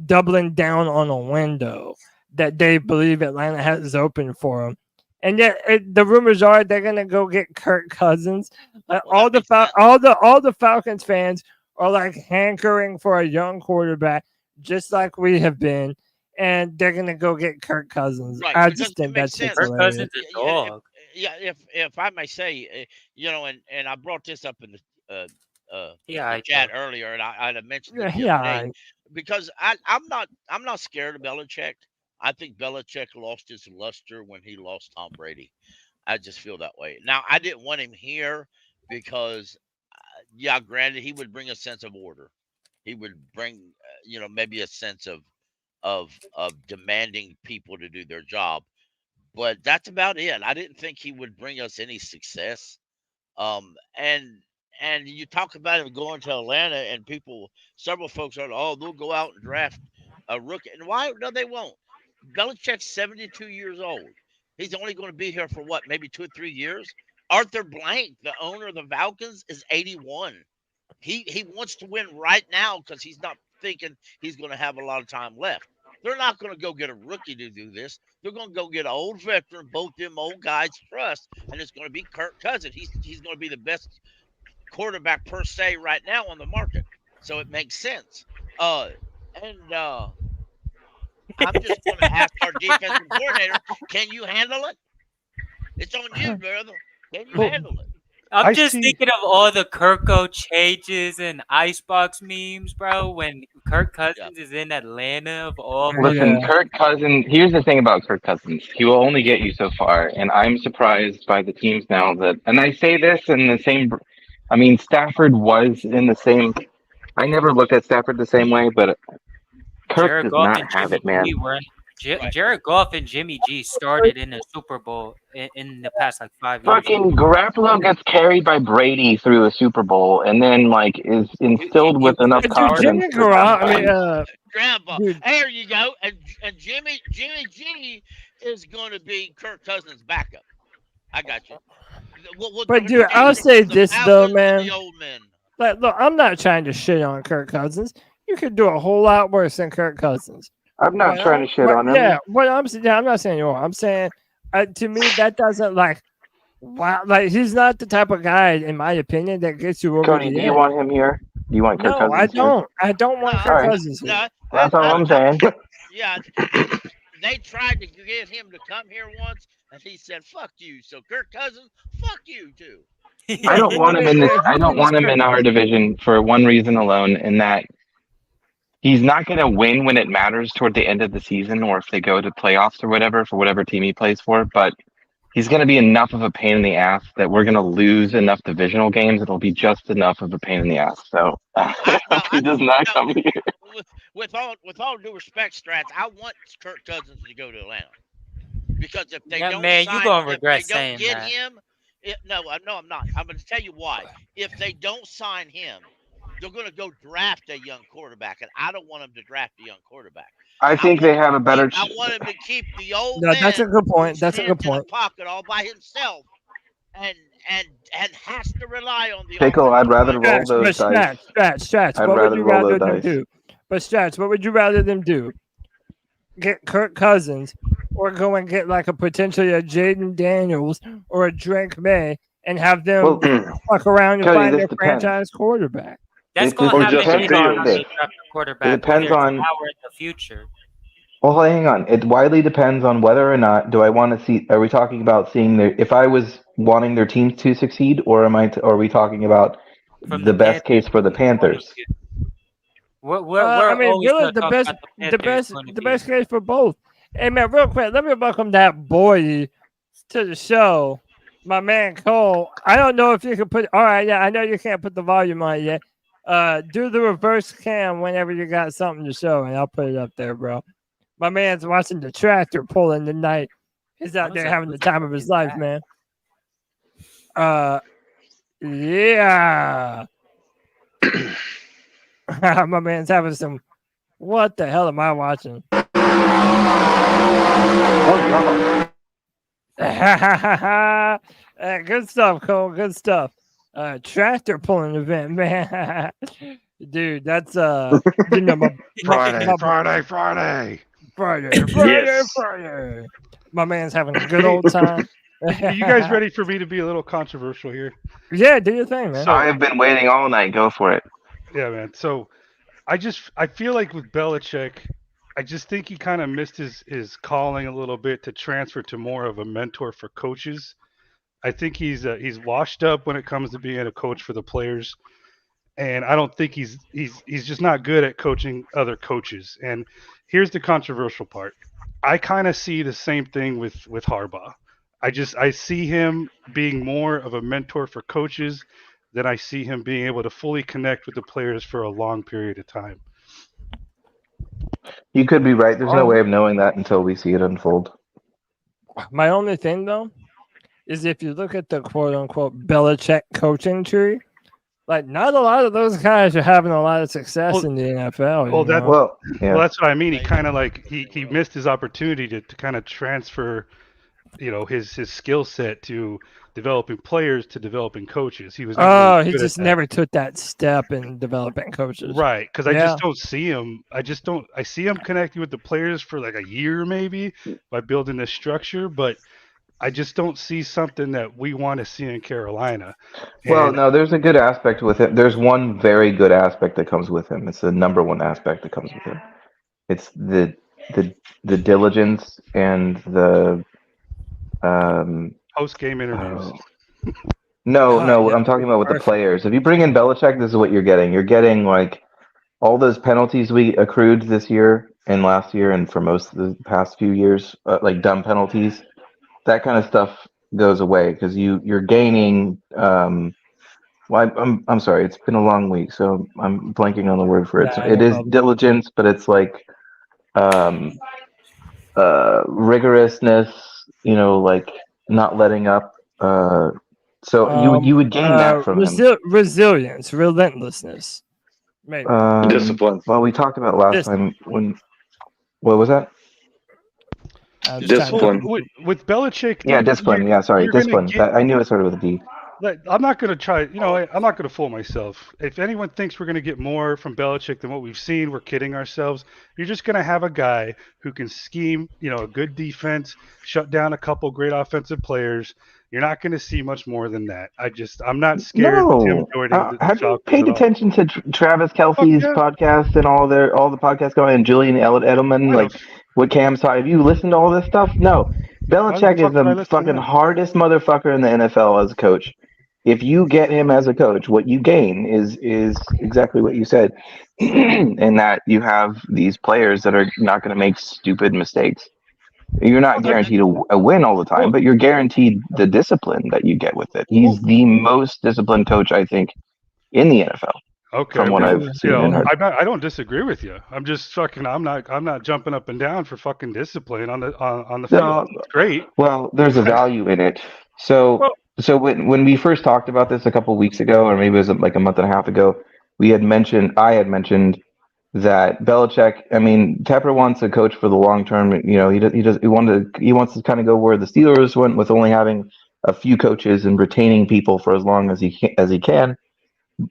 doubling down on a window that they believe Atlanta has open for him. And yet, the rumors are they're gonna go get Kirk Cousins. All the Falcons fans are like hankering for a young quarterback, just like we have been, and they're gonna go get Kirk Cousins. Right, I because just it think makes that's sense. Kirk Cousins is a dog. If I may say, and I brought this up in the Yeah, chat earlier, and I'd have mentioned it the Yeah, other day, because I'm not scared of Belichick. I think Belichick lost his luster when he lost Tom Brady. I just feel that way. Now, I didn't want him here because, granted, he would bring a sense of order. He would bring, maybe a sense of demanding people to do their job. But that's about it. I didn't think he would bring us any success. And you talk about him going to Atlanta, and several folks are, they'll go out and draft a rookie. And why? No, they won't. Belichick's 72 years old. He's only going to be here for what, maybe 2 or 3 years? Arthur Blank, the owner of the Falcons, is 81. He wants to win right now because he's not thinking he's going to have a lot of time left. They're not going to go get a rookie to do this. They're going to go get an old veteran, both them old guys trust, and it's going to be Kirk Cousins. He's going to be the best quarterback per se right now on the market. So it makes sense. I'm just going to ask our defensive coordinator, can you handle it? It's on you, brother. Can you handle it? I'm just thinking of all the Kirko changes and Icebox memes, bro, when Kirk Cousins is in Atlanta of all. Listen, Kirk Cousins, here's the thing about Kirk Cousins. He will only get you so far. And I'm surprised by the teams now and I say this in the same, Stafford was in the same, I never looked at Stafford the same way, but Kirk Jared does Goff not and have Jimmy it, man. G were Jared Goff and Jimmy G started in the Super Bowl in the past 5 years. Fucking Garoppolo gets carried by Brady through a Super Bowl, and then is instilled with enough confidence. Grandpa, there you go, and Jimmy G is going to be Kirk Cousins' backup. I got you. But dude, I'll say this though, man. Look, I'm not trying to shit on Kirk Cousins. You could do a whole lot worse than Kirk Cousins. I'm not trying to shit on him. Yeah, I'm not saying you are. I'm saying to me that doesn't he's not the type of guy, in my opinion, that gets you over. Cody, do you want him here? Do you want Kirk Cousins? No, I don't. I don't want Kirk Cousins here. That's all I'm saying. Yeah, they tried to get him to come here once, and he said, "Fuck you." So Kirk Cousins, fuck you too. I don't want him in this. I don't want him in our division for one reason alone, in that he's not going to win when it matters toward the end of the season, or if they go to playoffs or whatever for whatever team he plays for. But he's going to be enough of a pain in the ass that we're going to lose enough divisional games. It'll be just enough of a pain in the ass. So he does not come here. With all due respect, Strats, I want Kirk Cousins to go to Atlanta. Because if they Yeah, don't man, sign, you gonna if regret they don't saying get that. him, no, I'm not. I'm going to tell you why. If they don't sign him, they're going to go draft a young quarterback, and I don't want them to draft a young quarterback. I think they have a better. I want him to keep the old No, man. that's a good point. Who That's a good stands in point. the pocket all by himself, and has to rely on the Pickle, I'd rather roll Stretch, those dice. Stretch. I'd What would rather you roll rather those them dice. do? But Stretch, what would you rather them do? Get Kirk Cousins, or go and get like a potentially a Jaden Daniels or a Drake May, and have them fuck around and Cody, find this their depends. franchise quarterback? That's It going just to happen depends anytime on they this. draft a quarterback. It depends whether it's on. now or in the future. Well, hang on. It widely depends on whether or not do I want to see. Are we talking about seeing their? If I was wanting their teams to succeed, or are we talking about From the the best Panthers' case for the Panthers? We're I mean, always really, gonna talk about the Panthers' point of the view. best case for both. Hey man, real quick, let me welcome that boy to the show, my man Cole. I don't know if you can put. All right, yeah, I know you can't put the volume on yet. Do the reverse cam whenever you got something to show, and I'll put it up there, bro. My man's watching the tractor pulling tonight. He's out there having the time of his life, man. Yeah. My man's having some. What the hell am I watching? Good stuff, Cole. Good stuff. Tractor pulling event, man. Dude, that's you know, Friday. Friday. My man's having a good old time. Are you guys ready for me to be a little controversial here? Yeah, do your thing, man. So I have been waiting all night. Go for it. Yeah, man. So I feel like with Belichick, I just think he kind of missed his calling a little bit to transfer to more of a mentor for coaches. I think he's washed up when it comes to being a coach for the players, and I don't think he's just not good at coaching other coaches. And here's the controversial part: I kind of see the same thing with Harbaugh. I see him being more of a mentor for coaches than I see him being able to fully connect with the players for a long period of time. You could be right. There's no way of knowing that until we see it unfold. My only thing, though, is if you look at the quote-unquote Belichick coaching tree, like not a lot of those guys are having a lot of success in the NFL. Well, that's what I mean. He kind of like he missed his opportunity to kind of transfer, his skill set to developing players to developing coaches. He was he just never took that step in developing coaches. Right, because I just don't see him. I see him connecting with the players for like a year maybe by building this structure, but I just don't see something that we want to see in Carolina. Well, no, there's a good aspect with it. There's one very good aspect that comes with him. It's the number one aspect that comes with him. It's the diligence and the post-game interviews. No, I'm talking about with the players. If you bring in Belichick, this is what you're getting. You're getting like all those penalties we accrued this year and last year and for most of the past few years, like dumb penalties. That kind of stuff goes away because you're gaining. I'm sorry, it's been a long week, so I'm blanking on the word for it. So it is diligence, but it's like rigorousness. Like not letting up. So you would gain that from him. Resilience, relentlessness, maybe. Discipline. Well, we talked about last time when. What was that? Discipline. With Belichick. Yeah, discipline. Yeah, sorry, discipline. I knew it started with a D. I'm not going to try. I'm not going to fool myself. If anyone thinks we're going to get more from Belichick than what we've seen, we're kidding ourselves. You're just going to have a guy who can scheme, a good defense, shut down a couple great offensive players. You're not going to see much more than that. I'm not scared of him joining have you paid attention to Travis Kelce's podcast and all the podcasts going and Julian Edelman, like what Cam's talking? Have you listened to all this stuff? No. Belichick is the fucking hardest motherfucker in the NFL as a coach. If you get him as a coach, what you gain is exactly what you said, and that you have these players that are not going to make stupid mistakes. You're not guaranteed a win all the time, but you're guaranteed the discipline that you get with it. He's the most disciplined coach, I think, in the NFL. Okay, from what I've you seen and know, heard. I don't disagree with you. I'm just fucking. I'm not jumping up and down for fucking discipline on the field. No, It's great. well, there's a value in it. So, Well, so when we first talked about this a couple of weeks ago, or maybe it was like a month and a half ago, I had mentioned that Belichick. I mean, Tepper wants a coach for the long term. You know, he wants to kind of go where the Steelers went with only having a few coaches and retaining people for as long as he can.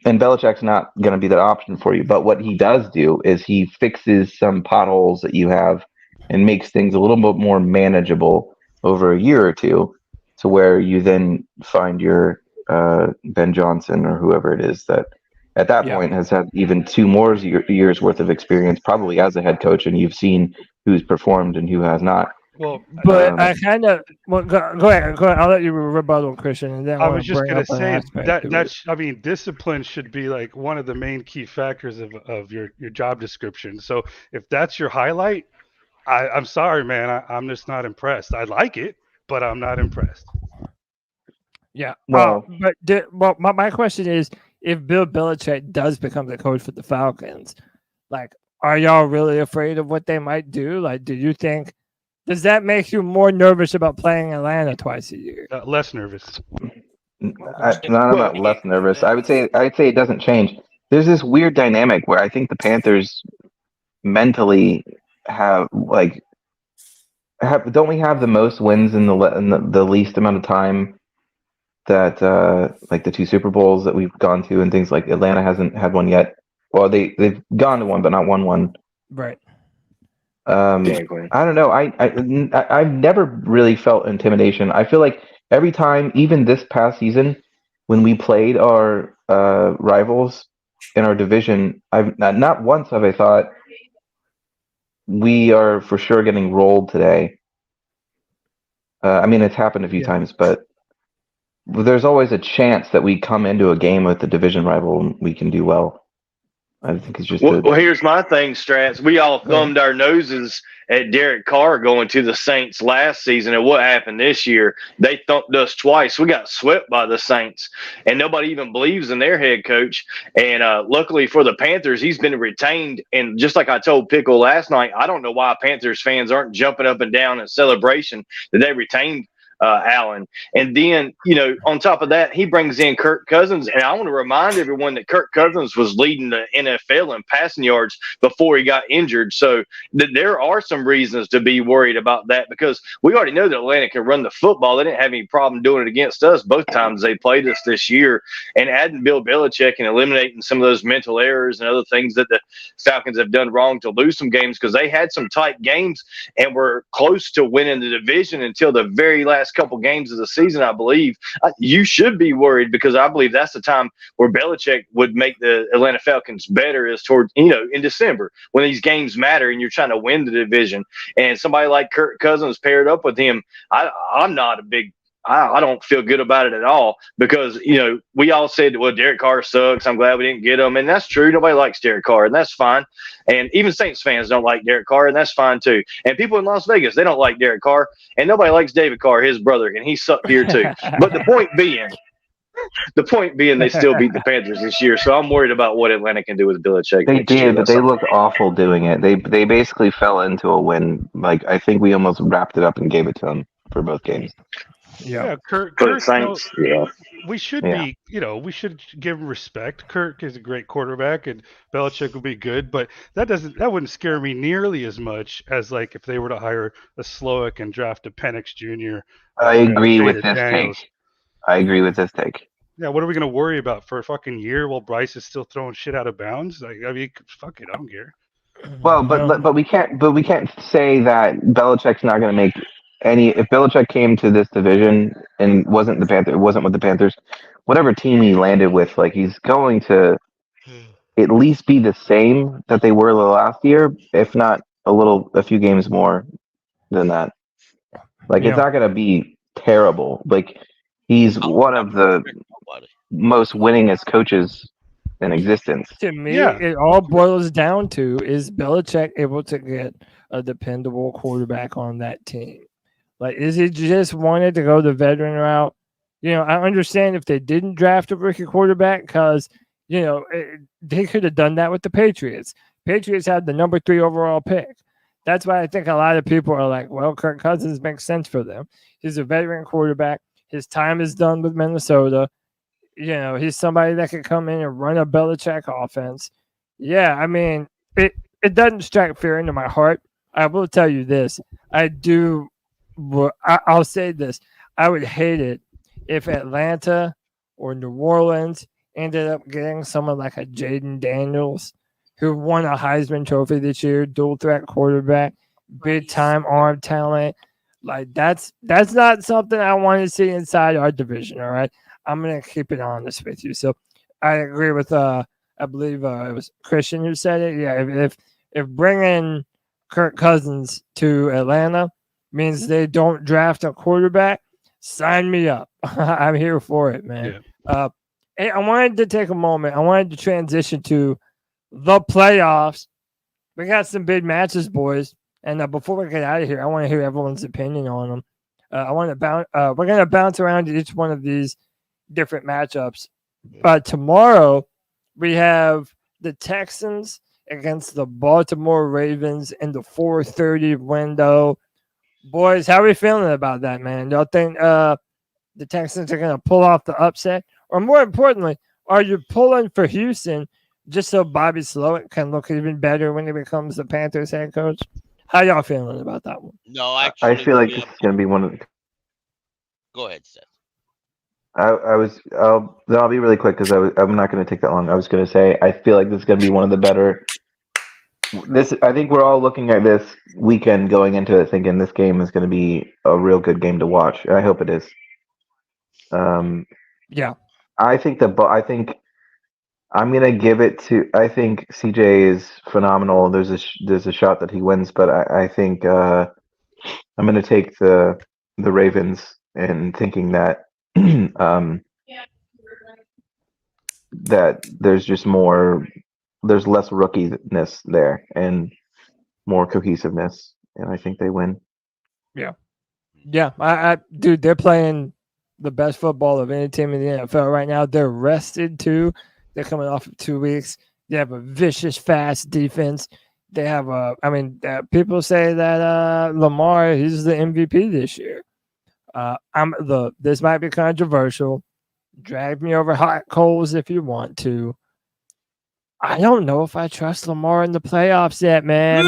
And Belichick's not going to be that option for you. But what he does do is he fixes some potholes that you have and makes things a little bit more manageable over a year or two, to where you then find your Ben Johnson or whoever it is that at that point has had even 2 more years worth of experience, probably as a head coach, and you've seen who's performed and who has not. Well, but I kind of go ahead. I'll let you rebuttal, Christian, and then I was just going to say I mean, discipline should be like one of the main key factors of your job description. So if that's your highlight, I'm sorry, man. I'm just not impressed. I like it, but I'm not impressed. Yeah. Well, My question is, if Bill Belichick does become the coach for the Falcons, like, are y'all really afraid of what they might do? Like, do you think? Does that make you more nervous about playing Atlanta twice a year? Less nervous. I'm not less nervous. I'd say it doesn't change. There's this weird dynamic where I think the Panthers mentally don't we have the most wins in the least amount of time that like the 2 Super Bowls that we've gone to and things like Atlanta hasn't had one yet. Well, they've gone to one but not won one. Right. I don't know. I've never really felt intimidation. I feel like every time, even this past season, when we played our rivals in our division, I've not once have I thought we are for sure getting rolled today. I mean, it's happened a few times, but there's always a chance that we come into a game with the division rival and we can do well. I think it's just well, here's my thing, Strats. We all thumbed our noses at Derek Carr going to the Saints last season, and what happened this year? They thumped us twice. We got swept by the Saints, and nobody even believes in their head coach. And luckily for the Panthers, he's been retained. And just like I told Pickle last night, I don't know why Panthers fans aren't jumping up and down in celebration that they retained Allen. And then, on top of that, he brings in Kirk Cousins. And I want to remind everyone that Kirk Cousins was leading the NFL in passing yards before he got injured. So there are some reasons to be worried about that, because we already know that Atlanta can run the football. They didn't have any problem doing it against us both times they played us this year. And adding Bill Belichick and eliminating some of those mental errors and other things that the Falcons have done wrong to lose some games, because they had some tight games and were close to winning the division until the very last couple games of the season, I believe. You should be worried, because I believe that's the time where Belichick would make the Atlanta Falcons better, is toward, in December, when these games matter and you're trying to win the division. And somebody like Kirk Cousins paired up with him, I'm not a big I don't feel good about it at all, because, we all said, well, Derek Carr sucks. I'm glad we didn't get him. And that's true. Nobody likes Derek Carr, and that's fine. And even Saints fans don't like Derek Carr, and that's fine too. And people in Las Vegas, they don't like Derek Carr, and nobody likes David Carr, his brother, and he sucked here too. But the point being, they still beat the Panthers this year. So I'm worried about what Atlanta can do with Belichick. They did, but they looked awful doing it. They basically fell into a win. Like, I think we almost wrapped it up and gave it to them for both games. Yeah, Kirk Saints, we should be, we should give him respect. Kirk is a great quarterback, and Belichick will be good, but that wouldn't scare me nearly as much as like if they were to hire a Slowick and draft a Penix Jr. I agree with this take. Yeah, what are we going to worry about for a fucking year while Bryce is still throwing shit out of bounds? Like, I mean, fuck it, I don't care. Well, but we can't say that Belichick's not going to make any. If Belichick came to this division and wasn't with the Panthers, whatever team he landed with, like, he's going to at least be the same that they were the last year, if not a few games more than that. Like, it's not going to be terrible. Like, he's one of the most winningest coaches in existence. To me, it all boils down to, is Belichick able to get a dependable quarterback on that team? Like, is it just wanted to go the veteran route? I understand if they didn't draft a rookie quarterback, because they could have done that with the Patriots. Patriots had the number 3 overall pick. That's why I think a lot of people are like, well, Kirk Cousins makes sense for them. He's a veteran quarterback. His time is done with Minnesota. He's somebody that can come in and run a Belichick offense. Yeah, I mean, it doesn't strike fear into my heart. I will tell you this. I'll say this. I would hate it if Atlanta or New Orleans ended up getting someone like a Jaden Daniels, who won a Heisman Trophy this year, dual threat quarterback, big time arm talent. Like that's not something I want to see inside our division. All right, I'm gonna keep it honest with you. So I agree with I believe it was Christian who said it. Yeah, if bringing Kirk Cousins to Atlanta means they don't draft a quarterback, sign me up. I'm here for it, man. Yeah. I wanted to take a moment. I wanted to transition to the playoffs. We got some big matches, boys. And before we get out of here, I want to hear everyone's opinion on them. We're going to bounce around to each one of these different matchups. Tomorrow, we have the Texans against the Baltimore Ravens in the 4:30 window. Boys, how are we feeling about that, man? Y'all think the Texans are going to pull off the upset? Or more importantly, are you pulling for Houston just so Bobby Slowik can look even better when he becomes the Panthers head coach? How y'all feeling about that one? No, actually, I feel like this is going to be one of the... Go ahead, Seth. I'll be really quick because I'm not going to take that long. I was going to say I feel like this is going to be one of the better. I think we're all looking at this weekend going into it thinking this game is going to be a real good game to watch. I hope it is. Yeah. I think I'm gonna give it to. I think CJ is phenomenal. There's a shot that he wins, but I think I'm gonna take the Ravens and thinking that that there's just more. There's less rookiness there and more cohesiveness, and I think they win. Yeah. Dude, they're playing the best football of any team in the NFL right now. They're rested too. They're coming off of 2 weeks. They have a vicious, fast defense. They have people say that Lamar, he's the MVP this year. This might be controversial. Drag me over hot coals if you want to. I don't know if I trust Lamar in the playoffs yet, man.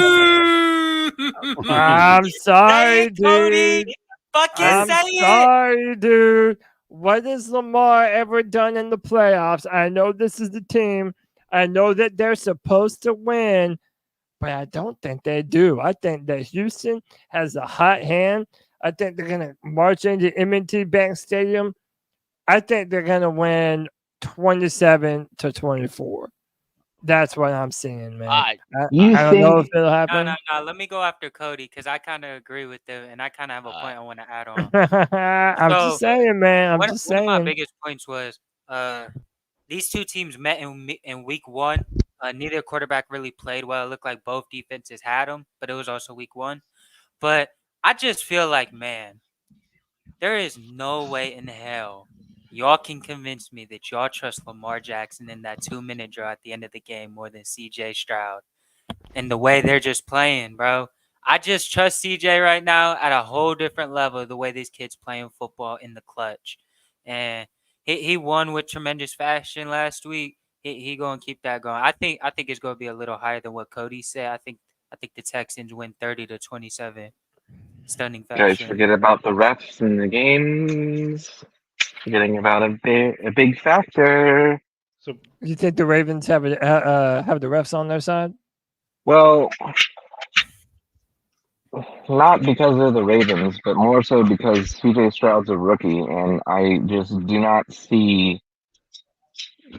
I'm sorry, dude. I'm sorry, dude. What has Lamar ever done in the playoffs? I know this is the team. I know that they're supposed to win, but I don't think they do. I think that Houston has a hot hand. I think they're going to march into M&T Bank Stadium. I think they're going to win 27-24. That's what I'm seeing, man. I don't know if it'll happen. No. Let me go after Cody because I kind of agree with them, and I kind of have a point I want to add on. I'm just saying, man. One of my biggest points was these two teams met in week 1. Neither quarterback really played well. It looked like both defenses had them, but it was also week 1. But I just feel like, man, there is no way in hell y'all can convince me that y'all trust Lamar Jackson in that 2-minute draw at the end of the game more than CJ Stroud. And the way they're just playing, bro. I just trust CJ right now at a whole different level, the way these kids playing football in the clutch. And he won with tremendous fashion last week. He going to keep that going. I think it's going to be a little higher than what Cody said. I think the Texans win 30-27. Stunning fashion. Guys, forget about the refs in the games. Forgetting about a big factor. So you think the Ravens have the refs on their side? Well, not because they're the Ravens, but more so because CJ Stroud's a rookie, and I just do not see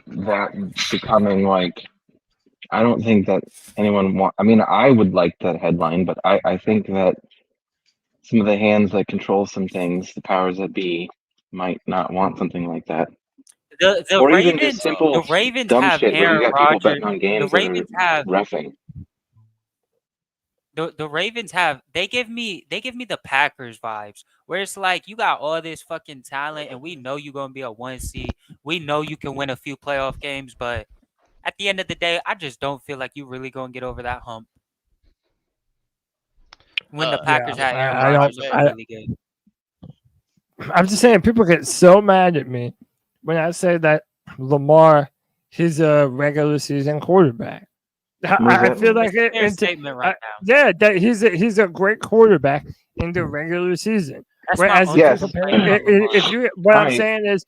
that becoming like. I don't think that anyone want. I mean, I would like that headline, but I think that some of the hands that control some things, the powers that be, might not want something like that. The or Ravens, even just simple the Ravens dumb have shit where you Aaron got people Rodgers. betting on games The Ravens have reffing. The Ravens have they give me the Packers vibes where it's like you got all this fucking talent and we know you're gonna be a 1 seed. We know you can win a few playoff games, but at the end of the day, I just don't feel like you really gonna get over that hump. When the Packers had Aaron Rodgers looking really good. I'm just saying, people get so mad at me when I say that Lamar, he's a regular season quarterback. I feel like it's a statement right now. Yeah, that he's a great quarterback in the regular season. That's Whereas not Yes. what I'm Right. saying is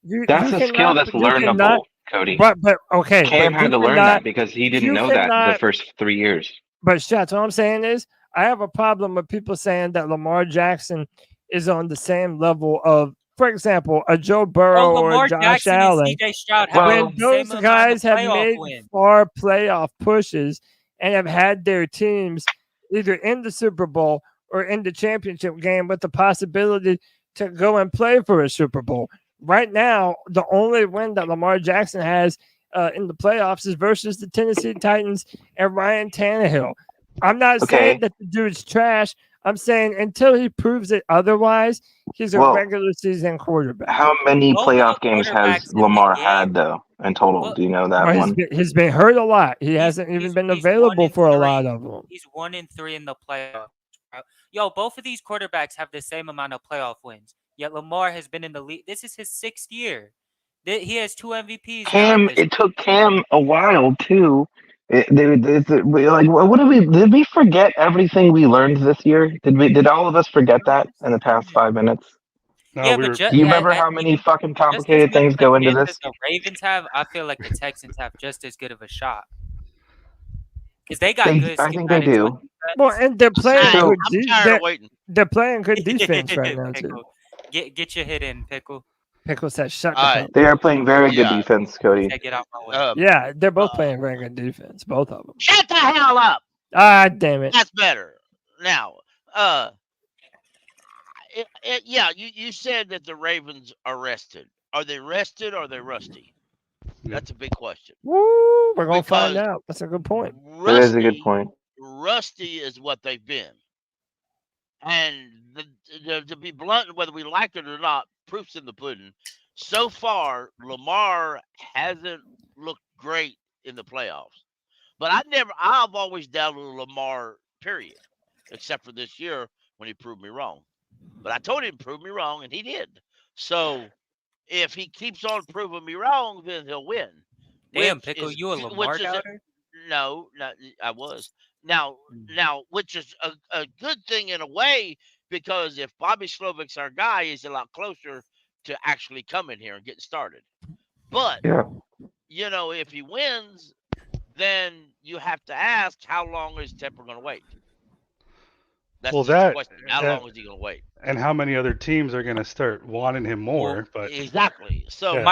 you That's you a skill cannot- that's you learnable, cannot- Cody. But okay, Cam but had you to learn cannot- that because he didn't you know that the cannot- first 3 years. But Shots, what I'm saying is, I have a problem with people saying that Lamar Jackson is on the same level of, for example, a Joe Burrow or Lamar a Josh Jackson Allen. and CJ Stroud have When the those same amount guys of have playoff made wins. far playoff pushes and have had their teams either in the Super Bowl or in the championship game with the possibility to go and play for a Super Bowl. Right now, the only win that Lamar Jackson has in the playoffs is versus the Tennessee Titans and Ryan Tannehill. I'm not saying that the dude's trash. I'm saying until he proves it otherwise, he's a regular season quarterback. How many Both playoff of the games has quarterbacks in the Lamar game- had though in total? Do you know that Well, one? he's been hurt a lot. He hasn't even been He's available 1 for a and lot 3. of them. He's 1-3 in the playoffs. Bro. Yo, both of these quarterbacks have the same amount of playoff wins. Yet Lamar has been in the league. This is his 6th year. He has 2 MVPs. It took Cam a while too. What did we forget everything we learned this year? Did all of us forget that in the past 5 minutes? No, Yeah, we but were. Do you remember how many fucking complicated things go into this? The Ravens have. I feel like the Texans have just as good of a shot because they got good. I think they do. Well, and they're playing So- good. I'm tired of waiting. They're playing good defense right now too. Pickle. Get your hit in, Pickle. Pickle said, "Shut the All fuck right. They are playing very good Yeah. defense, Cody. Yeah, get out my way. Yeah, they're both playing very good defense, both of them. Shut the hell up. Ah, damn it. That's better. Now, yeah, you said that the Ravens are rested. Are they rested or are they rusty? That's a big question. Woo, we're gonna find Because out. That's a good point. That is a good point. Rusty is what they've been. And to be blunt, whether we like it or not, proof's in the pudding. So far, Lamar hasn't looked great in the playoffs. But I've always doubted Lamar, period, except for this year when he proved me wrong. But I told him to prove me wrong, and he did. So if he keeps on proving me wrong, then he'll win. Damn, Pickle, you a Lamar which is doubter? No, I was. Now, which is a good thing in a way, because if Bobby Slowik's our guy, he's a lot closer to actually coming here and getting started. But, if he wins, then you have to ask, how long is Tepper going to wait? That's the question. How long is he going to wait? And how many other teams are going to start wanting him more? But exactly. So yeah.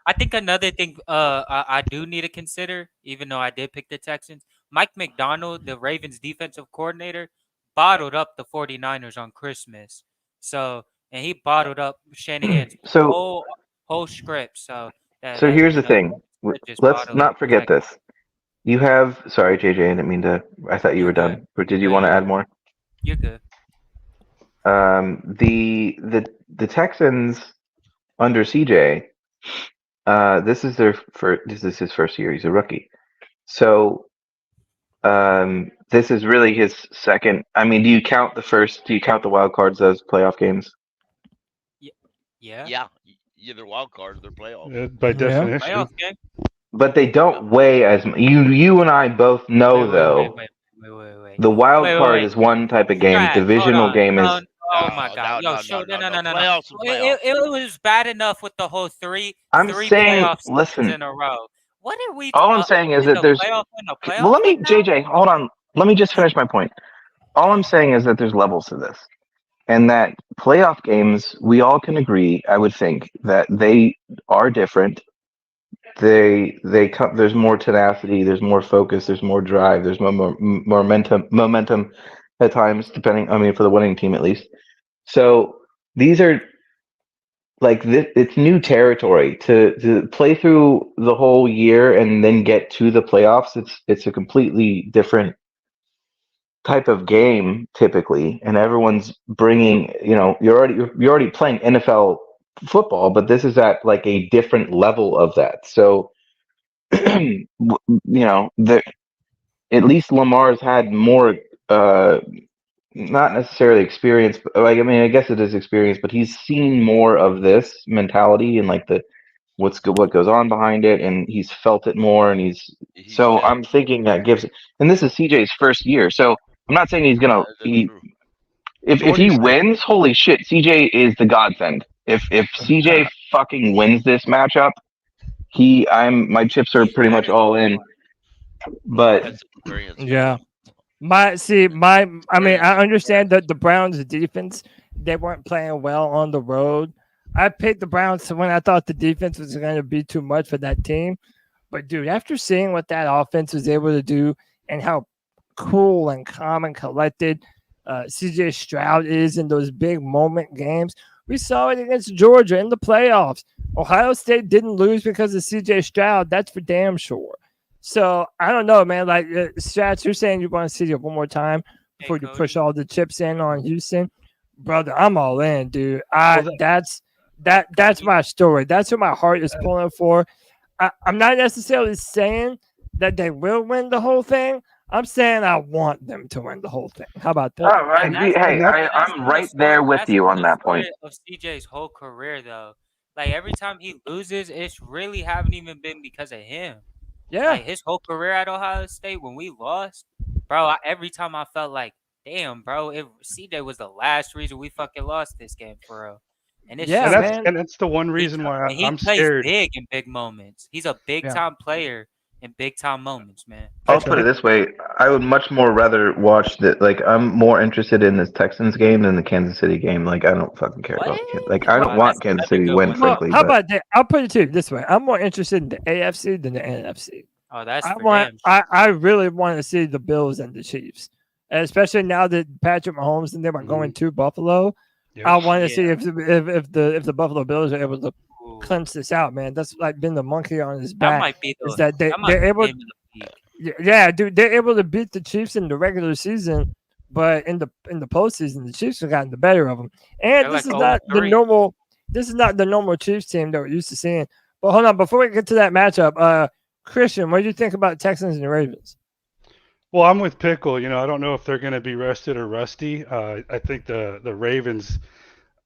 I think another thing I do need to consider, even though I did pick the Texans, Mike McDonald, the Ravens defensive coordinator, bottled up the 49ers on Christmas. So, and he bottled up Shanahan's whole script. So Here's the thing. Let's not forget this. You have, sorry, JJ, I didn't mean to, I thought you were done. But did you want to add more? You're good. The Texans under CJ, this is his first year. He's a rookie. So this is really his second. I mean, do you count the wild cards as playoff games? Yeah. Yeah. Either wild cards, they're playoffs. By definition. Playoff game. But they don't weigh as much. You and I both know, though. Wait. The wild card is one type of game. Divisional game is. Oh my God! No. Playoffs and playoffs. It was bad enough with the whole three saying, playoff listen, seasons in a row. What are we? All I'm saying is that there's. Well, let me, JJ, hold on. Let me just finish my point. All I'm saying is that there's levels to this, and that playoff games, we all can agree, I would think, that they are different. They come. There's more tenacity. There's more focus. There's more drive. There's more momentum at times, depending. I mean, for the winning team at least. So these are like this. It's new territory to play through the whole year and then get to the playoffs. It's a completely different type of game typically, and everyone's bringing. You're already playing NFL football, but this is at like a different level of that. So at least Lamar's had more, not necessarily experience, but like, I mean, I guess it is experience, but he's seen more of this mentality and like what goes on behind it, and he's felt it more, and so I'm thinking that gives, and this is CJ's first year, so I'm not saying he's gonna if he wins, holy shit, CJ is the godsend. If CJ fucking wins this matchup, my chips are pretty much all in. But yeah, I mean, I understand that the Browns' defense, they weren't playing well on the road. I picked the Browns when I thought the defense was going to be too much for that team. But dude, after seeing what that offense was able to do and how cool and calm and collected CJ Stroud is in those big moment games, we saw it against Georgia in the playoffs. Ohio State didn't lose because of CJ Stroud. That's for damn sure. So I don't know, man. Like Strats, you're saying you want to see it one more time before you push all the chips in on Houston, brother. I'm all in, dude. That's my story. That's what my heart is pulling for. I'm not necessarily saying that they will win the whole thing. I'm saying I want them to win the whole thing. How about that? Oh, right. I'm right there with you on that point. Of CJ's whole career, though, like every time he loses, it's really haven't even been because of him. Yeah, like his whole career at Ohio State, when we lost, bro, every time I felt like, damn, bro, if CJ was the last reason we fucking lost this game for real. And it's and that's the one reason why I'm scared. He plays big in big moments. He's a big time player in big time moments, man. I'll put it this way: I would much more rather watch that. Like, I'm more interested in this Texans game than the Kansas City game. Like, I don't fucking care about it. Like, I don't want Kansas City to win, frankly. How about that? I'll put it to you this way: I'm more interested in the AFC than the NFC. Oh, that's I really want to see the Bills and the Chiefs, and especially now that Patrick Mahomes and them are going to Buffalo. Yep. I want to see if the Buffalo Bills are able to clinch this out, man. That's like been the monkey on his back. That might be is that they're able. Yeah, dude, they're able to beat the Chiefs in the regular season, but in the postseason, the Chiefs have gotten the better of them. And this is not the normal. This is not the normal Chiefs team that we're used to seeing. But hold on, before we get to that matchup, Christian, what do you think about Texans and the Ravens? Well, I'm with Pickle. I don't know if they're going to be rested or rusty. I think the Ravens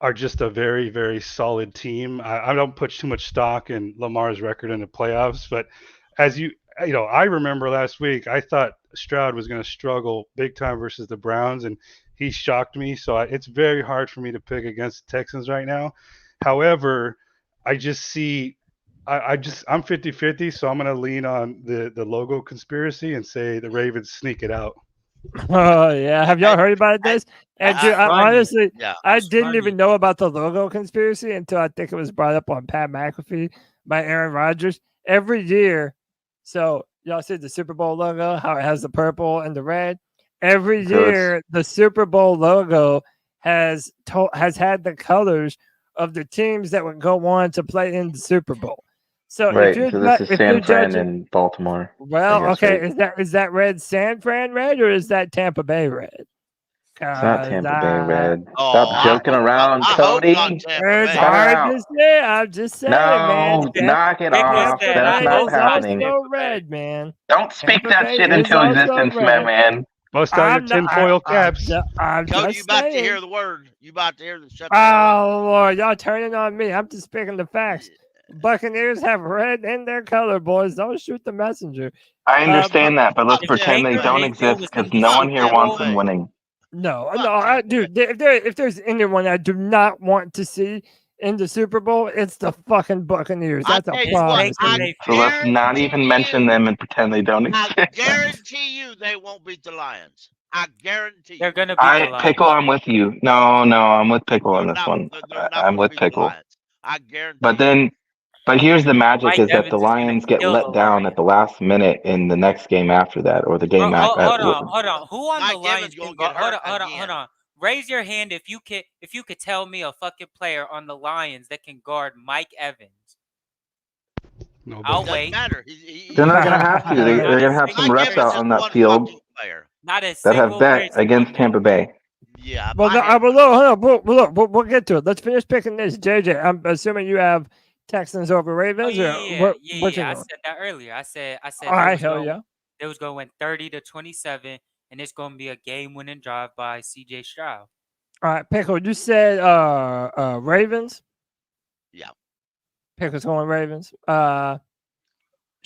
are just a very, very solid team. I don't put too much stock in Lamar's record in the playoffs, but as I remember last week, I thought Stroud was going to struggle big time versus the Browns, and he shocked me. So it's very hard for me to pick against the Texans right now. However, I just see I'm 50-50, so I'm going to lean on the logo conspiracy and say the Ravens sneak it out. Oh, yeah. Have y'all heard about this? And dude, honestly, I didn't even know about the logo conspiracy until I think it was brought up on Pat McAfee by Aaron Rodgers. Every year, so y'all see the Super Bowl logo, how it has the purple and the red? Every year, the Super Bowl logo has had the colors of the teams that would go on to play in the Super Bowl. So right, so this is San Fran in Baltimore. Well, okay, right? Is that red San Fran red or is that Tampa Bay red? It's not Tampa Bay red. Stop joking around, Cody. It's hard to say. I'm just saying, man. Knock it off. That's not happening. Red, man. Don't speak that shit into existence, man. Bust out your tinfoil caps. Cody, you about to hear the word. You about to hear the shut. Oh, Lord. Y'all turning on me. I'm just speaking the facts. Buccaneers have red in their color, boys. Don't shoot the messenger. I understand that, but let's pretend they don't exist because no one here wants them winning. No, dude. If there's anyone I do not want to see in the Super Bowl, it's the fucking Buccaneers. That's a promise. So let's not even mention them and pretend they don't exist. I guarantee you they won't beat the Lions. I guarantee you. They're gonna beat the Lions. Pickle, I'm with you. No, I'm with Pickle on this one. I'm with Pickle. I guarantee. But here's the magic: is that the Lions get let down at the last minute in the next game after that, or the game after. Hold on. Who on the Lions? Hold on. Raise your hand if you could tell me a fucking player on the Lions that can guard Mike Evans. No, I'll wait. They're not gonna have to. They're gonna have some reps out on that field that have bet against Tampa Bay. Yeah. Well, hold on. We'll get to it. Let's finish picking this, JJ. I'm assuming you have Texans over Oh Ravens, yeah, or yeah, what? yeah, What you yeah. I going? said that earlier. I said All they right, was hell going yeah. they was going to win 30-27, and it's going to be a game-winning drive by C.J. Stroud. All right, Pickle, you said Ravens. Yeah. Pickle's going Ravens.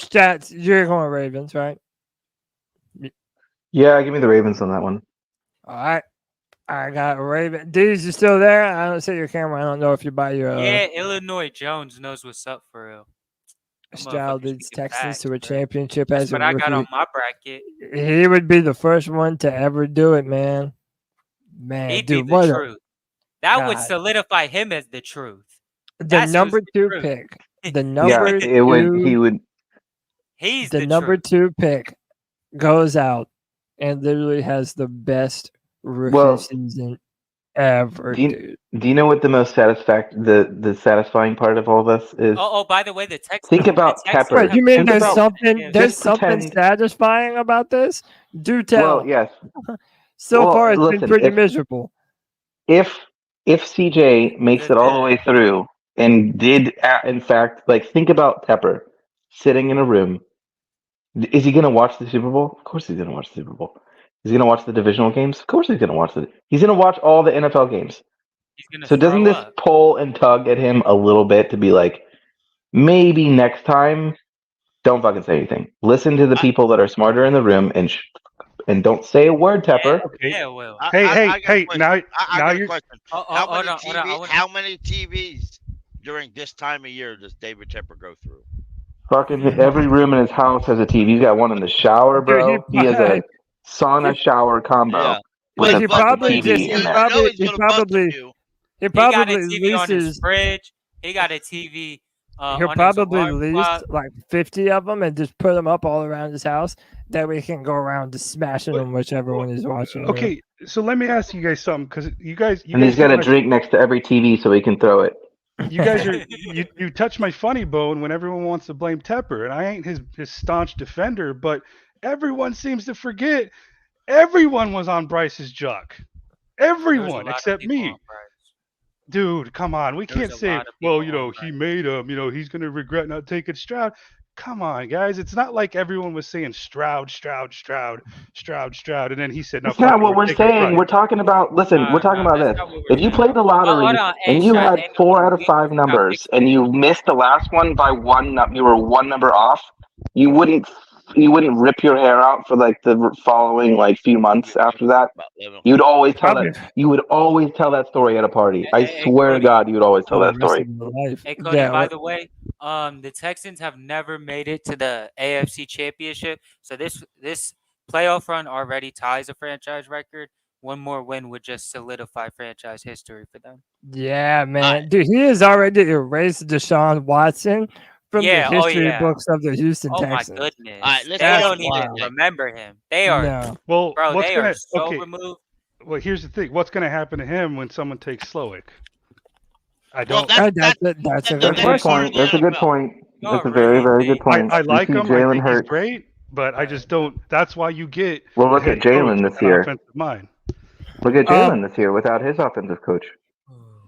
Stats, you're going Ravens, right? Yeah, give me the Ravens on that one. All right. I got Raven. D's, you still there? I don't see your camera. I don't know if you're by your Yeah, Illinois Jones knows what's up for real. Stroud leads Texans to a bro. championship That's as a what I got rookie. on my bracket. He would be the first one to ever do it, man. Man, He'd dude, be the what truth. That would God. solidify him as the truth. The That's who's number the 2 truth. pick. The Yeah, number it would. He 2 would. He's the the number truth. 2 pick goes out and literally has the best rookie Well, season ever, do dude. you know what the most the satisfying part of all this is? Oh, by the way, the Texans. Think about the Texans Pepper. Wait, you mean Think there's about- something there's just something pretend- satisfying about this? Do tell. Well, yes. So Well, far, it's listen, been pretty if- miserable. If CJ makes it all the way through and did in fact, like, think about Pepper sitting in a room. Is he going to watch the Super Bowl? Of course he's going to watch the Super Bowl. Is he going to watch the divisional games? Of course he's going to watch it. He's going to watch all the NFL games. He's gonna So doesn't throw this up. pull and tug at him a little bit to be like, maybe next time, don't fucking say anything. Listen to the people that are smarter in the room and don't say a word, Tepper. Yeah, well. Hey, I got a hey! question. Now I got a you're. question. Hold How on, many hold on, I wanna- how many TVs during this time of year does David Tepper go through? Fucking every room in his house has a TV. He's got one in the shower, bro. Dude, He has a sauna shower combo Yeah. with But a he fucking probably TV just in he there. probably he's he gonna bust probably you. he He got a probably TV on his leases fridge. He got a TV. he'll On his probably alarm lease clock. like 50 of them and just put them up all around his house. That way he can go around just smashing them whichever one he's watching. Okay, so let me ask you guys something, because you guys And he's got a touch drink next to every TV so he can throw it. you guys are you touch my funny bone when everyone wants to blame Tepper, and I ain't his staunch defender, but everyone seems to forget everyone was on Bryce's jock. Everyone except me. Dude, come on. We can't say, well, he made him, he's going to regret not taking Stroud. Come on, guys. It's not like everyone was saying Stroud, and then he said, no, That's not what we're saying. We're talking about, listen, we're talking about this. If you played the lottery hold on. Hey, and you Sean, had 4 out of 5 numbers and you missed the last one by you were 1 number off, you wouldn't rip your hair out for like the following like few months after that. You would always tell that story at a party. I swear to God, you would always tell that story. Hey, Cody, by the way, the Texans have never made it to the AFC Championship, so this playoff run already ties a franchise record. One more win would just solidify franchise history for them. Yeah, man. Dude, he has already erased Deshaun Watson from the history books of the Houston Texans. My goodness. All right, they don't even remember him. They are Well, bro, what's they gonna, are so okay. removed. Well, here's the thing. What's going to happen to him when someone takes Slowick? I Well, don't. That's a good That's a point. That's a good point. That's a very, very good point. I like You him. see I Jalen think he's Hurts. great, but I just don't. That's why you get. Well, a look head at Jalen coach this with an year. offensive mind. Look at Jalen this year without his offensive coach.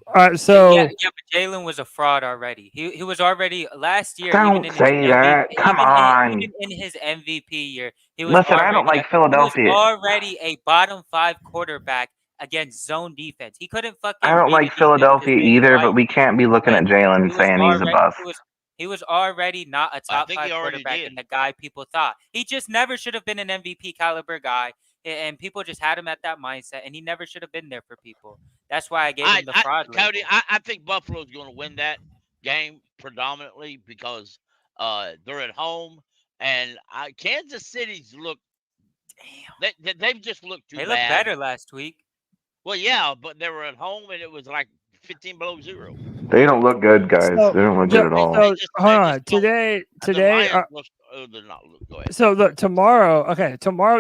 All right, so yeah, but Jalen was a fraud already. He was already last year. Don't even in say his that. MVP, Come on. Even in his MVP year, he was. Listen, I don't like Philadelphia. He was already a bottom 5 quarterback against zone defense. He couldn't fucking. I don't read like the Philadelphia defense either, right. but we can't be looking at Jalen and saying he's a bust. He was already not a top think 5 he already quarterback did. and the guy people thought. He just never should have been an MVP caliber guy. And people just had him at that mindset, and he never should have been there for people. That's why I gave him the fraud. Cody, label. I think Buffalo's going to win that game predominantly because they're at home, and Kansas City's look. They've just looked too They bad. looked better last week. Well, yeah, but they were at home, and it was like 15 below 0. They don't look good, guys. So- they don't look good at all. So hold on. Today. They're not. Go ahead. So look, tomorrow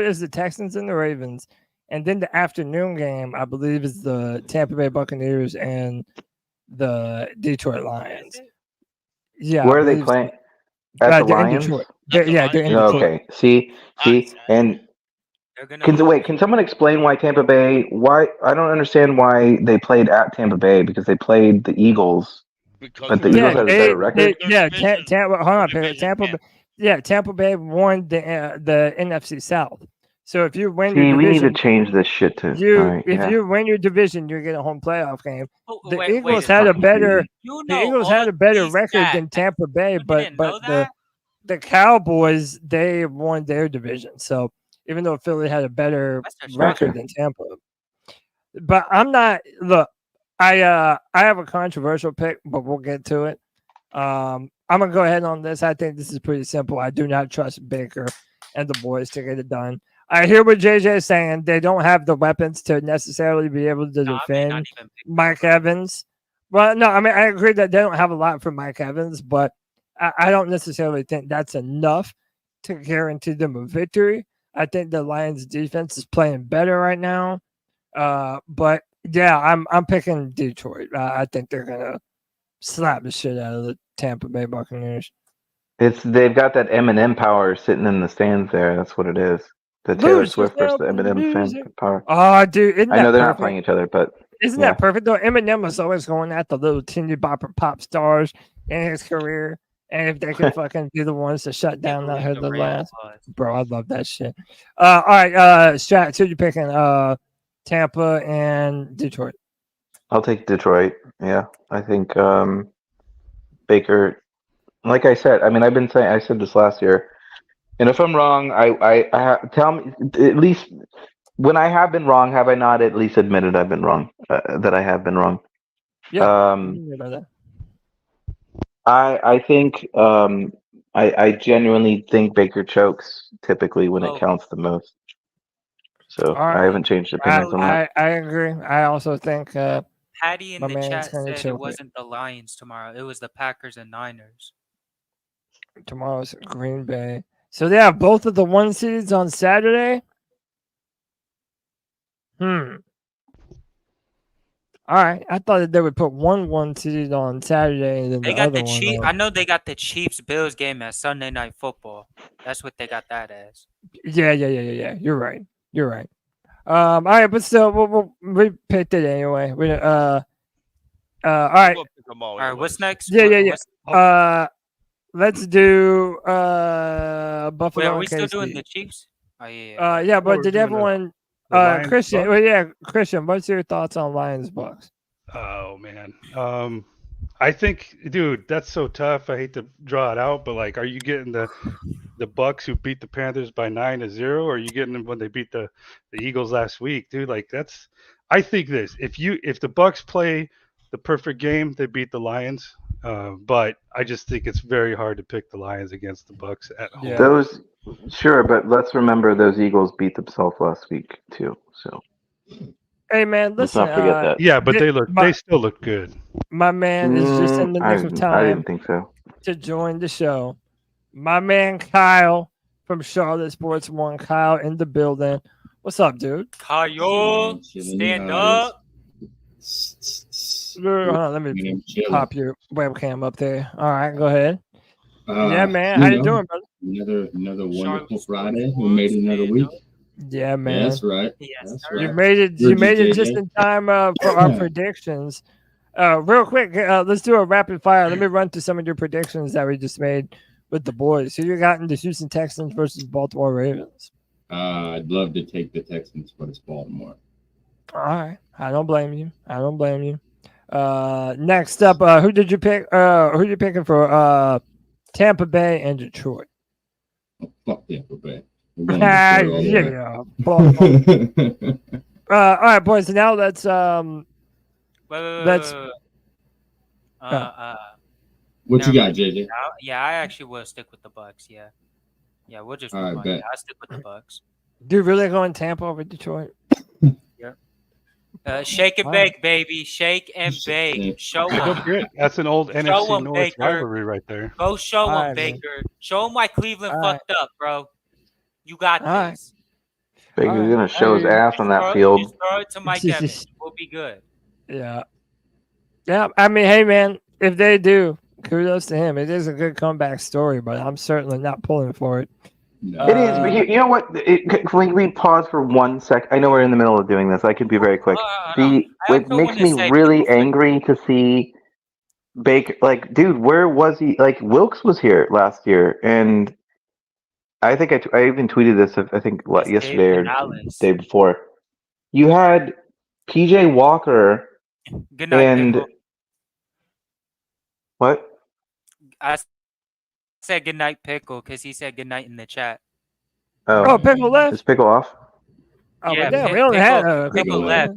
is the Texans and the Ravens, and then the afternoon game, I believe, is the Tampa Bay Buccaneers and the Detroit Lions. Yeah. Where are they playing? At the they're in Lions? Detroit. They're in Detroit. Okay. See, and can someone explain why Tampa Bay? Why I don't understand why they played at Tampa Bay because they played the Eagles because But the Eagles had a better record. Tampa Bay won the NFC South. So if you win your See, we need division, to change this shit too. if you win your division, you get a home playoff game. The Eagles wait, had a better these record than stats. Tampa Bay, You but didn't know the Cowboys, they won their division. So even though Philly had a better record than Tampa, but I'm not. Look, I have a controversial pick, but we'll get to it. I'm gonna go ahead on this. I think this is pretty simple. I do not trust Baker and the boys to get it done. I hear what JJ is saying. They don't have the weapons to necessarily be able to defend Mike Evans. Well, no, I mean, I agree that they don't have a lot for Mike Evans, but I don't necessarily think that's enough to guarantee them a victory. I think the Lions defense is playing better right now. But yeah, I'm picking Detroit. I think they're gonna slap the shit out of the Tampa Bay Buccaneers. They've got that Eminem power sitting in the stands there. That's what it is. The Taylor Swift versus the Eminem fan power. Oh, dude, I know they're not playing each other, but isn't that perfect though? Eminem was always going at the little teeny bopper pop stars in his career, and if they could fucking be the ones to shut down that heard the last, bro, I love that shit. All right, Strat, who you picking? Tampa and Detroit. I'll take Detroit. Yeah, I think Baker. Like I said, I mean, I said this last year, and if I'm wrong, I tell me at least when I have been wrong. Have I not at least admitted I've been wrong? That I have been wrong. Yeah. I think I genuinely think Baker chokes typically when it counts the most. So I haven't changed opinions on that. I agree. I also think Patty in the chat said it wasn't the Lions tomorrow. It was the Packers and Niners. Tomorrow's Green Bay. So they have both of the 1 seeds on Saturday. All right. I thought that they would put 1 seed on Saturday and then They the got other the Chiefs. one. I know they got the Chiefs Bills game as Sunday Night Football. That's what they got that as. Yeah. You're right. All right, but still, we picked it anyway. All right. All right, what's next? Yeah. Let's do Buffalo. Wait, are we still KC. doing the Chiefs? Oh yeah. Yeah, but did everyone? Christian. Well, yeah, Christian. What's your thoughts on Lions Bucks? Oh man. I think, dude, that's so tough. I hate to draw it out, but like, are you getting the Bucks who beat the Panthers by 9-0, or are you getting them when they beat the Eagles last week, dude? Like, that's. I think this. If the Bucks play the perfect game, they beat the Lions. But I just think it's very hard to pick the Lions against the Bucks at home. Yeah. Sure, but let's remember those Eagles beat themselves last week too. So. Hey man, listen. Let's not forget that. Yeah, but they still look good. My man is just in the nick of time. I didn't think so. To join the show, my man Kyle from Charlotte Sports One. Kyle in the building. What's up, dude? Kyle, stand up. Hold on, let me pop your webcam up there. All right, go ahead. Yeah, man. How you doing, brother? Another wonderful Friday. We made it another week. Yeah, man. Yeah, that's right. Yes, that's You right. made it. You made it just in time for our predictions. Real quick, let's do a rapid fire. Let me run through some of your predictions that we just made with the boys. Who you got in the Houston Texans versus Baltimore Ravens? I'd love to take the Texans, but it's Baltimore. All right. I don't blame you. Next up, who did you pick? Who you picking for Tampa Bay and Detroit? Oh, fuck Tampa Bay. Yeah. All right, boys. Now let's What you got, JJ? Yeah, I actually will stick with the Bucks. Yeah, we'll just. All right, bet. I'll stick with the Bucks. Dude, really going Tampa over Detroit? Shake and bake, baby. Shake and bake. Show them. That's an old NFC them, North Baker. rivalry right there. Go show them, right, Baker. Show them why Cleveland fucked up, bro. You got All this. Baker's gonna show his ass on that field. Just throw it to Mike Evans. We'll be good. Yeah. I mean, hey, man, if they do, kudos to him. It is a good comeback story, but I'm certainly not pulling for it. No. It is, but you know what? Can we pause for 1 sec? I know we're in the middle of doing this. I can be very quick. It makes me really angry to see Baker, like, dude, where was he? Like, Wilkes was here last year, and I think I even tweeted this. I think It's yesterday David or Canales. day before. You had PJ Walker Good night, and Pickle. what? I said good night, Pickle, because he said good night in the chat. Oh, Pickle left. Is Pickle off? Oh, Yeah, but damn, we Pickle- only had Pickle Pickle left.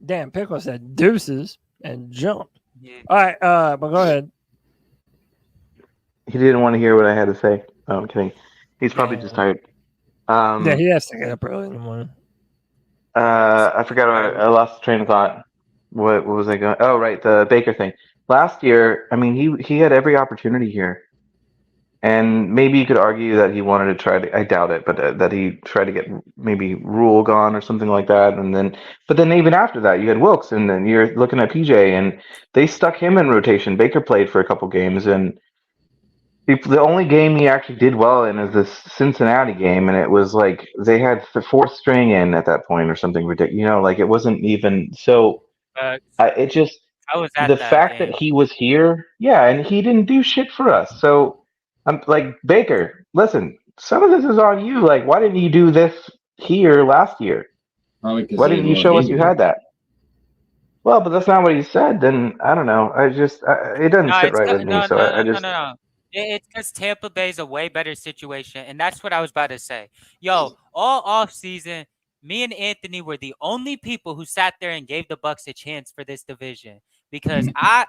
Damn, Pickle said deuces and jumped. Yeah. All right, but go ahead. He didn't want to hear what I had to say. Oh, I'm kidding. He's probably just tired. Yeah, he has to get up early in the morning. I forgot. I lost the train of thought. What was I going? Oh, right, the Baker thing. Last year, I mean, he had every opportunity here, and maybe you could argue that he wanted to try to. I doubt it, but that he tried to get maybe Rule gone or something like that, but then even after that, you had Wilkes, and then you're looking at PJ, and they stuck him in rotation. Baker played for a couple games, and the only game he actually did well in is this Cincinnati game, and it was like they had the fourth string in at that point or something ridiculous. Like it wasn't even so. It just I was at the that fact game. that he was here, yeah, and he didn't do shit for us. So I'm like, Baker, listen, some of this is on you. Like, why didn't you do this here last year? Probably 'cause Why they didn't you didn't show want us you to. had that? Well, but that's not what he said. Then I don't know. It doesn't sit right with me. No. It's because Tampa Bay's a way better situation, and that's what I was about to say. Yo, all off season, me and Anthony were the only people who sat there and gave the Bucks a chance for this division because I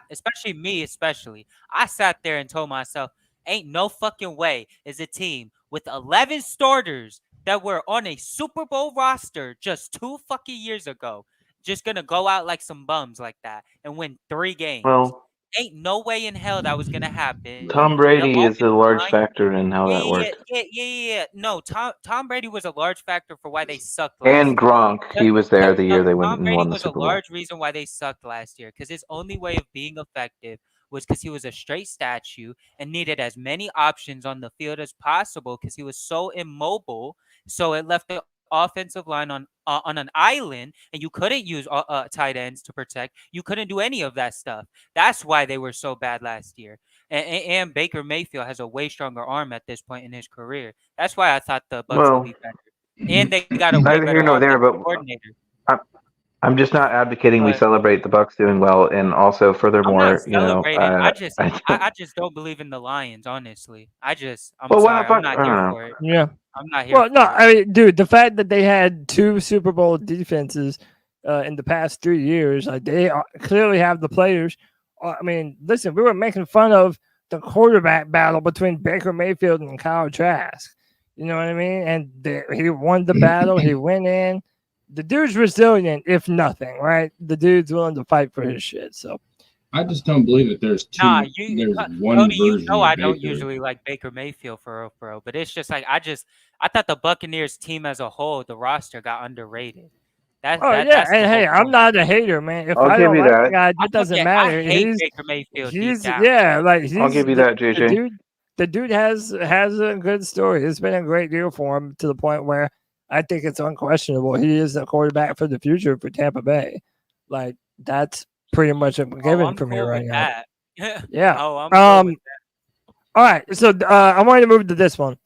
sat there and told myself, ain't no fucking way is a team with 11 starters that were on a Super Bowl roster just 2 fucking years ago just gonna go out like some bums like that and win 3 games. Well, Ain't no way in hell that was gonna happen. Tom Brady is a large factor in how that worked. Yeah. No, Tom Brady was a large factor for why they sucked last And year. Gronk, he was there the year they went Tom and Brady won the was a Super Bowl. large reason why they sucked last year because his only way of being effective was because he was a straight statue and needed as many options on the field as possible because he was so immobile. So it left the offensive line on an island, and you couldn't use tight ends to protect. You couldn't do any of that stuff. That's why they were so bad last year. And Baker Mayfield has a way stronger arm at this point in his career. That's why I thought the Bucs would be better. And they got a way Neither better here nor there, offensive but coordinator. I'm just not advocating we celebrate the Bucks doing well, and also I'm furthermore, not celebrating. I just don't believe in the Lions, honestly. I'm Well, sorry. why I'm the not fuck- I here don't know. for it. Yeah. I'm not here. Well, no, I mean, dude, the fact that they had 2 Super Bowl defenses in the past 3 years, like they clearly have the players. I mean, listen, we were making fun of the quarterback battle between Baker Mayfield and Kyle Trask. You know what I mean? And he won the battle. He went in. The dude's resilient, if nothing, right? The dude's willing to fight for his shit. So I just don't believe that there's two. Nah, there's one Cody, version of I don't Baker. usually like Baker Mayfield for real, but it's just like I thought the Buccaneers team as a whole, the roster got underrated. That's yeah, that's the and hey, whole I'm point. not a hater, man. If I'll I give don't you like that. the guy, it doesn't matter. I hate Baker Mayfield. He's deep down. yeah, like I'll give you that, JJ. The dude has a good story. It's been a great year for him to the point where I think it's unquestionable. He is the quarterback for the future for Tampa Bay. Like that's pretty much a given for me right now. Yeah. I'm cool with that. All right. So I wanted to move to this one.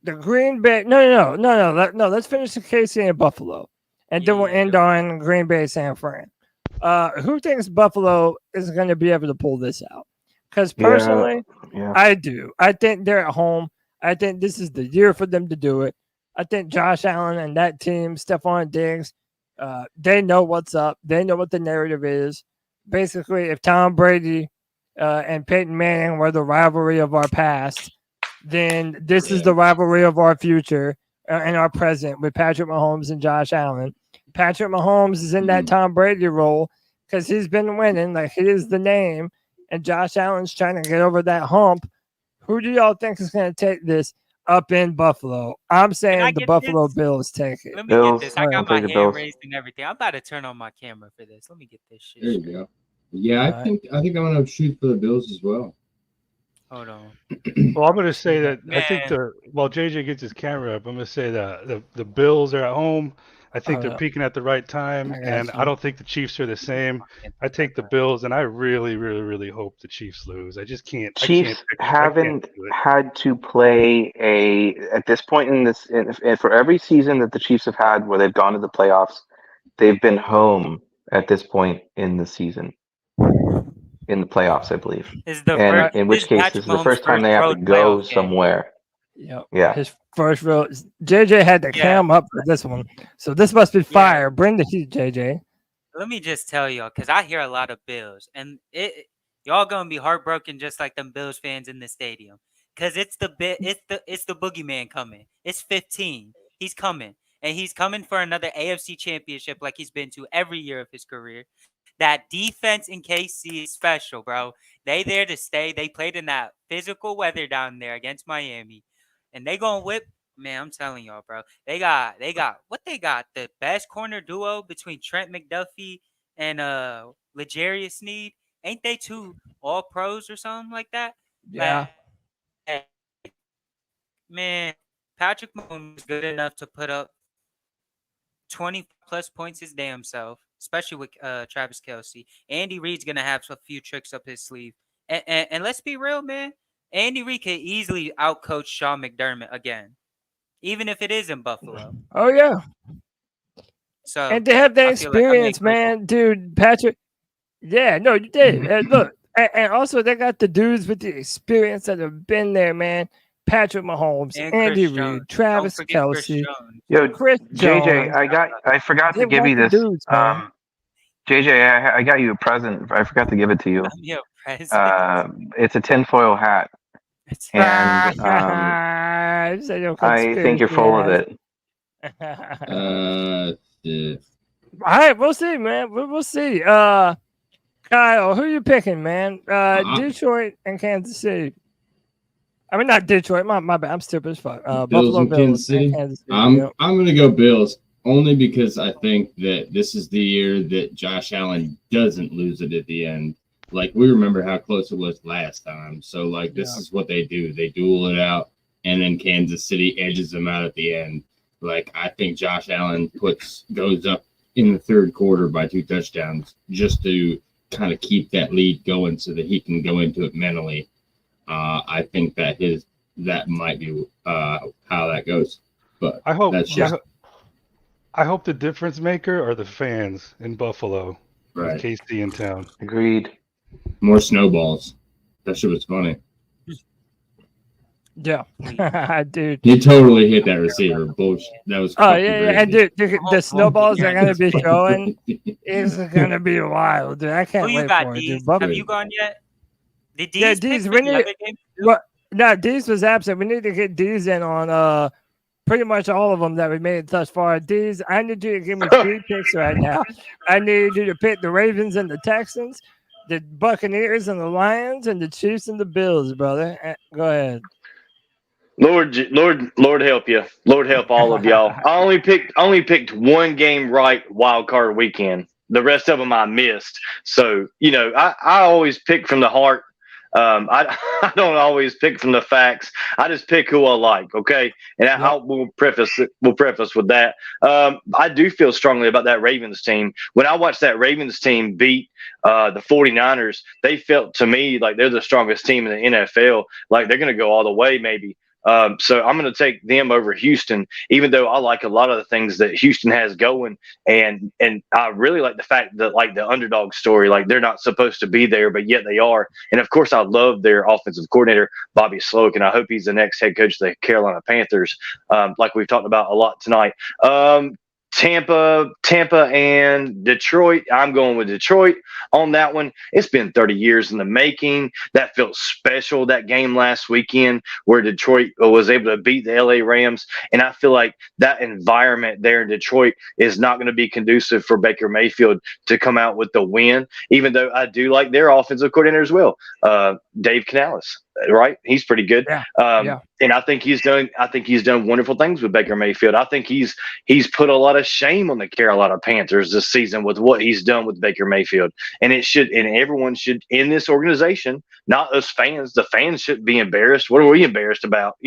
The Green Bay. No. Let's finish the KC and Buffalo, and then we'll end on Green Bay, San Fran. Who thinks Buffalo is going to be able to pull this out? Because personally, I do. I think they're at home. I think this is the year for them to do it. I think Josh Allen and that team, Stephon Diggs, they know what's up. They know what the narrative is. Basically, if Tom Brady and Peyton Manning were the rivalry of our past, then this is the rivalry of our future and our present with Patrick Mahomes and Josh Allen. Patrick Mahomes is in that Tom Brady role because he's been winning. Like, he is the name. And Josh Allen's trying to get over that hump. Who do y'all think is going to take this up in Buffalo? I'm saying the Buffalo Bills take it. Let me get this. I got my hand raised and everything. I'm about to turn on my camera for this. Let me get this shit. There you go. Yeah, I think I'm gonna shoot for the Bills as well. Hold on. Well, I'm going to say that I think while JJ gets his camera up, I'm going to say that the Bills are at home. I think they're peaking at the right time, and I don't think the Chiefs are the same. I take the Bills, and I really, really, really hope the Chiefs lose. I just can't. Chiefs haven't had to play at this point in this, for every season that the Chiefs have had where they've gone to the playoffs, they've been home at this point in the season. In the playoffs, I believe. In which case, this is the first time they have to go somewhere. Yep. Yeah. His first road. JJ had the cam up for this one. So this must be fire. Bring the heat, JJ. Let me just tell y'all, because I hear a lot of Bills, and y'all gonna be heartbroken just like them Bills fans in the stadium. Cause it's the boogeyman coming. It's 15. He's coming. And he's coming for another AFC championship like he's been to every year of his career. That defense in KC is special, bro. They there to stay. They played in that physical weather down there against Miami. And they gonna whip, man, I'm telling y'all, bro. They got the best corner duo between Trent McDuffie and L'Jarius Sneed. Ain't they two all pros or something like that? Yeah. Like, man, Patrick Mahomes is good enough to put up 20 plus points his damn self, especially with Travis Kelce. Andy Reid's gonna have a few tricks up his sleeve. And let's be real, man. Andy Reid could easily outcoach Sean McDermott again, even if it is in Buffalo. Oh yeah. So and to have that experience, man, dude, Patrick. Yeah, no, you did. And look, and also they got the dudes with the experience that have been there, man. Patrick Mahomes, and Andy Chris Reid, Jones. Travis Don't forget Chris Kelce. Jones. Yo, Chris JJ, Jones. I forgot to They give want you the this. dudes, man. JJ, I got you a present. I forgot to give it to you. Yeah, present. It's a tinfoil hat, and I think you're full of it. Yeah. All right, we'll see, man. We'll see. Kyle, who you picking, man? Detroit and Kansas City. I mean, not Detroit. My bad. I'm stupid as fuck. Bills Buffalo and Bills Kansas City. and Kansas City. I'm Yep. gonna go Bills only because I think that this is the year that Josh Allen doesn't lose it at the end. Like we remember how close it was last time. So like this is what they do. They duel it out, and then Kansas City edges them out at the end. Like I think Josh Allen goes up in the third quarter by 2 touchdowns just to kind of keep that lead going so that he can go into it mentally. I think that might be how that goes. But I hope that's just I hope the difference maker are the fans in Buffalo, right. with KC in town. Agreed. More snowballs. That shit was funny. Yeah, dude. He totally hit that receiver. Bullshit. That was. Oh yeah, and dude, the snowballs they're gonna be showing is gonna be wild, dude. I can't Who you wait got, for it, Deez? dude. Have you gone yet? Did Deez Yeah, pick Deez, for we the need. other game? Well, no, Deez was absent. We need to get Deez in on pretty much all of them that we made thus far. Deez, I need you to give me 3 picks right now. I need you to pick the Ravens and the Texans, the Buccaneers and the Lions, and the Chiefs and the Bills, brother. Go ahead. Lord help you. Lord help all of y'all. I only picked one game right wild card weekend. The rest of them I missed. So, I always pick from the heart. I don't always pick from the facts. I just pick who I like, okay? And we'll preface with that. I do feel strongly about that Ravens team. When I watched that Ravens team beat the 49ers, they felt to me like they're the strongest team in the NFL. Like they're going to go all the way maybe. So I'm going to take them over Houston, even though I like a lot of the things that Houston has going. And I really like the fact that like the underdog story, like they're not supposed to be there, but yet they are. And of course I love their offensive coordinator, Bobby Slowik, and I hope he's the next head coach of the Carolina Panthers. Like we've talked about a lot tonight. Tampa and Detroit. I'm going with Detroit on that one. It's been 30 years in the making. That felt special, that game last weekend where Detroit was able to beat the LA Rams. And I feel like that environment there in Detroit is not going to be conducive for Baker Mayfield to come out with the win, even though I do like their offensive coordinator as well, Dave Canales. Right, he's pretty good, and I think he's done wonderful things with Baker Mayfield. I think he's put a lot of shame on the Carolina Panthers this season with what he's done with Baker Mayfield, and everyone should in this organization, not us fans. The fans shouldn't be embarrassed. What are we embarrassed about?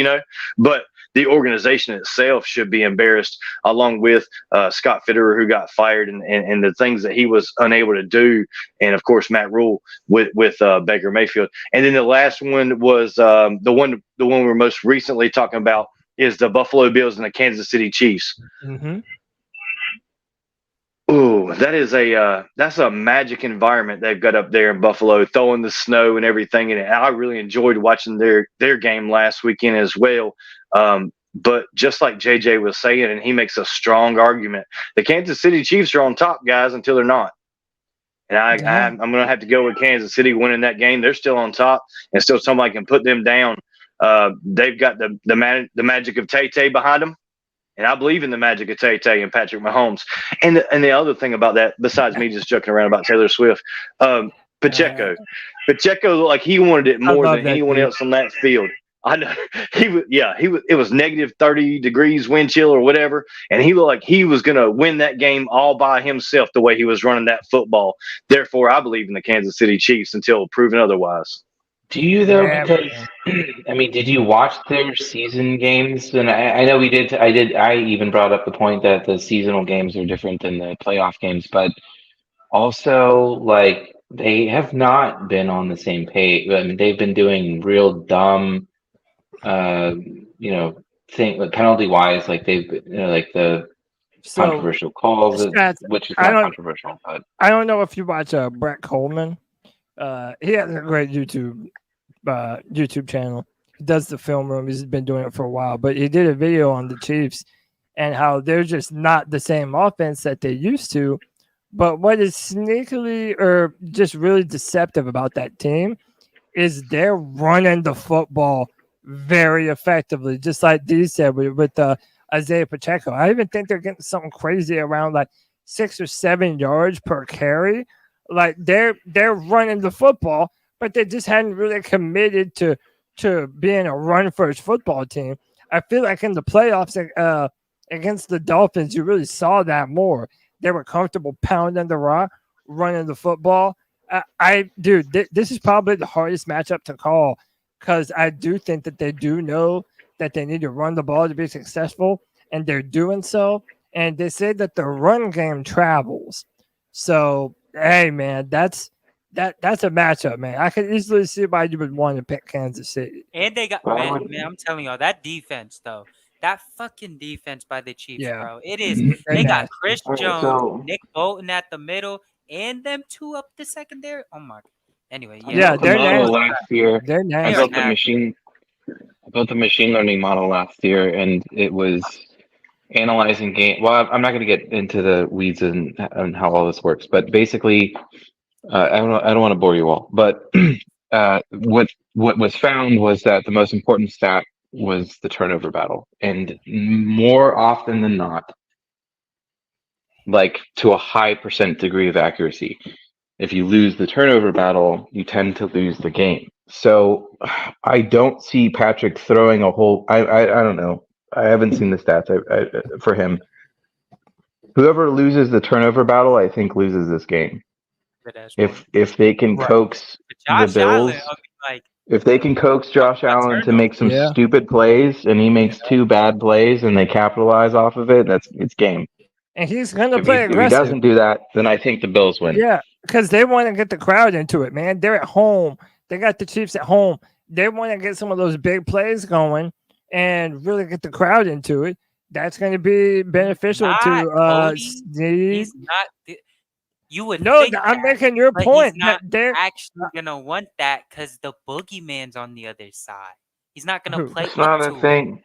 But the organization itself should be embarrassed, along with Scott Fitterer, who got fired, and the things that he was unable to do, and of course Matt Rule with Baker Mayfield. And then the last one was the one we're most recently talking about is the Buffalo Bills and the Kansas City Chiefs. Mm-hmm. Ooh, that's a magic environment they've got up there in Buffalo, throwing the snow and everything. And I really enjoyed watching their game last weekend as well. But just like JJ was saying, and he makes a strong argument, the Kansas City Chiefs are on top, guys, until they're not. And I'm going to have to go with Kansas City winning that game. They're still on top, and still somebody can put them down. They've got the magic of Tay-Tay behind them. And I believe in the magic of Tay-Tay and Patrick Mahomes. And the other thing about that, besides me just joking around about Taylor Swift, Pacheco looked like he wanted it more than anyone else on that field. I know it was negative 30 degrees wind chill or whatever, and he looked like he was going to win that game all by himself the way he was running that football. Therefore, I believe in the Kansas City Chiefs until proven otherwise. Do you though? Because I mean, did you watch their season games? And I know we did. I even brought up the point that the seasonal games are different than the playoff games, but also like they have not been on the same page. I mean, they've been doing real dumb, thing penalty wise. Like they've like the controversial calls, which is not controversial. But I don't know if you watch Brett Coleman. He has a great YouTube channel. He does the film room. He's been doing it for a while, but he did a video on the Chiefs and how they're just not the same offense that they used to. But what is sneakily or just really deceptive about that team is they're running the football very effectively, just like Dee said with Isaiah Pacheco. I even think they're getting something crazy around like 6 or 7 yards per carry. Like they're running the football, but they just hadn't really committed to being a run-first football team. I feel like in the playoffs against the Dolphins, you really saw that more. They were comfortable pounding the rock, running the football. This is probably the hardest matchup to call because I do think that they do know that they need to run the ball to be successful, and they're doing so. And they say that the run game travels. So, hey, man, that's a matchup, man. I could easily see why you would want to pick Kansas City. And they got man, I'm telling y'all, that defense though, that fucking defense by the Chiefs, bro. It is. They got Chris Jones, Nick Bolton at the middle, and them two up the secondary. Oh my. Anyway, they're nasty. Last year, they're nasty. I built the machine learning model last year, and it was analyzing game. Well, I'm not going to get into the weeds and how all this works, but basically, I don't want to bore you all. But what was found was that the most important stat was the turnover battle, and more often than not, like to a high % degree of accuracy, if you lose the turnover battle, you tend to lose the game. So I don't see Patrick throwing a whole. I don't know. I haven't seen the stats for him. Whoever loses the turnover battle, I think, loses this game. If they can coax the Bills, if they can coax Josh Allen to make some stupid plays, and he makes 2 bad plays, and they capitalize off of it, it's game. And he's going to play aggressive. If he doesn't do that, then I think the Bills win. Yeah, because they want to get the crowd into it, man. They're at home. They got the Chiefs at home. They want to get some of those big plays going and really get the crowd into it. That's going to be beneficial to He's not. You would think I'm making your point. He's not actually going to want that because the boogeyman's on the other side. He's not going to play. It's not a thing.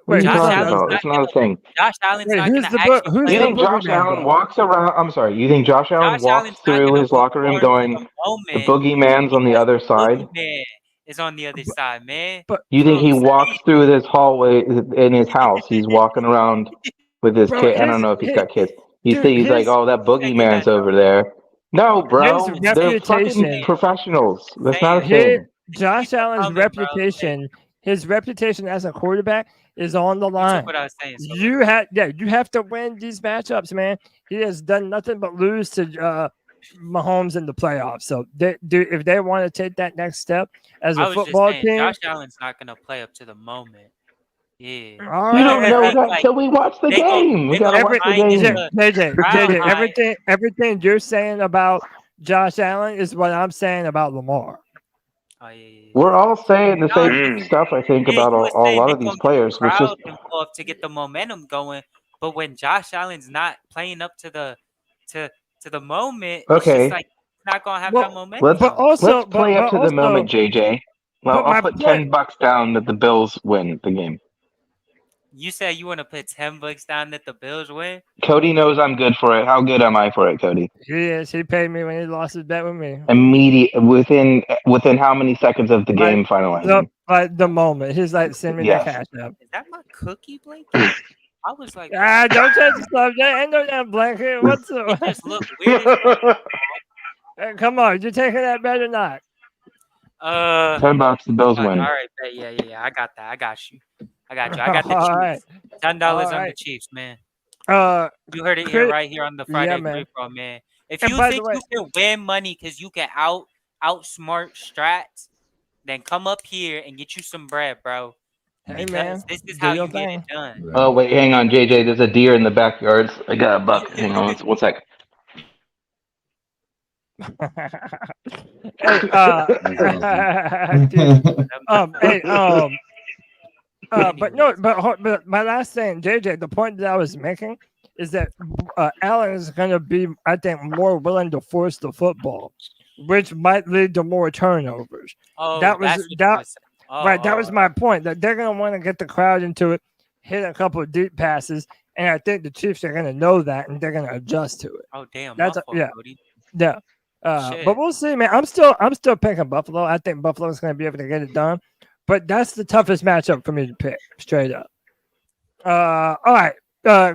What are you talking about? It's not a thing. Josh Allen's not going to actually play. You think Josh Allen walks around? I'm sorry. You think Josh Allen walks through his locker room going, the boogeyman's on the other side? Boogeyman is on the other side, man. But you think he walks through this hallway in his house? He's walking around with his kid. I don't know if he's got kids. He's like, oh, that boogeyman's over there. No, bro. They're fucking professionals. That's not a thing. Josh Allen's reputation, his reputation as a quarterback is on the line. That's what I was saying. So you have to win these matchups, man. He has done nothing but lose to Mahomes in the playoffs. So if they want to take that next step as a football team, Josh Allen's not going to play up to the moment. Yeah. All You don't right. know Like, that till we watch the they go- game. We they go gotta watch the behind game. the- JJ, Right. everything you're saying about Josh Allen is what I'm saying about Lamar. Oh, yeah. We're all saying the No, same stuff, I think, Yeah, about you were a saying lot they of these gonna get players, the which is crowd involved to get the momentum going. But when Josh Allen's not playing up to the moment, it's okay. just like it's not gonna have that momentum. Let's But also, let's play up to the moment, JJ. Well, but my I'll put point- $10 down that the Bills win the game. You said you want to put $10 down that the Bills win. Cody knows I'm good for it. How good am I for it, Cody? He is. He paid me when he lost his bet with me. Immediate within how many seconds of the game finalizing? The moment. He's like, send me Yes. the cash app. Is that my cookie blanket? I was like, Don't touch the stuff. There ain't no damn blanket. What's the? it just looked weird. Hey, come on, you taking that bet or not? $10, the Bills all win. right, yeah. I got that. I got you. I got the All Chiefs. right. $10 All on the right. Chiefs, man. You heard it here right here on the Friday man. Free Throw, man. If And you by the think way- you can win money because you can outsmart strats, then come up here and get you some bread, bro. Hey, Because man, this is do how your you get thing. it done. Oh wait, hang on, JJ. There's a deer in the backyard. I got a buck. Hang on, one sec. Hey, dude, but my last thing, JJ, the point that I was making is that Allen is going to be, I think, more willing to force the football, which might lead to more turnovers. Oh, that that's was what you that. were saying. Right, that was my point. That they're going to want to get the crowd into it, hit a couple of deep passes, and I think the Chiefs are going to know that, and they're going to adjust to it. Oh, damn. That's my fault, yeah, Cody. yeah. But we'll see, man. I'm still picking Buffalo. I think Buffalo's going to be able to get it done, but that's the toughest matchup for me to pick, straight up. All right,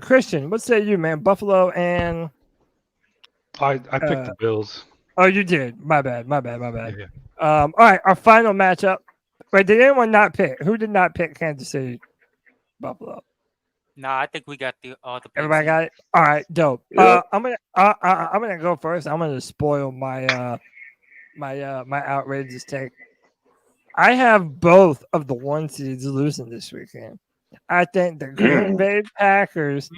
Christian, what say you, man? Buffalo and I picked the Bills. Oh, you did. My bad. Yeah. All right, our final matchup. Wait, did anyone not pick? Who did not pick Kansas City, Buffalo? Nah, I think we got all the picks Everybody in. got it. All right, dope. Yep. I'm gonna go first. I'm gonna spoil my my outrageous take. I have both of the 1 seeds losing this weekend. I think the Green Bay Packers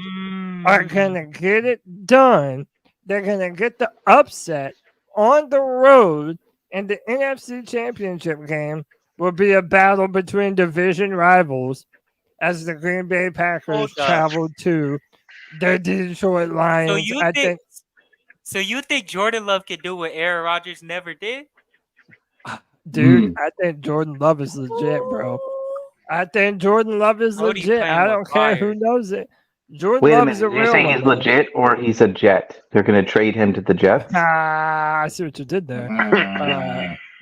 are gonna get it done. They're gonna get the upset on the road, and the NFC Championship game will be a battle between division rivals as the Green Bay Packers travel to the Detroit Lions. So you think Jordan Love can do what Aaron Rodgers never did? Dude, I think Jordan Love is legit, bro. I think Jordan Love is Cody's legit. playing I with don't care who fire. knows it. Jordan Wait a Love minute. is a You're real saying one. he's legit or he's a Jet? They're going to trade him to the Jets? I see what you did there.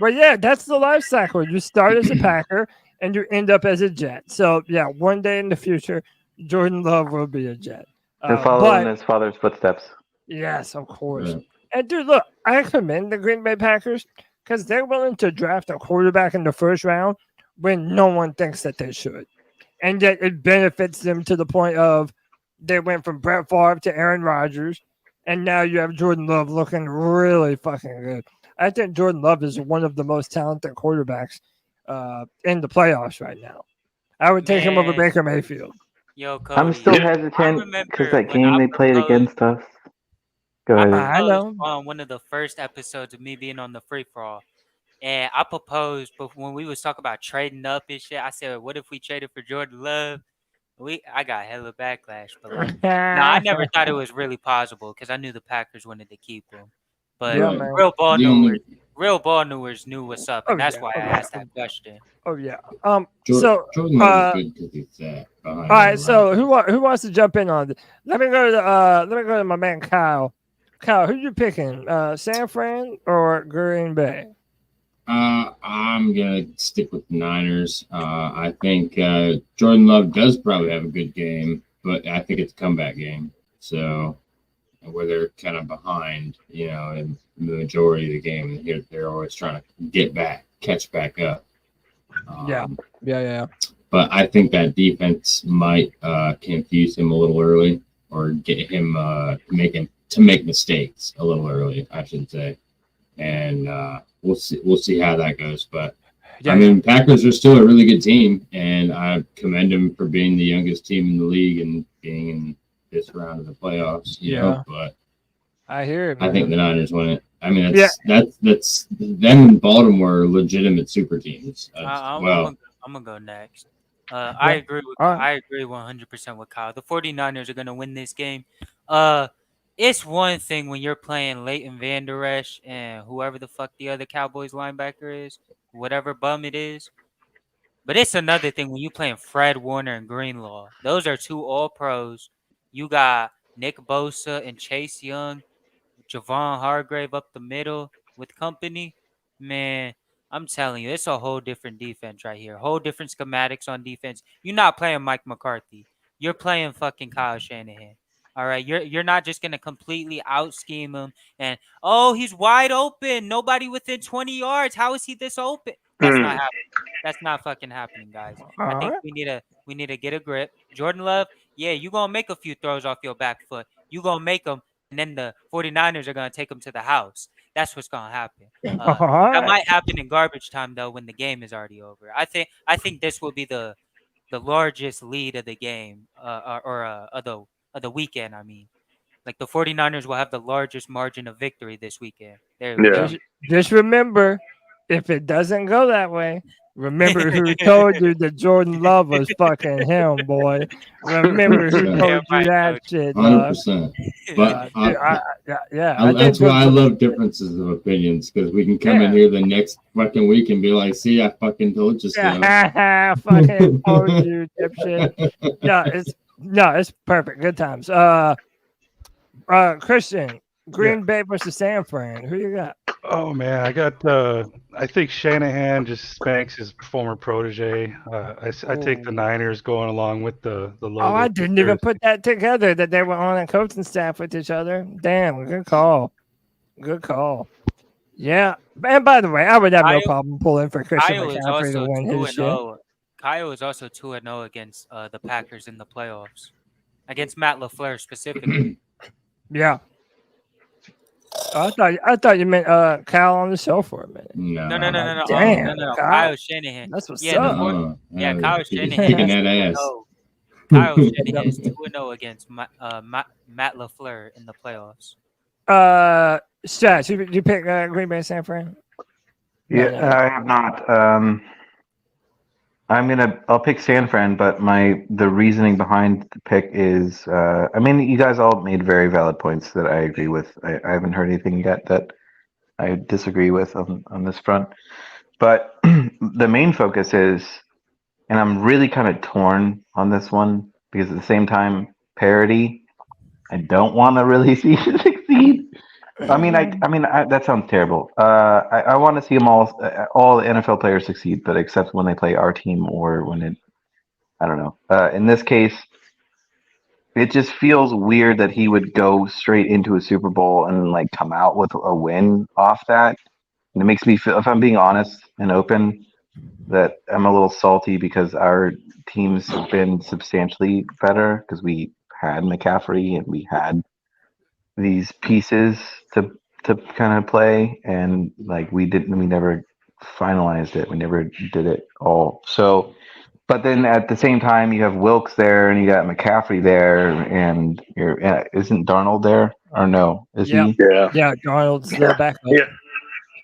But yeah, that's the life cycle. You start as a Packer and you end up as a Jet. So yeah, one day in the future, Jordan Love will be a Jet. And follow in his father's footsteps. Yes, of course. And dude, look, I commend the Green Bay Packers because they're willing to draft a quarterback in the first round when no one thinks that they should. And yet it benefits them to the point of they went from Brett Favre to Aaron Rodgers, and now you have Jordan Love looking really fucking good. I think Jordan Love is one of the most talented quarterbacks in the playoffs right now. I would take him over Baker Mayfield. Yo, Cody, I'm still hesitant because that game they played against us. Go ahead. I know. On one of the first episodes of me being on the free for all, and I proposed, but when we was talking about trading up and shit, I said, "What if we traded for Jordan Love?" I got hella backlash, but like, I never thought it was really possible because I knew the Packers wanted to keep him. But Yeah, man. real ball knowers knew what's up, and that's why I asked that question. Oh yeah. Jordan Love is good because he's behind. All right. So who wants to jump in on this? Let me go to my man Kyle. Kyle, who you picking? San Fran or Green Bay? I'm gonna stick with the Niners. I think Jordan Love does probably have a good game, but I think it's a comeback game. So where they're kind of behind, in the majority of the game, they're always trying to get back, catch back up. Yeah. But I think that defense might confuse him a little early, or get him to make mistakes a little early, I should say. And we'll see how that goes. But I mean, Packers are still a really good team, and I commend them for being the youngest team in the league and being in this round of the playoffs. You know, but I hear it. I think the Niners win it. I mean, that's them and Baltimore are legitimate super teams. I'm gonna go next. I agree with I agree 100% with Kyle. The 49ers are gonna win this game. It's one thing when you're playing Leighton Vander Esch and whoever the fuck the other Cowboys linebacker is, whatever bum it is. But it's another thing when you're playing Fred Warner and Greenlaw. Those are two all-pros. You got Nick Bosa and Chase Young, Javon Hargrave up the middle with company. Man, I'm telling you, it's a whole different defense right here. Whole different schematics on defense. You're not playing Mike McCarthy. You're playing fucking Kyle Shanahan. All right, you're not just gonna completely out scheme him and he's wide open. Nobody within 20 yards. How is he this open? That's not happening. That's not fucking happening, guys. I think we need to get a grip. Jordan Love, yeah, you gonna make a few throws off your back foot. You gonna make them, and then the 49ers are gonna take them to the house. That's what's gonna happen. That might happen in garbage time though, when the game is already over. I think this will be the largest lead of the game, of the weekend. I mean, like the 49ers will have the largest margin of victory this weekend. There we go. Just remember, if it doesn't go that way, remember who told you that Jordan Love was fucking him, boy. Remember who told you that shit. 100%. But that's why I love differences of opinions, because we can come in here the next fucking week and be like, "See, I fucking told you so." Fucking told you, dipshit. It's perfect. Good times. Christian, Green Bay versus San Fran. Who you got? Oh man, I got. I think Shanahan just spanks his former protege. I take the Niners going along with the logo. Oh, I didn't even put that together that they were on a coaching staff with each other. Damn, good call. Good call. Yeah, and by the way, I would have no problem pulling for Christian McCaffrey to win his shit. Kyle is also 2-0 against the Packers in the playoffs, against Matt LaFleur specifically. Yeah. I thought you meant Kyle on the show for a minute. No. Damn, no. Kyle Shanahan. That's what's up. Kyle Shanahan. Kicking that ass. Kyle Shanahan is 2-0 against Matt LaFleur in the playoffs. Stats, you pick Green Bay, San Fran? Yeah, I have not. I'll pick San Fran, but the reasoning behind the pick is, I mean, you guys all made very valid points that I agree with. I haven't heard anything yet that I disagree with on this front. But the main focus is, and I'm really kind of torn on this one, because at the same time, parity, I don't want to really see it succeed. I mean, that sounds terrible. I want to see them all the NFL players succeed, but except when they play our team or when I don't know. In this case, it just feels weird that he would go straight into a Super Bowl and like come out with a win off that. And it makes me feel, if I'm being honest and open, that I'm a little salty because our teams have been substantially better because we had McCaffrey and we had these pieces to kind of play, and like we never finalized it. We never did it all. So, but then at the same time, you have Wilkes there, and you got McCaffrey there, and isn't Darnold there or no? Is he? Yeah, Darnold's the backup. Yeah.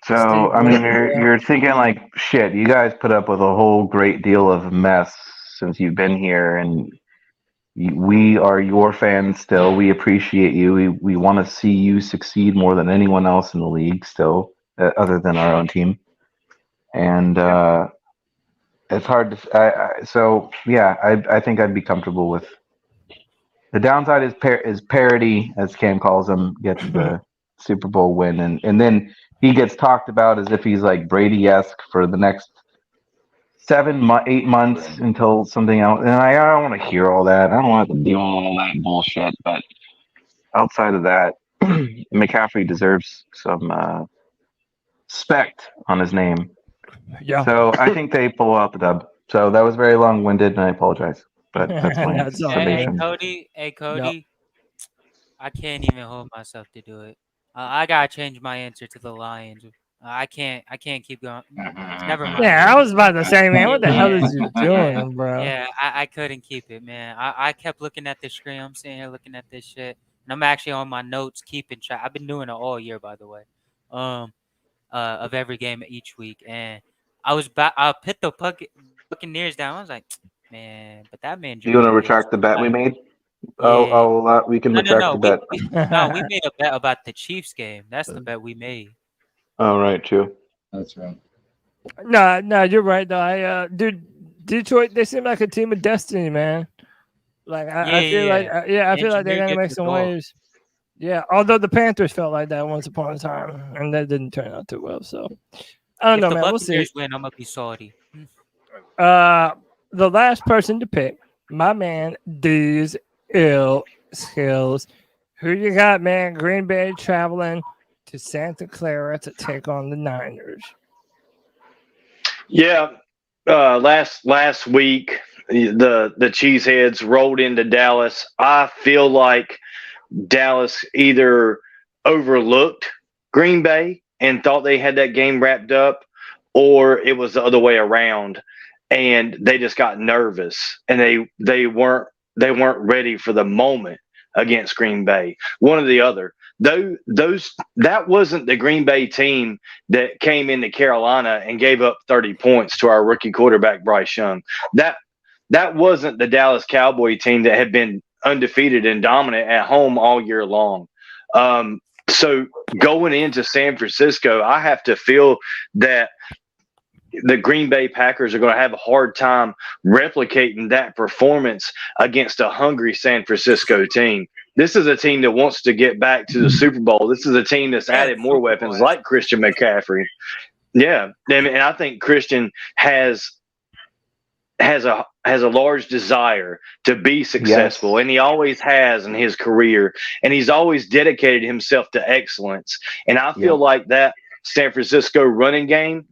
So I mean, you're thinking like, shit. You guys put up with a whole great deal of mess since you've been here, and we are your fans still. We appreciate you. We want to see you succeed more than anyone else in the league still, other than our own team. And it's hard to. I think I'd be comfortable with. The downside is parity, as Cam calls him, gets the Super Bowl win, and then he gets talked about as if he's like Brady-esque for the next 8 months until something else. And I don't want to hear all that. I don't want to deal with all that bullshit. But outside of that, McCaffrey deserves some respect on his name. Yeah. So I think they pull out the dub. So that was very long-winded, and I apologize. But that's my summation. Hey, Cody. Yep. I can't even hold myself to do it. I gotta change my answer to the Lions. I can't keep going. Never mind. Yeah, I was about to say, man, what the hell is you doing, Yeah. bro? Yeah, I couldn't keep it, man. I kept looking at the screen. I'm sitting here looking at this shit, and I'm actually on my notes keeping track. I've been doing it all year, by the way, of every game each week, and I put the Buccaneers down. I was like, man, but that man. You want to Jersey retract the bet we made? Yeah. We can No, retract the bet. We made a bet about the Chiefs game. That's the bet we made. Oh, right, true. That's right. No, you're right. No, dude, Detroit, they seem like a team of destiny, man. Like I feel like I feel like they're gonna make some waves. Yeah, although the Panthers felt like that once upon a time, and that didn't turn out too well. So I don't know, man. We'll see. If the Buccaneers win, I'm gonna be salty. The last person to pick, my man, D's Ill Skills. Who you got, man? Green Bay traveling to Santa Clara to take on the Niners. Yeah, last week the Cheeseheads rolled into Dallas. I feel like Dallas either overlooked Green Bay and thought they had that game wrapped up, or it was the other way around, and they just got nervous and they weren't ready for the moment against Green Bay. One or the other. That wasn't the Green Bay team that came into Carolina and gave up 30 points to our rookie quarterback Bryce Young. That wasn't the Dallas Cowboy team that had been undefeated and dominant at home all year long. So going into San Francisco, I have to feel that the Green Bay Packers are going to have a hard time replicating that performance against a hungry San Francisco team. This is a team that wants to get back to the Super Bowl. This is a team that's added more weapons like Christian McCaffrey. Yeah, and I think Christian has a large desire to be successful, and he always has in his career, and he's always dedicated himself to excellence. And I feel like that San Francisco running game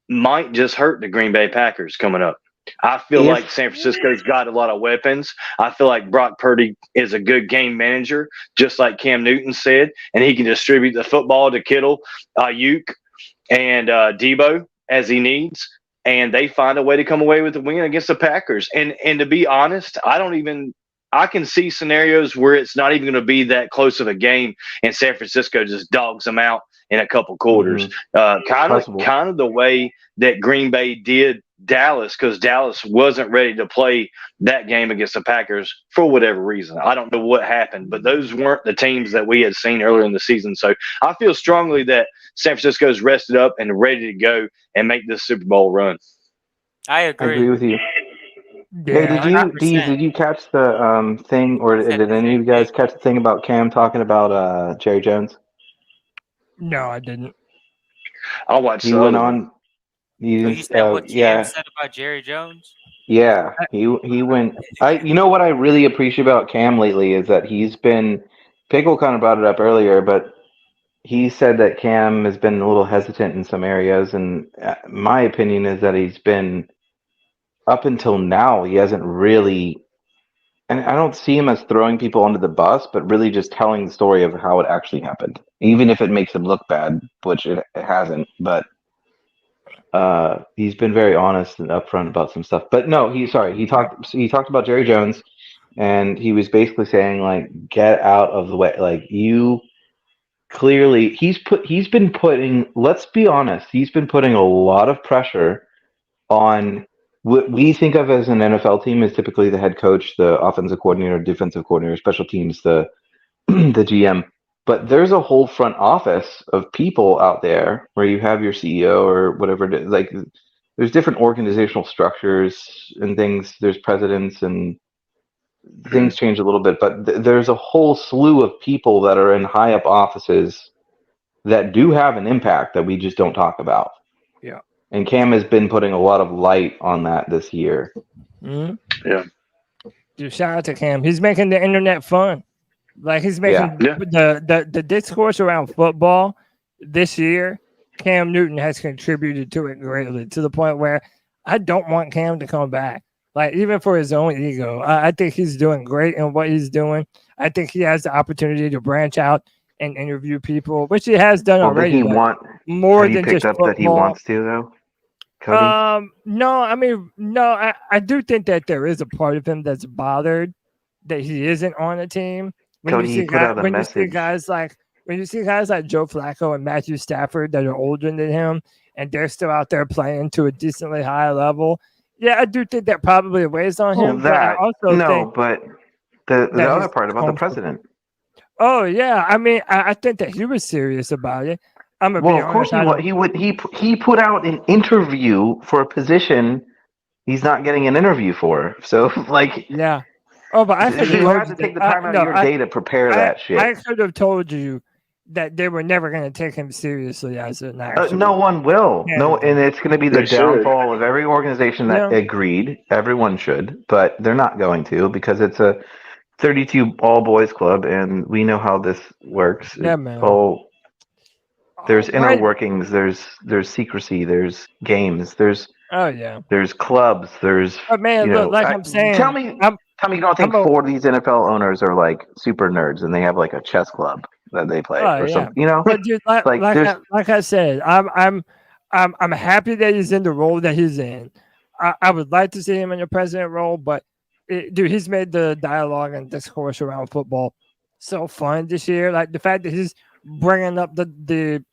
might just hurt the Green Bay Packers coming up. I feel like San Francisco's got a lot of weapons. I feel like Brock Purdy is a good game manager, just like Cam Newton said, and he can distribute the football to Kittle, Ayuk, and Debo as he needs, and they find a way to come away with the win against the Packers. And to be honest, I can see scenarios where it's not even going to be that close of a game, and San Francisco just dogs them out in a couple quarters. Kind of the way that Green Bay did Dallas, because Dallas wasn't ready to play that game against the Packers for whatever reason. I don't know what happened, but those weren't the teams that we had seen earlier in the season. So I feel strongly that San Francisco's rested up and ready to go and make this Super Bowl run. I agree. I agree with you. Yeah, Hey, did you catch the thing, or did any of you guys catch the thing about Cam talking about Jerry Jones? No, I didn't. I'll watch. He went on. You said what Cam said about Jerry Jones? Yeah, he went. You know what I really appreciate about Cam lately is that he's been. Pickle kind of brought it up earlier, but he said that Cam has been a little hesitant in some areas, and my opinion is that he's been. Up until now, he hasn't really, and I don't see him as throwing people under the bus, but really just telling the story of how it actually happened, even if it makes him look bad, which it hasn't. But he's been very honest and upfront about some stuff. But no, he talked about Jerry Jones, and he was basically saying, like, get out of the way. Like, you clearly, he's been putting, let's be honest, he's been putting a lot of pressure on what we think of as an NFL team is typically the head coach, the offensive coordinator, defensive coordinator, special teams, the GM. But there's a whole front office of people out there where you have your CEO or whatever it is. Like, there's different organizational structures and things. There's presidents and things change a little bit. But there's a whole slew of people that are in high up offices that do have an impact that we just don't talk about. Yeah. And Cam has been putting a lot of light on that this year. Mm-hmm. Yeah. Dude, shout out to Cam. He's making the internet fun. Like, he's making the discourse around football this year. Cam Newton has contributed to it greatly, to the point where I don't want Cam to come back. Like, even for his own ego, I think he's doing great in what he's doing. I think he has the opportunity to branch out and interview people, which he has done already. Did he want more have you than picked just up football. that he wants to though? Cody? No, I mean, no, I do think that there is a part of him that's bothered that he isn't on a team. When Cody, you he see put out a when you see message. guys like Joe Flacco and Matthew Stafford that are older than him, and they're still out there playing to a decently high level. Yeah, I do think that probably weighs on him. But I also think but the that other he's part about the comfortable. president. Oh yeah, I mean, I think that he was serious about it. I'm gonna Well, be of course honest. he would. He put out an interview for a position he's not getting an interview for. So like, yeah. Oh, but I could you have had to take the time out of your day to prepare that shit. I could have told you that they were never going to take him seriously as an actual. No one will. Yeah. No, and it's going to be the They should. downfall of every organization that agreed. Everyone should, but they're not going to because it's a 32 all boys club, and we know how this works. Yeah, man. There's inner Right. workings. There's secrecy. There's games. There's clubs. There's. But man, you look, know, like I'm saying, tell me you don't think four of these NFL owners are like super nerds and they have like a chess club that they play or something? You know, But dude, like I said, I'm happy that he's in the role that he's in. I would like to see him in the president role, but dude, he's made the dialogue and discourse around football so fun this year. Like the fact that he's bringing up the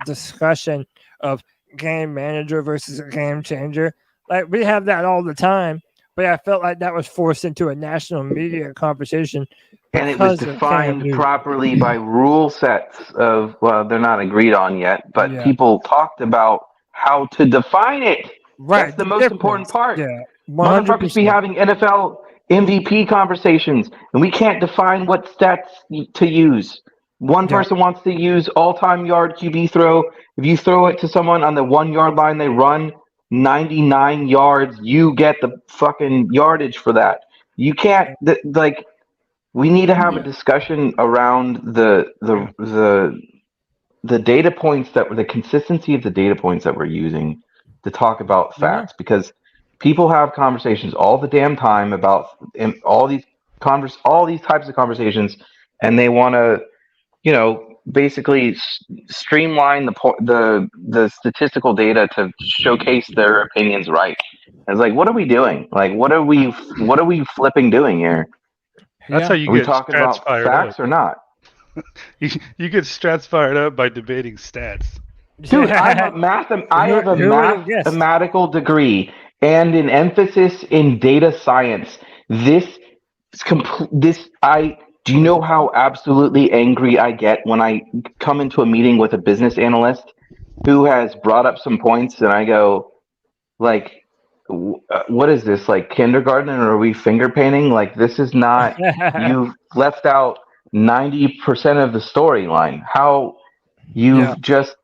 discussion of game manager versus a game changer. Like we have that all the time, but I felt like that was forced into a national media conversation. And it was defined properly by rule sets of, well, they're not agreed on yet, but people talked about how to define it. Right. That's the most important part. Yeah. Motherfuckers be having NFL MVP conversations, and we can't define what stats to use. One person wants to use all-time yard QB throw. If you throw it to someone on the 1 yard line, they run 99 yards. You get the fucking yardage for that. You can't we need to have a discussion around the data points the consistency of the data points that we're using to talk about facts, because people have conversations all the damn time about all these types of conversations, and they want to, basically streamline the statistical data to showcase their opinions right. It's like, what are we doing? Like, what are we flipping doing here? That's how you Are we get talking strats about fired facts up. or not? You get strats fired up by debating stats. Dude, I have a mathematical degree and an emphasis in data science. Do you know how absolutely angry I get when I come into a meeting with a business analyst who has brought up some points and I go, like, what is this, like kindergarten, or are we finger painting? Like, this is not, you've left out 90% of the storyline. How you've just,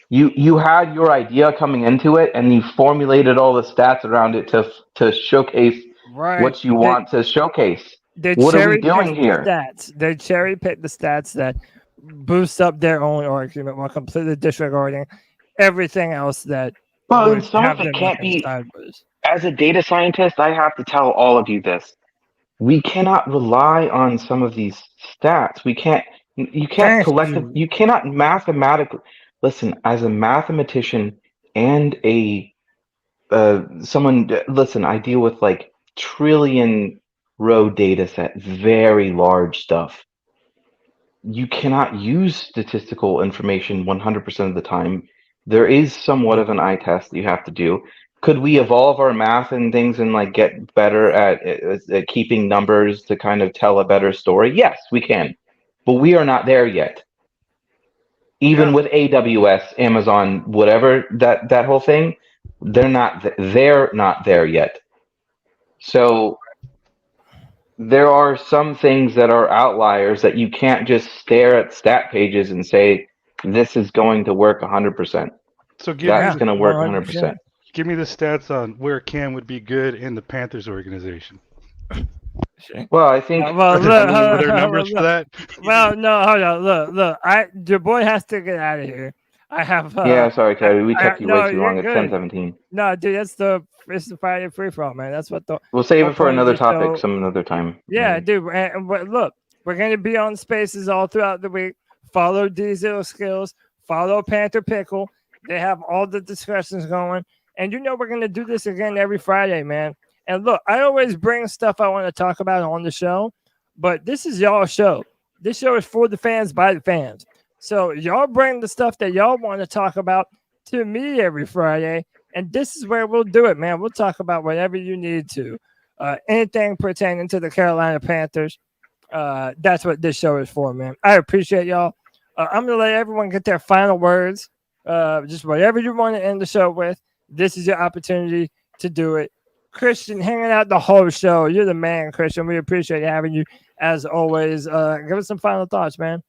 you had your idea coming into it and you formulated all the stats around it to showcase what you want to showcase. What are we doing here? They cherry pick the stats that boost up their own argument while completely disregarding everything else that. Well, and some of it can't be. As a data scientist, I have to tell all of you this: we cannot rely on some of these stats. We can't. You can't You cannot mathematically. Listen, as a mathematician and someone. Listen, I deal with like trillion row data set, very large stuff. You cannot use statistical information 100% of the time. There is somewhat of an eye test that you have to do. Could we evolve our math and things and like get better at keeping numbers to kind of tell a better story? Yes, we can, but we are not there yet. Even with AWS, Amazon, whatever, that whole thing, they're not there yet. So there are some things that are outliers that you can't just stare at stat pages and say, this is going to work 100%. So that's going to work 100%. Give me the stats on where Cam would be good in the Panthers organization. Well, I think are there numbers for that? Well, no, hold on. Look. Your boy has to get out of here. I have. Yeah, sorry, Cody. We kept you way too long. It's 10:17. No, dude, it's the Friday free for all, man. That's what the. We'll save it for another topic some another time. Yeah, dude. But look, we're going to be on Spaces all throughout the week Follow Diesel Skills. Follow Panther Pickle. They have all the discussions going. And you know we're going to do this again every Friday, man. And look, I always bring stuff I want to talk about on the show, but this is y'all's show. This show is for the fans, by the fans. So y'all bring the stuff that y'all want to talk about to me every Friday, and this is where we'll do it, man. We'll talk about whatever you need to. Anything pertaining to the Carolina Panthers. That's what this show is for, man. I appreciate y'all. I'm going to let everyone get their final words. Just whatever you want to end the show with, this is your opportunity to do it. Christian, hanging out the whole show. You're the man, Christian. We appreciate having you as always. Give us some final thoughts, man.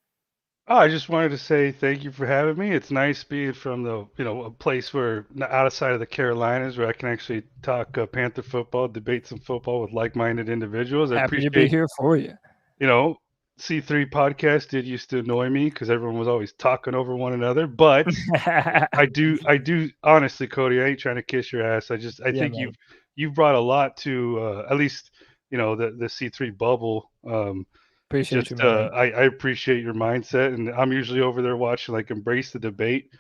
Oh, I just wanted to say thank you for having me. It's nice being from a place where outside of the Carolinas where I can actually talk Panther football, debate some football with like-minded individos. Happy to be here for you. C3 Podcast did used to annoy me because everyone was always talking over one another, but I do honestly, Cody, I ain't trying to kiss your ass. I think man. You've brought a lot to at least the C3 bubble. Appreciate you, I appreciate your mindset, and I'm usually over there watching Embrace the Debate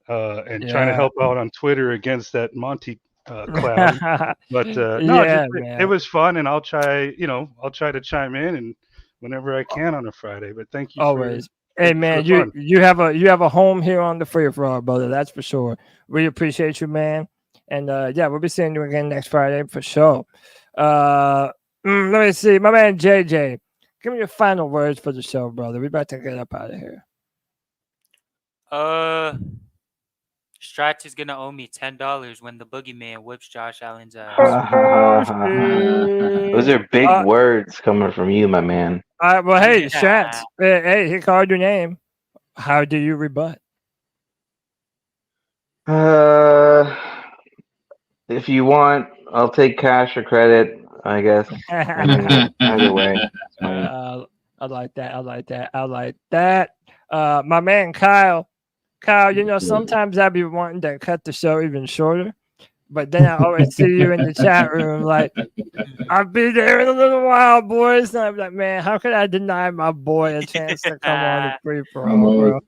and trying to help out on Twitter against that Monty clown. But it was fun, and I'll try to chime in and whenever I can on a Friday. But thank you always. Hey man, you have a home here on the Free For All, brother. That's for sure. We appreciate you, man. And we'll be seeing you again next Friday for sure. Let me see, my man JJ. Give me your final words for the show, brother. We're about to get up out of here. Stratch is gonna owe me $10 when the boogeyman whips Josh Allen's ass. Those are big words coming from you, my man. Well, hey, Stratch. Hey, he called your name. How do you rebut? If you want, I'll take cash or credit. I guess. Either way. I like that. My man Kyle, sometimes I be wanting to cut the show even shorter, but then I always see you in the chat room like, I'll be there in a little while, boys. And I'm like, man, how could I deny my boy a chance to come on the Free For All, bro?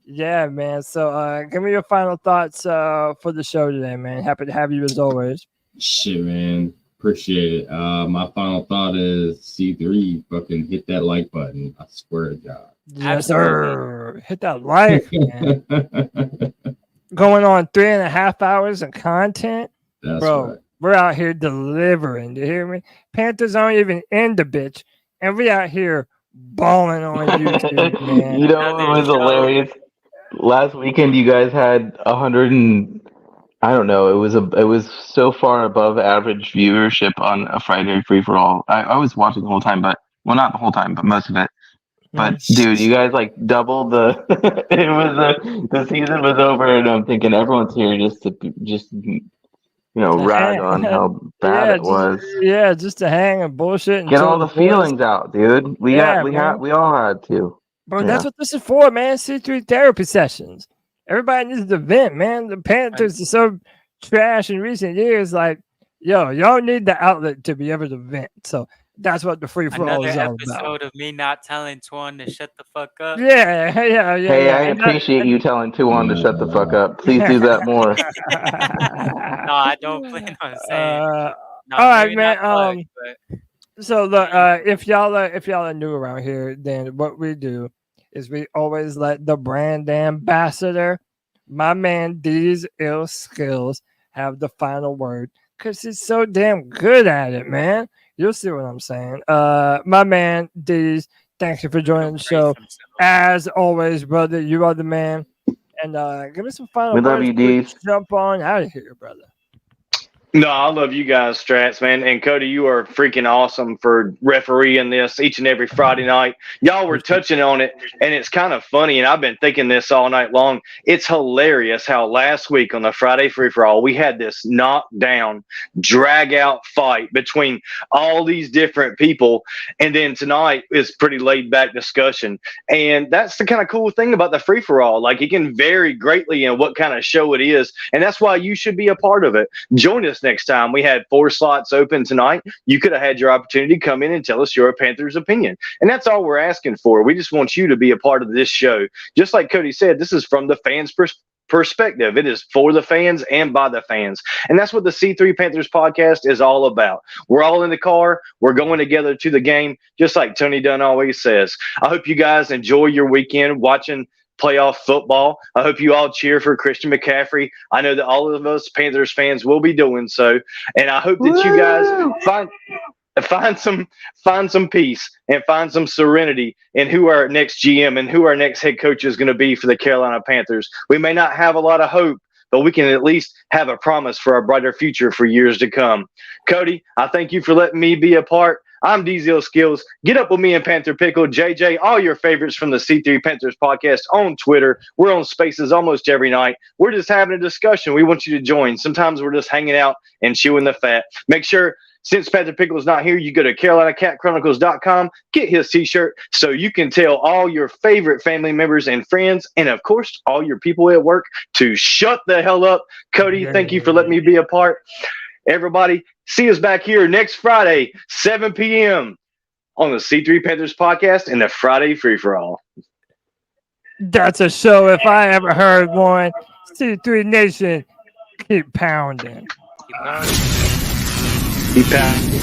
Yeah, man. So give me your final thoughts for the show today, man. Happy to have you as always. Shit, man. Appreciate it. My final thought is C3, fucking hit that like button. I swear to God. Yes, sir. Hit that like, man. Going on 3.5 hours of content. That's bro. Right. We're out here delivering. Do you hear me? Panthers aren't even in the bitch, and we out here balling on YouTube, man. It was hilarious. Last weekend, you guys had 100 and I don't know. It was so far above average viewership on a Friday Free For All. I was watching the whole time, but not the whole time, but most of it. But dude, you guys doubled the. The season was over, and I'm thinking everyone's here just rag on how bad it was. Yeah, just to hang and bullshit and get all the feelings out, dude. We all had to. Bro, that's what this is for, man. C3 therapy sessions. Everybody needs to vent, man. The Panthers are so trash in recent years. Like, y'all need the outlet to be able to vent. So that's what the Free For All is all about. Another episode of me not telling Twan to shut the fuck up. Yeah. Hey, I appreciate you telling Twan to shut the fuck up. Please do that more. No, I don't plan on saying. All right, man. So look, if y'all are new around here, then what we do is we always let the brand ambassador, my man D's Ill Skills, have the final word because he's so damn good at it, man. You'll see what I'm saying. My man D's, thank you for joining the show. As always, brother, you are the man. And give me some final words. We love you, D's. Jump on out of here, brother. No, I love you guys, Strats, man. And Cody, you are freaking awesome for refereeing this each and every Friday night. Y'all were touching on it, and it's kind of funny, and I've been thinking this all night long. It's hilarious how last week on the Friday Free-for-All, we had this knockdown, drag-out fight between all these different people, and then tonight is pretty laid-back discussion. And that's the kind of cool thing about the Free-for-All. Like, it can vary greatly in what kind of show it is, and that's why you should be a part of it. Join us podcast next time. We had 4 slots open tonight. You could have had your opportunity to come in and tell us your Panthers opinion. And that's all we're asking for. We just want you to be a part of this show. Just like Cody said, this is from the fans' perspective. It is for the fans and by the fans. And that's what the C3 Panthers podcast is all about. We're all in the car. We're going together to the game, just like Tony Dunn always says. I hope you guys enjoy your weekend watching playoff football. I hope you all cheer for Christian McCaffrey. I know that all of us Panthers fans will be doing so. And I hope that you guys find some peace and find some serenity in who our next GM and who our next head coach is going to be for the Carolina Panthers. We may not have a lot of hope, but we can at least have a promise for a brighter future for years to come. Cody, I thank you for letting me be a part. I'm DZL Skills. Get up with me and Panther Pickle. JJ, all your favorites from the C3 Panthers podcast on Twitter. We're on Spaces almost every night. We're just having a discussion. We want you to join. Sometimes we're just hanging out and chewing the fat. Make sure, since Panther Pickle is not here, you go to CarolinaCatChronicles.com, get his t-shirt so you can tell all your favorite family members and friends, and of course, all your people at work to shut the hell up. Cody, thank you for letting me be a part. Everybody, see us back here next Friday, 7 p.m. on the C3 Panthers podcast and the Friday Free-For-All. That's a show if I ever heard one. C3 Nation, keep pounding. Keep pounding.